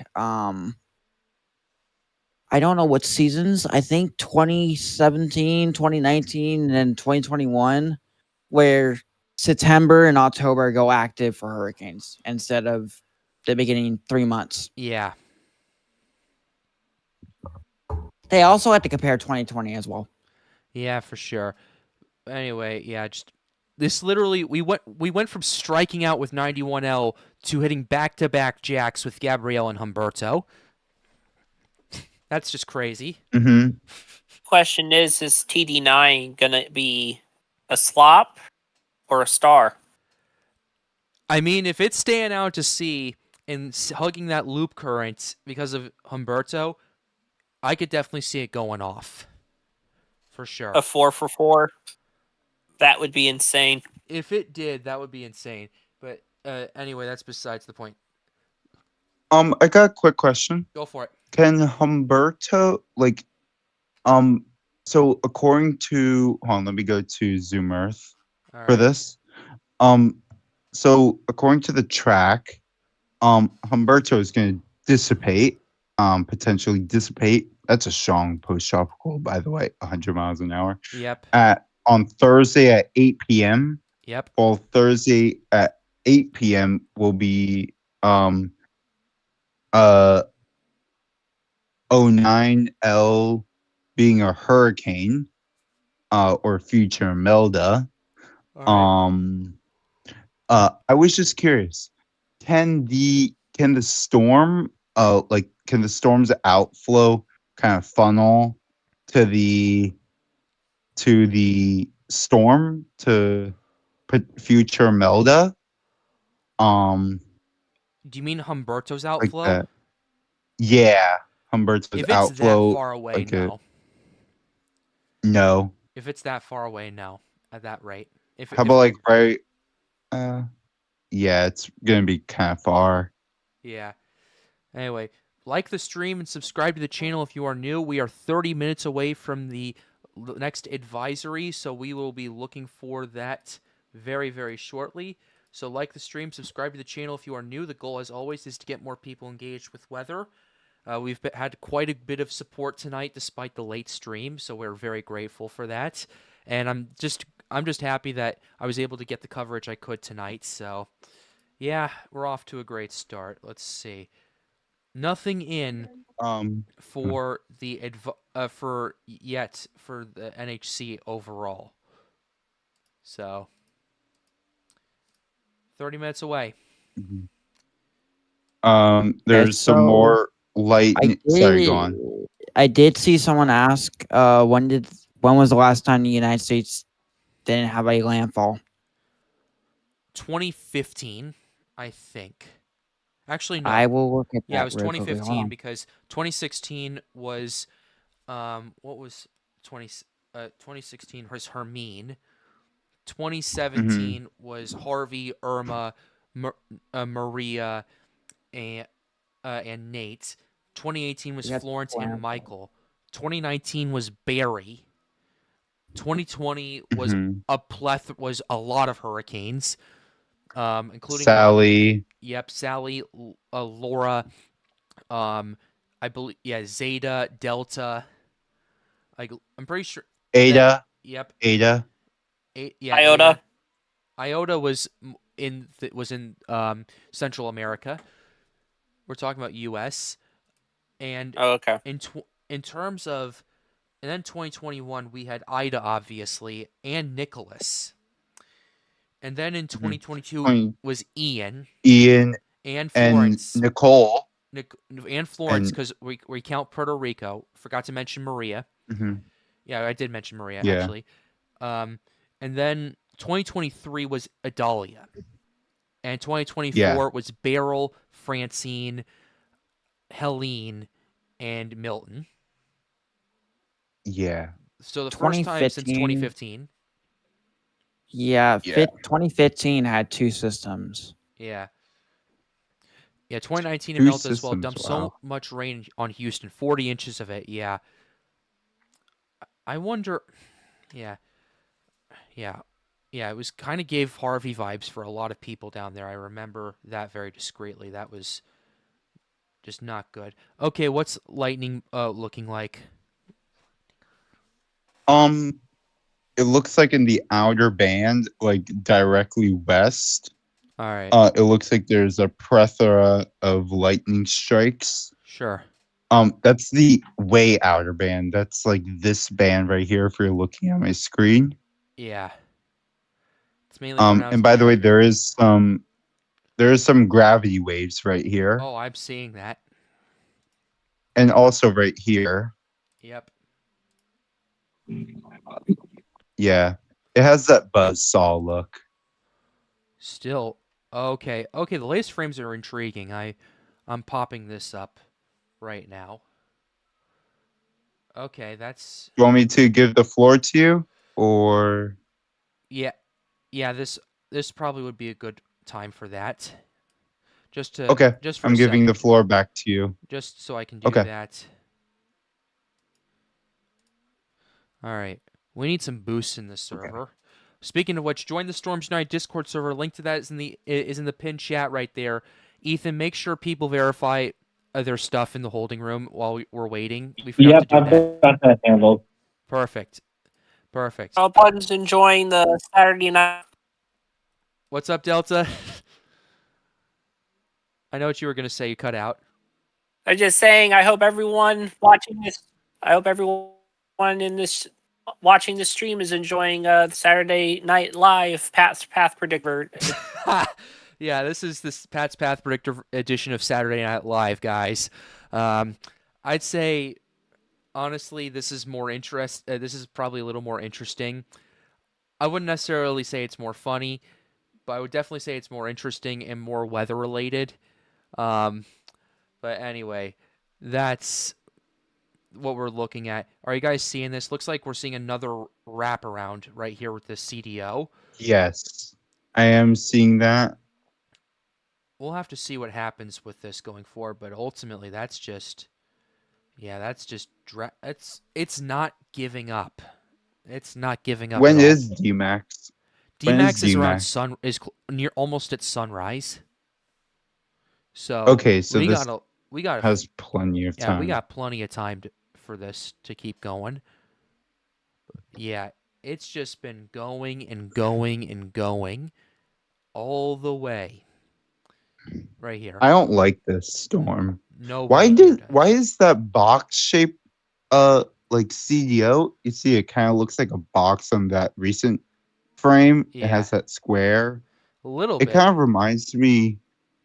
I don't know what seasons. I think 2017, 2019, and then 2021, where September and October go active for hurricanes instead of the beginning 3 months. Yeah. They also had to compare 2020 as well. Yeah, for sure. Anyway, yeah, just this literally we went from striking out with 91L to hitting back-to-back jacks with Gabrielle and Humberto. That's just crazy. Mm-hmm. Question is TD9 gonna be a slop or a star? I mean, if it's staying out to sea and hugging that loop current because of Humberto, I could definitely see it going off. For sure. A 4 for 4? That would be insane. If it did, that would be insane. But anyway, that's besides the point. I got a quick question. Go for it. Can Humberto so according to hold on, let me go to Zoom Earth All for right. this. So according to the track, Humberto is going to dissipate, potentially dissipate. That's a strong post-tropical, by the way, 100 miles an hour. Yep. On Thursday at 8 p.m. Yep. Well, Thursday at 8 p.m. will be 09L being a hurricane, or future Imelda. All right. I was just curious. Can the storm can the storm's outflow kind of funnel to the storm to put future Imelda? Do you mean Humberto's Like outflow? that. Yeah. Humberto's If it's outflow. that far away, like a- no. No. If it's that far away, no. At that rate. How about right? Yeah, it's gonna be kind of far. Yeah. Anyway, like the stream and subscribe to the channel if you are new. We are 30 minutes away from the next advisory, so we will be looking for that very, very shortly. So like the stream, subscribe to the channel if you are new. The goal, as always, is to get more people engaged with weather. We've had quite a bit of support tonight despite the late stream, so we're very grateful for that. And I'm just happy that I was able to get the coverage I could tonight. So, yeah, we're off to a great start. Let's see. Nothing in for the for the NHC overall. So, 30 minutes away. There's some so more lightning. Sorry, go on. I did see someone ask, when was the last time the United States didn't have a landfall? 2015, I think. Actually, no. I will look at that. Yeah, it was real quickly. Hold 2015 on. because 2016 was, what was 2016 was Hermine. 2017 was Harvey, Irma, Maria, and Nate. 2018 was That's Florence and landfall. Michael. 2019 was Barry. 2020 was was a lot of hurricanes, including Sally. Yep, Sally, Laura, I believe, Zeta, Delta. I'm pretty sure. Ada. Yep. Ada. Iota. Iota was in Central America. We're talking about U.S. And Oh, okay. in terms of, and then 2021 we had Ida obviously and Nicholas. And then in 2022 was Ian and Florence and Nicole and Florence, because we count Puerto Rico. Forgot to mention Maria. Yeah, I did mention Maria actually. And then 2023 was Adalia, and 2024 was Beryl, Francine, Helene, and Milton. Yeah. So the first time since 2015. Yeah, 2015 had two systems. Yeah. Yeah, 2019 Imelda as well dumped so much rain on Houston, 40 inches of it. Yeah. I wonder. Yeah. It was kind of gave Harvey vibes for a lot of people down there. I remember that very discreetly. That was just not good. Okay, what's lightning looking like? It looks like in the outer band, like directly west. All right. It looks like there's a plethora of lightning strikes. Sure. That's the way outer band. That's like this band right here. If you're looking at my screen. Yeah. It's mainly pronounced And by the way, airy. there is some gravity waves right here, Oh, I'm seeing that. and also right here. Yep. Yeah, it has that buzzsaw look. Still okay. Okay, the latest frames are intriguing. I'm popping this up right now. Okay, that's You want me to give the floor to you, or yeah. Yeah, this probably would be a good time for that. Just okay? for I'm a giving second. the floor back to you. Just so I can do Okay. that. All right. We need some boosts in the server. Speaking of which, join the Storms Unite Discord server. Link to that is in the pinned chat right there. Ethan, make sure people verify their stuff in the holding room while we're waiting. We forgot to do that. got that handled. Perfect. Perfect. Hope everyone's enjoying the Saturday night. What's up, Delta? I know what you were gonna say. You cut out. I'm just saying, I hope everyone watching this, I hope everyone in this watching the stream is enjoying Saturday Night Live Path Predictor. Yeah, this is this Pat's Path Predictor edition of Saturday Night Live, guys. I'd say, honestly, this is more this is probably a little more interesting. I wouldn't necessarily say it's more funny, but I would definitely say it's more interesting and more weather related. But anyway, that's what we're looking at. Are you guys seeing this? Looks like we're seeing another wraparound right here with this CDO. Yes, I am seeing that. We'll have to see what happens with this going forward, but ultimately that's just it's not giving up. It's not giving up. When at all. is DMAX? DMAX is around DMAX? near almost at sunrise. So Okay, so we this gotta has plenty of time. we got plenty of time for this to keep going. Yeah, it's just been going and going and going all the way. Right here. I don't like this storm. Nobody here does. Why is that box shape like CDO? You see it kind of looks like a box on that recent frame. Yeah. It has that square. A little It bit. kind of reminds me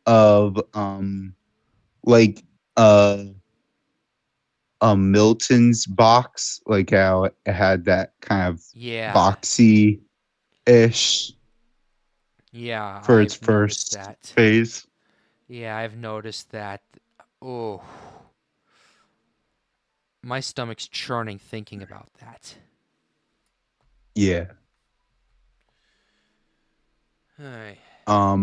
of like Milton's box, like how it had that kind of Yeah. boxy ish Yeah. for its I've noticed first that. phase. Yeah, I've noticed that. Oh. My stomach's churning thinking about that. Yeah. Hey. I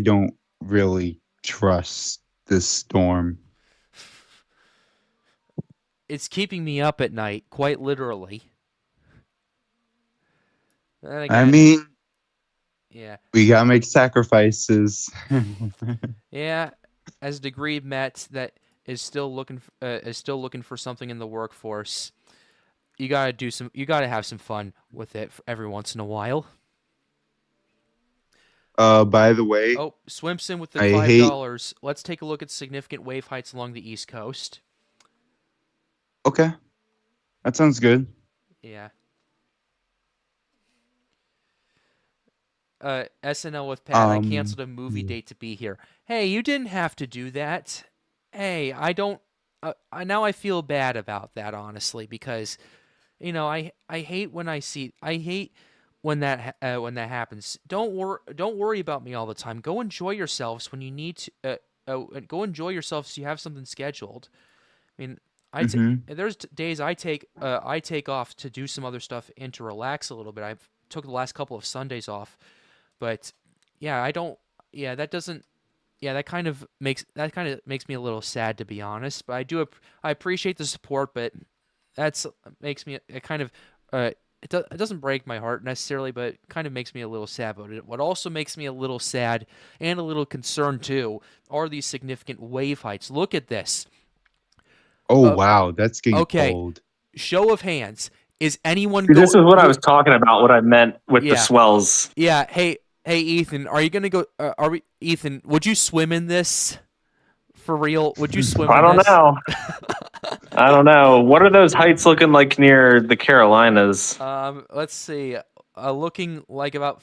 don't really trust this storm. It's keeping me up at night, quite literally. Then I again, mean, yeah. we gotta make sacrifices. Yeah, as a degree met that is still looking for something in the workforce. You gotta have some fun with it every once in a while. By the way, Oh, Swimson with the I $5. Let's take a look at significant wave heights along the East Coast. okay, that sounds good. Yeah. SNL with Pat. I canceled a movie date to be here. Hey, you didn't have to do that. Hey, I don't. Now I feel bad about that, honestly, because, I hate when I hate when that happens. Don't worry about me all the time. Go enjoy yourselves when you need to. Go enjoy yourselves so you have something scheduled. I mean, there's days I take off to do some other stuff and to relax a little bit. I've took the last couple of Sundays off. But yeah, I don't. Yeah, that doesn't. Yeah, that kind of makes me a little sad, to be honest. But I appreciate the support, but makes me it kind of it doesn't break my heart necessarily, but it kind of makes me a little sad about it. What also makes me a little sad and a little concerned too are these significant wave heights. Look at this. Oh wow, that's getting cold. Show of hands. Is anyone? This is what I was talking about. What I meant with the swells. Yeah. Hey, Ethan, are you gonna go? Ethan, would you swim in this? For real? Would you swim I in don't this? know. I don't know. What are those heights looking like near the Carolinas? Let's see. Looking like about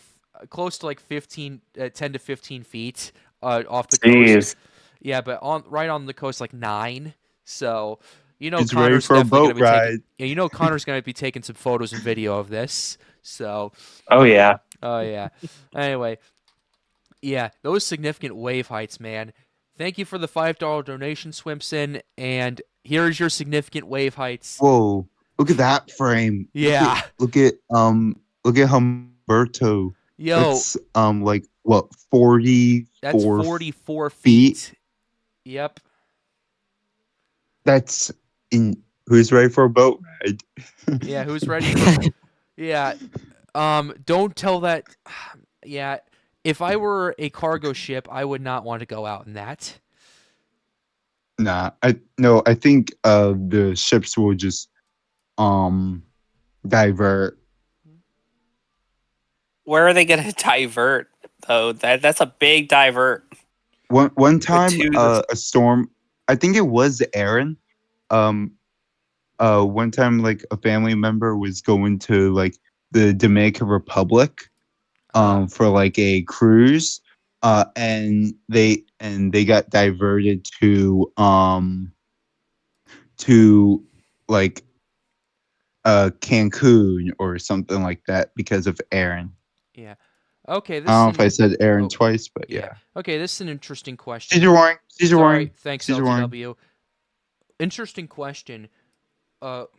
close to like 10 to 15 feet off the coast. Jeez. Yeah, but right on the coast, like 9. So He's ready Connor's for a definitely boat gonna be ride. taking. Yeah, Connor's gonna be taking some photos and video of this. So, Oh yeah. oh yeah. Anyway, yeah, those significant wave heights, man. Thank you for the $5 donation, Swimson, and here's your significant wave heights. Whoa! Look at that frame. Yeah. Look at Humberto. Yo, That's like what 44. that's 44 feet. feet. Yep. That's in. Who's ready for a boat ride? Yeah, who's ready for Yeah. Don't tell that yeah, if I were a cargo ship, I would not want to go out in that. Nah, I think the ships will just divert. Where are they going to divert though? That's a big divert. One time to the- a storm, I think it was Aaron. One time like a family member was going to like the Dominican Republic for like a cruise, and they got diverted to like Cancun or something like that because of Aaron. Yeah. Okay, this I don't know is if I said Aaron oh, twice, but yeah. Okay, this is an interesting question. Caesar Warren. Caesar Sorry, Warren. thanks, Caesar Warren. LTW. Interesting question. What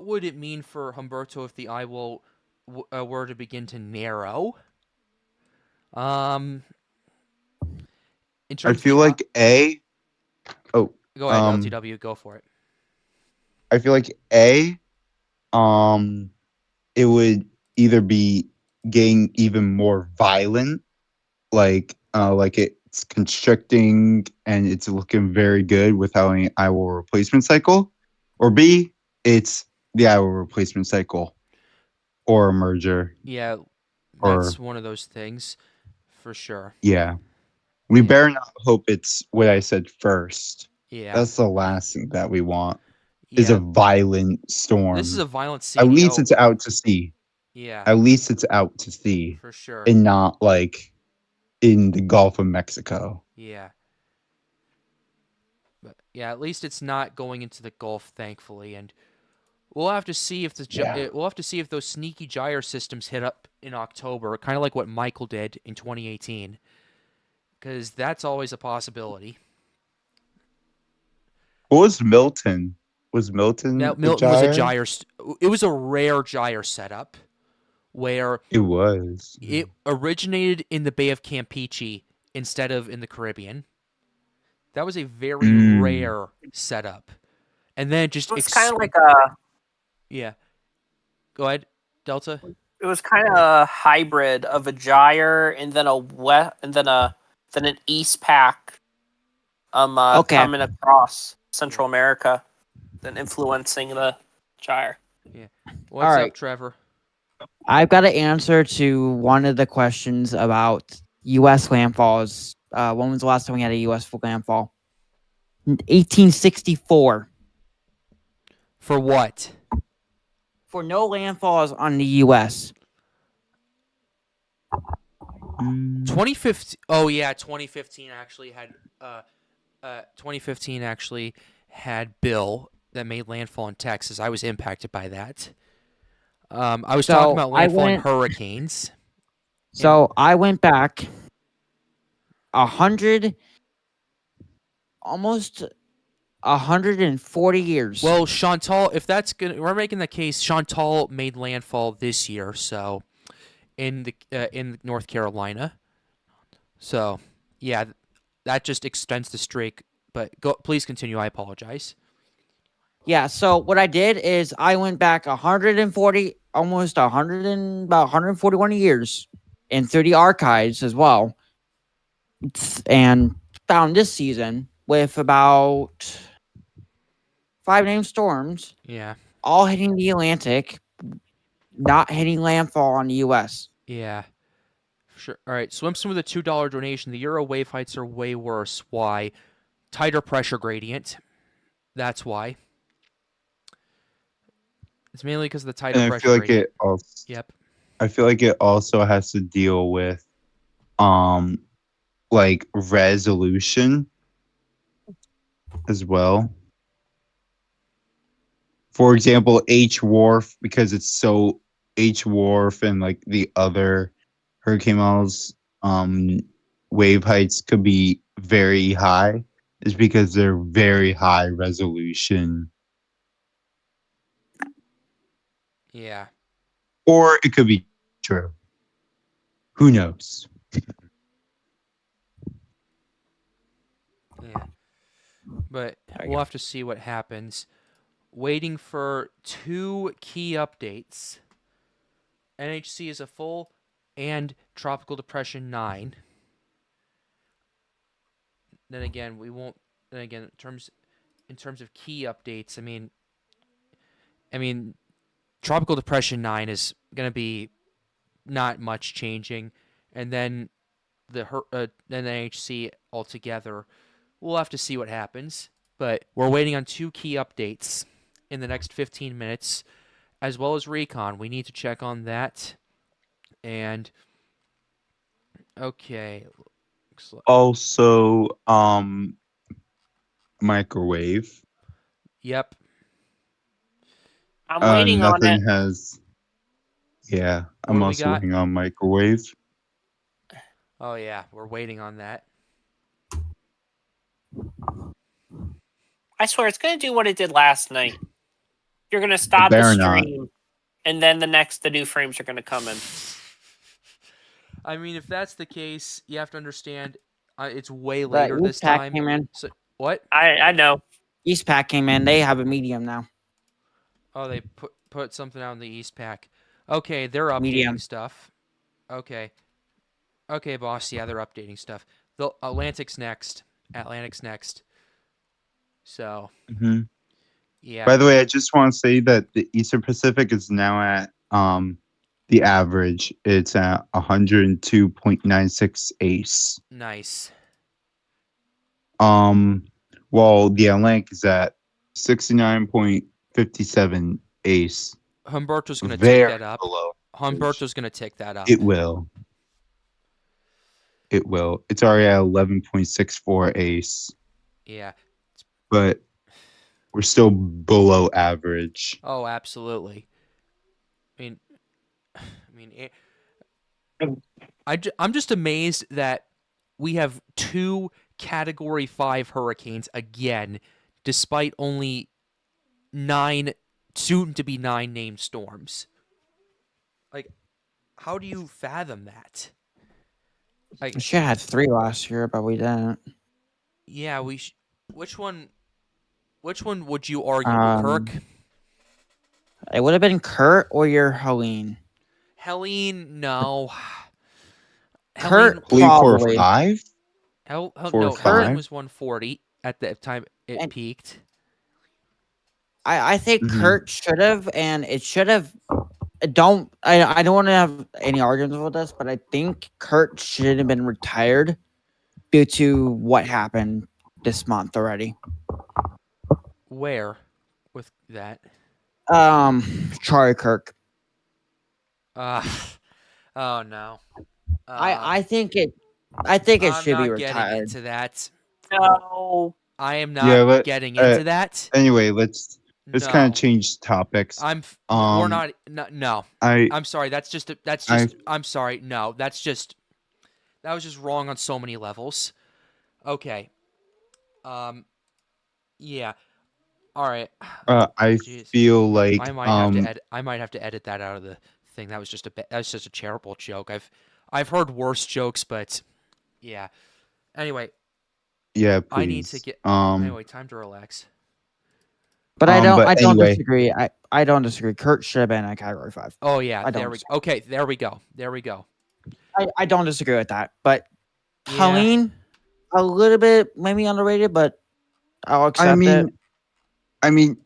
would it mean for Humberto if the Eyewall were to begin to narrow? In I terms feel of like A. Oh, go ahead, LTW, go for it. I feel like A. It would either be getting even more violent, like it's constricting and it's looking very good without any Eyewall replacement cycle, or B, it's the Eyewall replacement cycle, or a merger. Yeah, Or- that's one of those things, for sure. Yeah, we better not hope it's what I said first. Yeah, That's the last thing that we want. yeah. Is a violent storm. This is a violent At least CDO. it's out to sea. Yeah, At least it's out to sea for sure. and not like in the Gulf of Mexico. Yeah. But yeah, at least it's not going into the Gulf, thankfully, and we'll have to see if we'll have to see if those sneaky gyre systems hit up in October, kind of like what Michael did in 2018, because that's always a possibility. What was Milton? Was Milton? Now, Milton was a gyre. It was a rare gyre setup, where It was. it originated in the Bay of Campeche instead of in the Caribbean. That was a very rare setup, and then just It's kind of like a. yeah. Go ahead, Delta. It was kind of a hybrid of a gyre and then then an east pack. Okay. Coming across Central America, then influencing the gyre. What's All up, right. Trevor? I've got an answer to one of the questions about U.S. landfalls. When was the last time we had a U.S. landfall? 1864. For what? For no landfalls on the U.S. 2015. Oh yeah, 2015 actually had 2015 actually had Bill that made landfall in Texas. I was impacted by that. I was talking about landfall in hurricanes. So I went back almost 140 years. Well, Chantal, if that's gonna, we're making the case. Chantal made landfall this year, so in North Carolina. So yeah, that just extends the streak. But please continue. I apologize. Yeah, so what I did is I went back 140, almost 100 and about 141 years, and through the archives as well, and found this season with about 5 named storms, Yeah. all hitting the Atlantic, not hitting landfall on the U.S. Yeah. Sure. All right. Swimswim with a $2 donation. The Euro wave heights are way worse. Why? Tighter pressure gradient. That's why. It's mainly because of the tighter And I pressure feel like gradient. it also. Yep. I feel like it also has to deal with, like resolution as well. For example, HWRF, because it's so HWRF and like the other hurricane models, wave heights could be very high, is because they're very high resolution. Yeah. Or it could be true. Who knows? Yeah. But There you we'll go. have to see what happens. Waiting for 2 key updates. NHC is a full and Tropical Depression 9. Then again, we won't. Then again, in terms of key updates, I mean, Tropical Depression 9 is gonna be not much changing, and then then NHC altogether. We'll have to see what happens, but we're waiting on 2 key updates in the next 15 minutes, as well as Recon. We need to check on that. And okay, looks like, Also, microwave. yep. I'm waiting on it. Nothing has. Yeah, What I'm do we also got? waiting on microwave. Oh yeah, we're waiting on that. I swear it's going to do what it did last night. You're going to stop the better not. stream, and then the new frames are going to come in. I mean, if that's the case, you have to understand it's way The later this East Pack time. came in. So what? I know. East Pack came in. They have a medium now. Oh, they put something out in the East Pack. Okay, they're updating Medium. stuff. Okay, boss. Yeah, they're updating stuff. The Atlantic's next. So Mhm. yeah. By the way, I just want to say that the Eastern Pacific is now at the average. It's at 102.96 ace. Nice. While the Atlantic is at 69.57 ace. Humberto's gonna take Very that up. below. Humberto's gonna take that up. It will. It will. It's already at 11.64 ace, Yeah. but we're still below average. Oh, absolutely. I mean, I'm just amazed that we have 2 Category 5 hurricanes again, despite only 9, soon to be 9 named storms. Like, how do you fathom that? Like, We should have had 3 last year, but we didn't. yeah, which one would you argue, Kirk? It would have been Kurt or your Helene. Helene, no. Kurt Helene probably. 4-5? No, 4-5? Helene was 140 at the time it And- peaked. I think Mhm. Kurt should have, and it should have. I don't want to have any arguments with this, but I think Kurt should have been retired due to what happened this month already. Where with that? Charlie Kirk. Oh no. I think it should I'm be not getting retired. into that. No. I am not getting into that. Anyway, let's No. kind of change topics. We're not. No. I I'm sorry. I'm sorry. No, that was just wrong on so many levels. Okay. Yeah. All right. I Jeez. feel like I might have to edit that out of the thing. That was just a terrible joke. I've heard worse jokes, but yeah. Anyway, yeah, please. I need to get. Anyway, time to relax. But I don't anyway. disagree. I don't disagree. Kurt should have been at Category 5. Oh yeah, I don't there we go. Okay, there we go. I don't disagree with that. But Yeah. Helene, a little bit maybe underrated, but I'll accept it. I mean,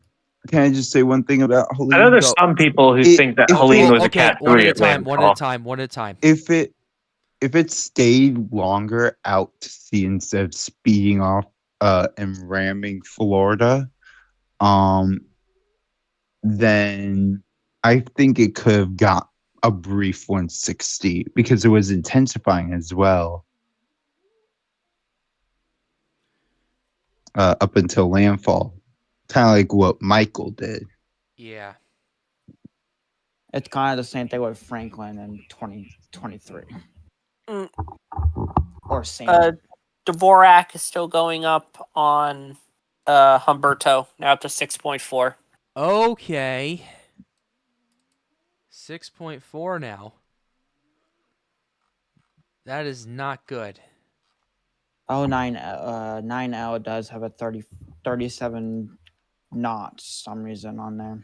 can I just say one thing about Helene? I know there's some people who think that if Helene it- was a Okay, cat one 3 at a time. Landfall. One at a time. If it if it stayed longer out to sea instead of speeding off and ramming Florida, um, then I think it could have got a brief 160 because it was intensifying as well up until landfall, kind of like what Michael did. Yeah. It's kind of the same thing with Franklin in 2023. Mm. Or Sandy. Dvorak is still going up on Humberto, now up to 6.4. Okay. 6.4 now. That is not good. Oh, 9L does have a 37 knots some reason on there.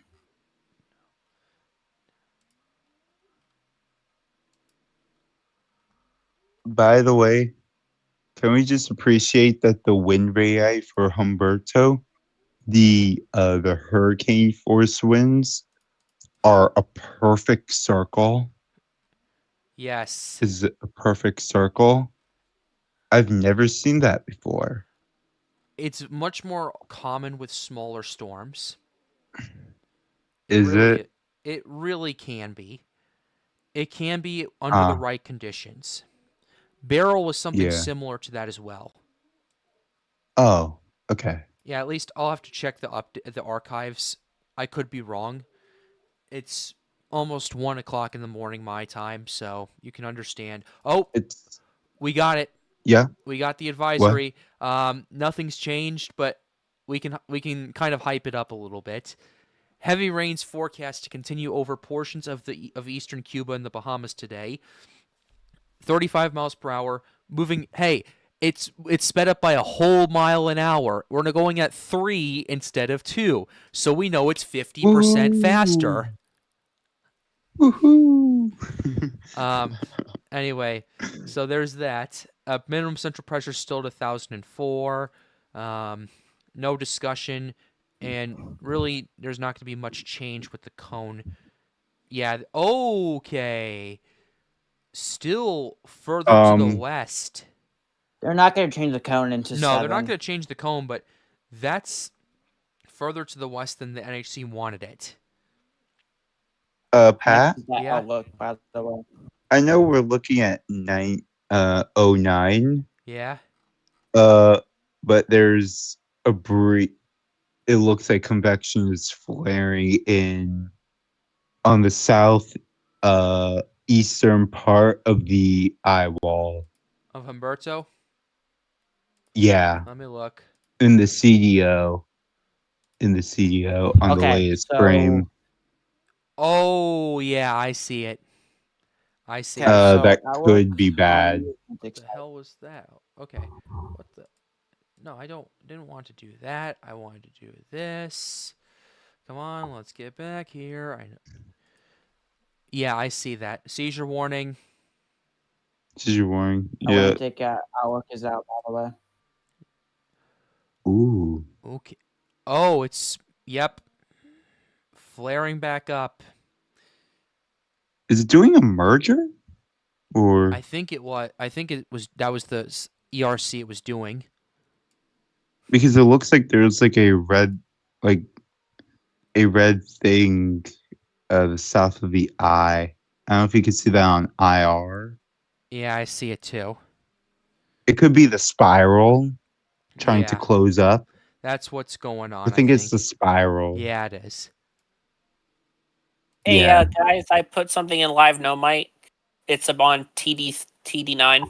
By the way, can we just appreciate that the wind radii for Humberto, the hurricane force winds, are a perfect circle? Yes. Is it a perfect circle? I've never seen that before. It's much more common with smaller storms. Is it? It really can be. It can be under the right conditions. Beryl was something Yeah. similar to that as well. Oh, okay. Yeah, at least I'll have to check the archives. I could be wrong. It's almost 1 o'clock in the morning my time, so you can understand. Oh, It's we got it. yeah. We got the advisory. Nothing's changed, but we can kind of hype it up a little bit. Heavy rains forecast to continue over portions of eastern Cuba and the Bahamas today. 35 miles per hour, moving. Hey, it's sped up by a whole mile an hour. We're going at 3 instead of 2, so we know it's 50% faster. Woohoo! Anyway, so there's that. Minimum central pressure still at 1,004. No discussion, and really, there's not going to be much change with the cone. Yeah. Okay. Still further to the west. They're not going to change the cone into No, 7. they're not going to change the cone, but that's further to the west than the NHC wanted it. Pat, That Yeah. outlook, by the way. I know we're looking at 09. Yeah. But there's a brief. It looks like convection is flaring in on the south eastern part of the Eyewall. Of Humberto? Yeah, Let me look. in the CDO. On the latest frame. Oh, yeah, I see it. I see Okay, it. so That outlook, could be bad. What the hell was that? Okay. What the? No, didn't want to do that. I wanted to do this. Come on, let's get back here. I know. Yeah, I see that. Seizure warning. Seizure warning. I Yeah. want to take outlook is out, by the way. Ooh. Okay. Oh, yep. Flaring back up. Is it doing a merger? Or I think it was that was the ERC it was doing. because it looks like there's like a red thing the south of the eye. I don't know if you can see that on IR. Yeah, I see it too. It could be the spiral trying to Yeah. close up. That's what's going on. I think it's the spiral. Yeah, it is. Hey, Yeah. guys, I put something in live nomite. It's on TD9.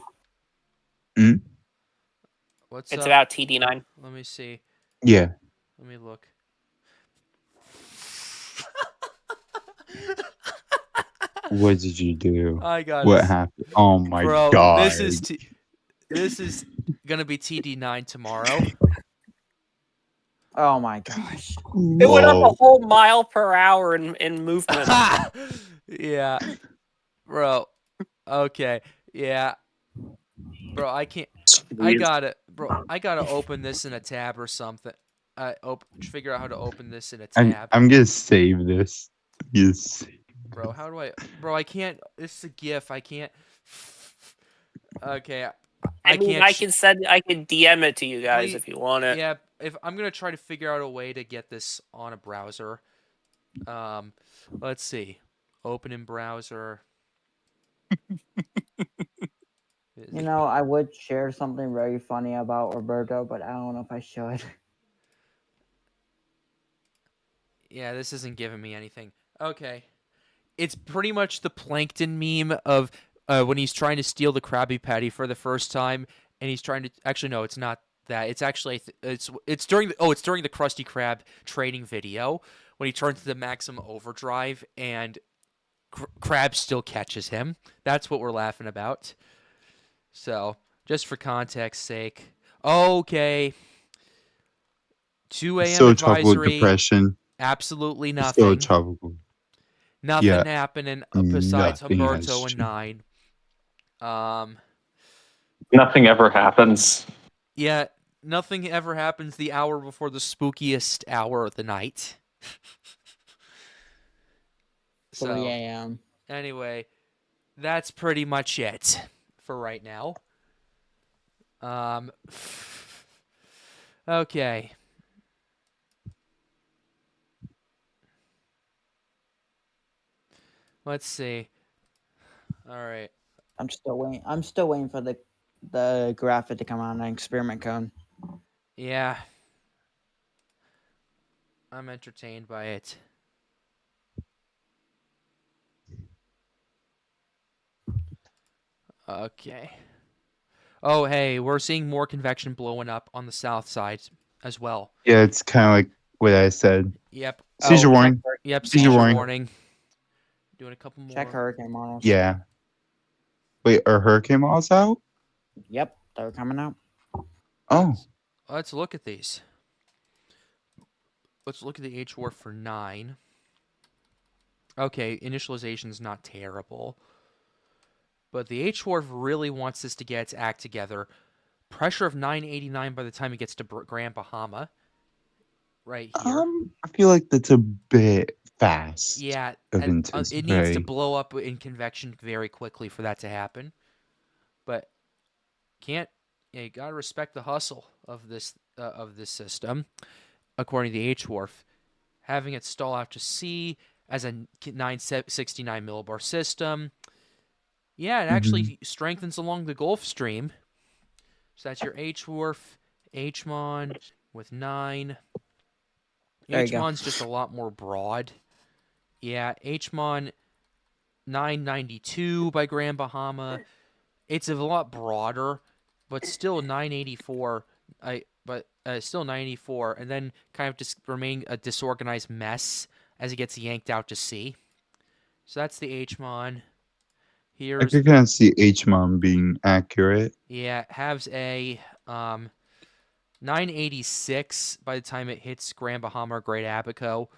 What's It's up? about TD9. Let me see. Yeah. Let me look. What did you do? I got What happened? Oh my god. This is gonna be TD9 tomorrow. Oh my gosh. It went up a whole mile per hour in movement. Yeah. Bro. Okay. Yeah. Bro, I can't. I gotta open this in a tab or something. Figure out how to open this in a tab. I'm gonna save this. Yes. Bro, how do I? Bro, I can't. This is a GIF. I can't. Okay. I mean, can't I sh- can DM it to you guys Please- if you want it. Yeah, if I'm gonna try to figure out a way to get this on a browser. Let's see. Open in browser. You know, I would share something very funny about Roberto, but I don't know if I should. Yeah, this isn't giving me anything. Okay. It's pretty much the plankton meme of when he's trying to steal the Krabby Patty for the first time, and he's trying to. Actually, no, it's not that. It's actually it's during the it's during the Krusty Krab training video when he turns to the maximum overdrive and Krab still catches him. That's what we're laughing about. So, just for context sake, okay. 2 a.m. Still a tropical advisory. depression. Absolutely It's still a nothing. tropical. Nothing Yeah. happening besides Nothing has Humberto and changed. 9. Nothing ever happens. Yeah, nothing ever happens the hour before the spookiest hour of the night. 3 So, a.m. anyway, that's pretty much it for right now. Okay. Let's see. All right. I'm still waiting. I'm still waiting for the graphic to come out on an experiment cone. Yeah. I'm entertained by it. Okay. Oh, hey, we're seeing more convection blowing up on the south side as well. Yeah, it's kind of like what I said. Yep. Seizure Oh, warning. Yep, Seizure seizure warning. warning. Doing a couple more. Check hurricane models. Yeah. Wait, are hurricane models out? Yep, they're coming out. Oh, Let's look at these. Let's look at the HWRF for 9. Okay, initialization's not terrible. But the HWRF really wants this to get its act together. Pressure of 989 by the time it gets to Grand Bahama. Right here. I feel like that's a bit fast. Yeah, of it needs to anticipating. blow up in convection very quickly for that to happen. But you gotta respect the hustle of this system. According to the HWRF, having it stall out to sea as a 969 millibar system. Yeah, it actually strengthens along the Gulf Stream. So that's your HWRF, HMON with 9. There you go. HMON's just a lot more broad. Yeah, HMON 992 by Grand Bahama. It's a lot broader, but still 984. Still 984, and then kind of just remain a disorganized mess as it gets yanked out to sea. So that's the HMON. I Here's could kind of see HMOM being accurate. yeah, has a 986 by the time it hits Grand Bahama or Great Abaco.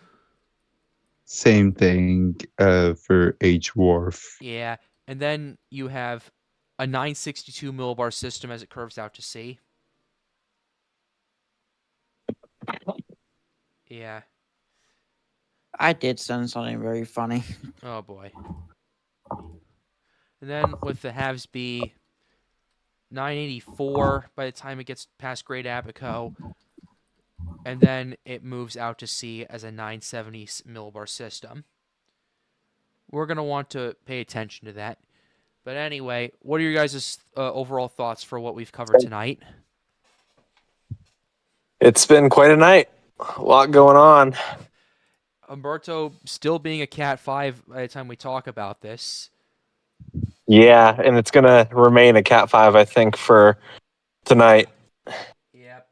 Same thing for HWRF. Yeah, and then you have a 962 millibar system as it curves out to sea. Yeah. I did send something very funny. Oh boy. And then with the halves be 984 by the time it gets past Great Abaco. And then it moves out to sea as a 970 millibar system. We're going to want to pay attention to that. But anyway, what are your guys' overall thoughts for what we've covered tonight? It's been quite a night. A lot going on. Humberto still being a Cat 5 by the time we talk about this. Yeah, and it's going to remain a Cat 5, I think, for tonight. Yep.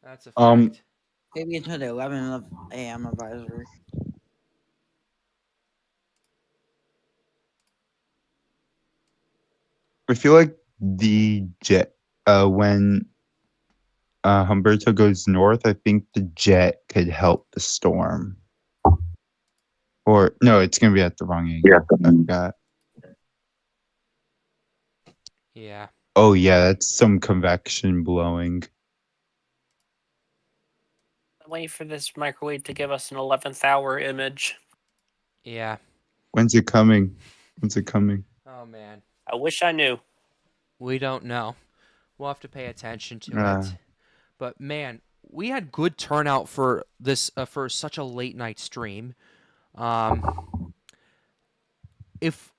That's a fact. Maybe until the 11 a.m. advisory. I feel like the jet when Humberto goes north, I think the jet could help the storm. Or no, it's gonna be at the wrong angle. Yeah. I forgot. Yeah. Oh yeah, that's some convection blowing. Wait for this microwave to give us an 11th hour image. Yeah. When's it coming? When's it coming? Oh, man. I wish I knew. We don't know. We'll have to pay attention to Uh, it. But man, we had good turnout for this for such a late night stream. Um, if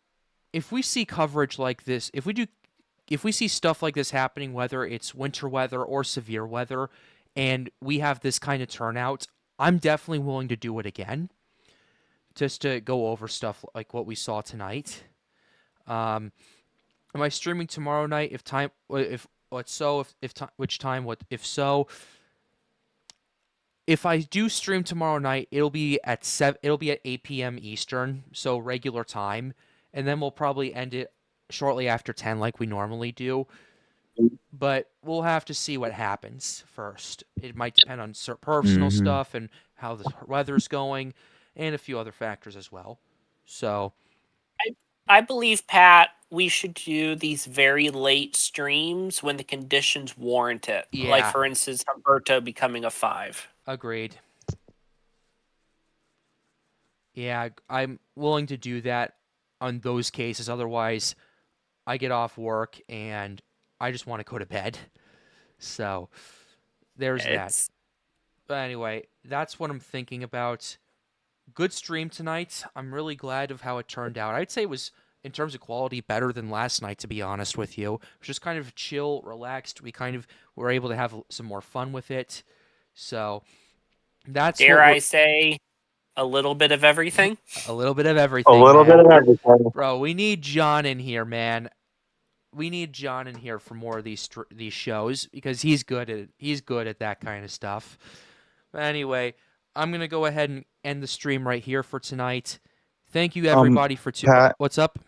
we see coverage like this, if we see stuff like this happening, whether it's winter weather or severe weather, and we have this kind of turnout, I'm definitely willing to do it again, just to go over stuff like what we saw tonight. Am I streaming tomorrow night? If time, if what so, if time, which time? What if so? If I do stream tomorrow night, it'll be at 7. It'll be at 8 p.m. Eastern, so regular time, and then we'll probably end it shortly after 10, like we normally do. But we'll have to see what happens first. It might depend on personal Mhm. stuff and how the weather's going, and a few other factors as well. So I believe, Pat, we should do these very late streams when the conditions warrant it. Like, Yeah. for instance, Humberto becoming a 5. agreed. Yeah, I'm willing to do that on those cases. Otherwise, I get off work and I just want to go to bed. So there's that. It's But anyway, that's what I'm thinking about. Good stream tonight. I'm really glad of how it turned out. I'd say it was, in terms of quality, better than last night, to be honest with you. It was just kind of chill, relaxed. We kind of were able to have some more fun with it. So that's dare what I say a little bit of everything. a little bit of everything. A little man. bit of everything. Bro, we need John in here, man. We need John in here for more of these shows because he's good at that kind of stuff. But anyway, I'm gonna go ahead and end the stream right here for tonight. Thank you everybody for Pat? What's up?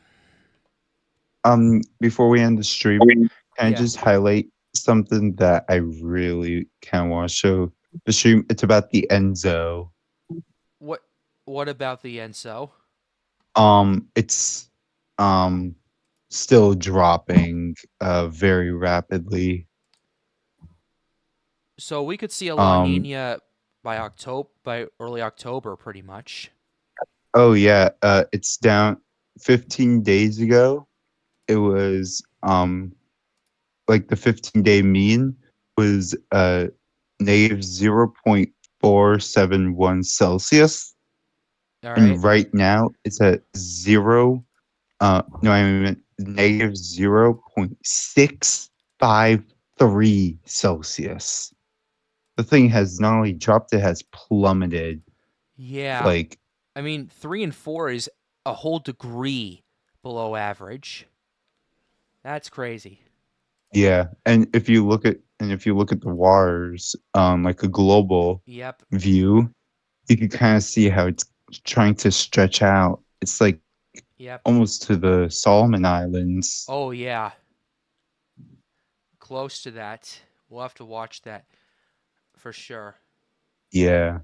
Before we end the stream, can I Yeah. just highlight something that I really kind of want to show the stream? It's about the Enzo. What about the Enso? It's still dropping very rapidly. So we could see a La Um, Nina by early October, pretty much. Oh yeah, it's down 15 days ago. It was like the 15-day mean was negative 0.471 Celsius. All right. And right now it's at negative 0.653 Celsius. The thing has not only dropped, it has plummeted. Yeah. Like, I mean, 3 and 4 is a whole degree below average. That's crazy. yeah. And if you look at the waters, like a global Yep. view, you can kind of see how it's trying to stretch out. It's like Yep. almost to the Solomon Islands. Oh yeah. Close to that. We'll have to watch that for sure. Yeah.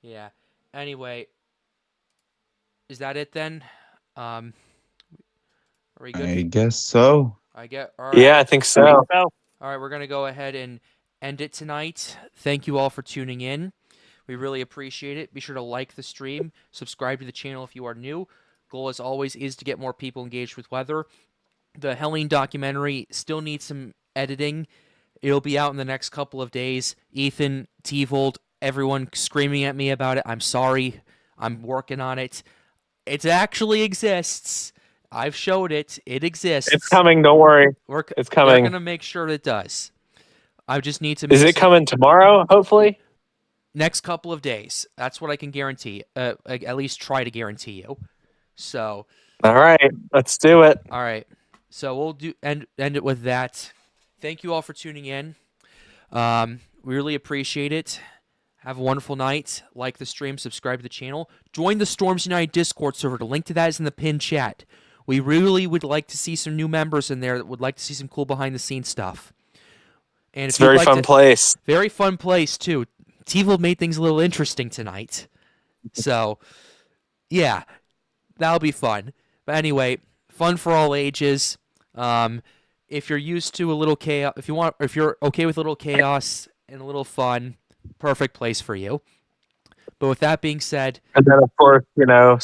Yeah. Anyway, is that it then? Are we good? I guess so. All right. Yeah, I think so. All right, we're going to go ahead and end it tonight. Thank you all for tuning in. We really appreciate it. Be sure to like the stream, subscribe to the channel if you are new. Goal, as always, is to get more people engaged with weather. The Helene documentary still needs some editing. It'll be out in the next couple of days. Ethan, T-Volt, everyone screaming at me about it. I'm sorry. I'm working on it. It actually exists. I've showed it. It exists. It's coming. Don't worry. It's coming. We're going to make sure it does. I just need to... Is it coming tomorrow, hopefully? Next couple of days. That's what I can guarantee. At least try to guarantee you. So... All right. Let's do it. All right. So we'll end it with that. Thank you all for tuning in. We really appreciate it. Have a wonderful night. Like the stream, subscribe to the channel. Join the Storms United Discord server. The link to that is in the pinned chat. We really would like to see some new members in there that would like to see some cool behind-the-scenes stuff. And It's a very fun place. Very fun place, too. T-Volt made things a little interesting tonight. So, yeah, that'll be fun. But anyway, fun for all ages. If you're used to a little chaos, if you're okay with a little chaos and a little fun, perfect place for you. But with that being said, and then of course,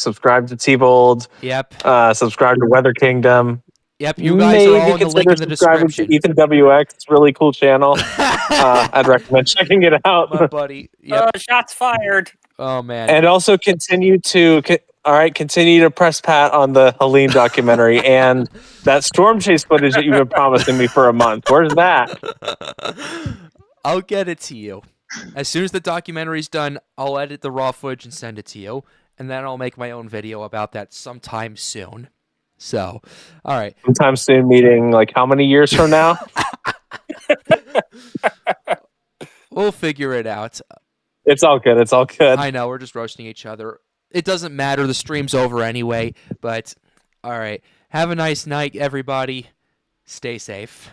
subscribe to T-Bold. Yep. Subscribe to Weather Kingdom. Yep, you guys are all in the link in the subscribing description. to Ethan WX, really cool channel. I'd recommend checking it out. My buddy. Yep. Shots fired. Oh man. And also continue to press Pat on the Helene documentary and that storm chase footage that you've been promising me for a month. Where's that? I'll get it to you. As soon as the documentary's done, I'll edit the raw footage and send it to you. And then I'll make my own video about that sometime soon. So, all right. Sometime soon, meeting like how many years from now? We'll figure it out. It's all good. It's all good. I know, we're just roasting each other. It doesn't matter. The stream's over anyway. But, all right. Have a nice night, everybody. Stay safe.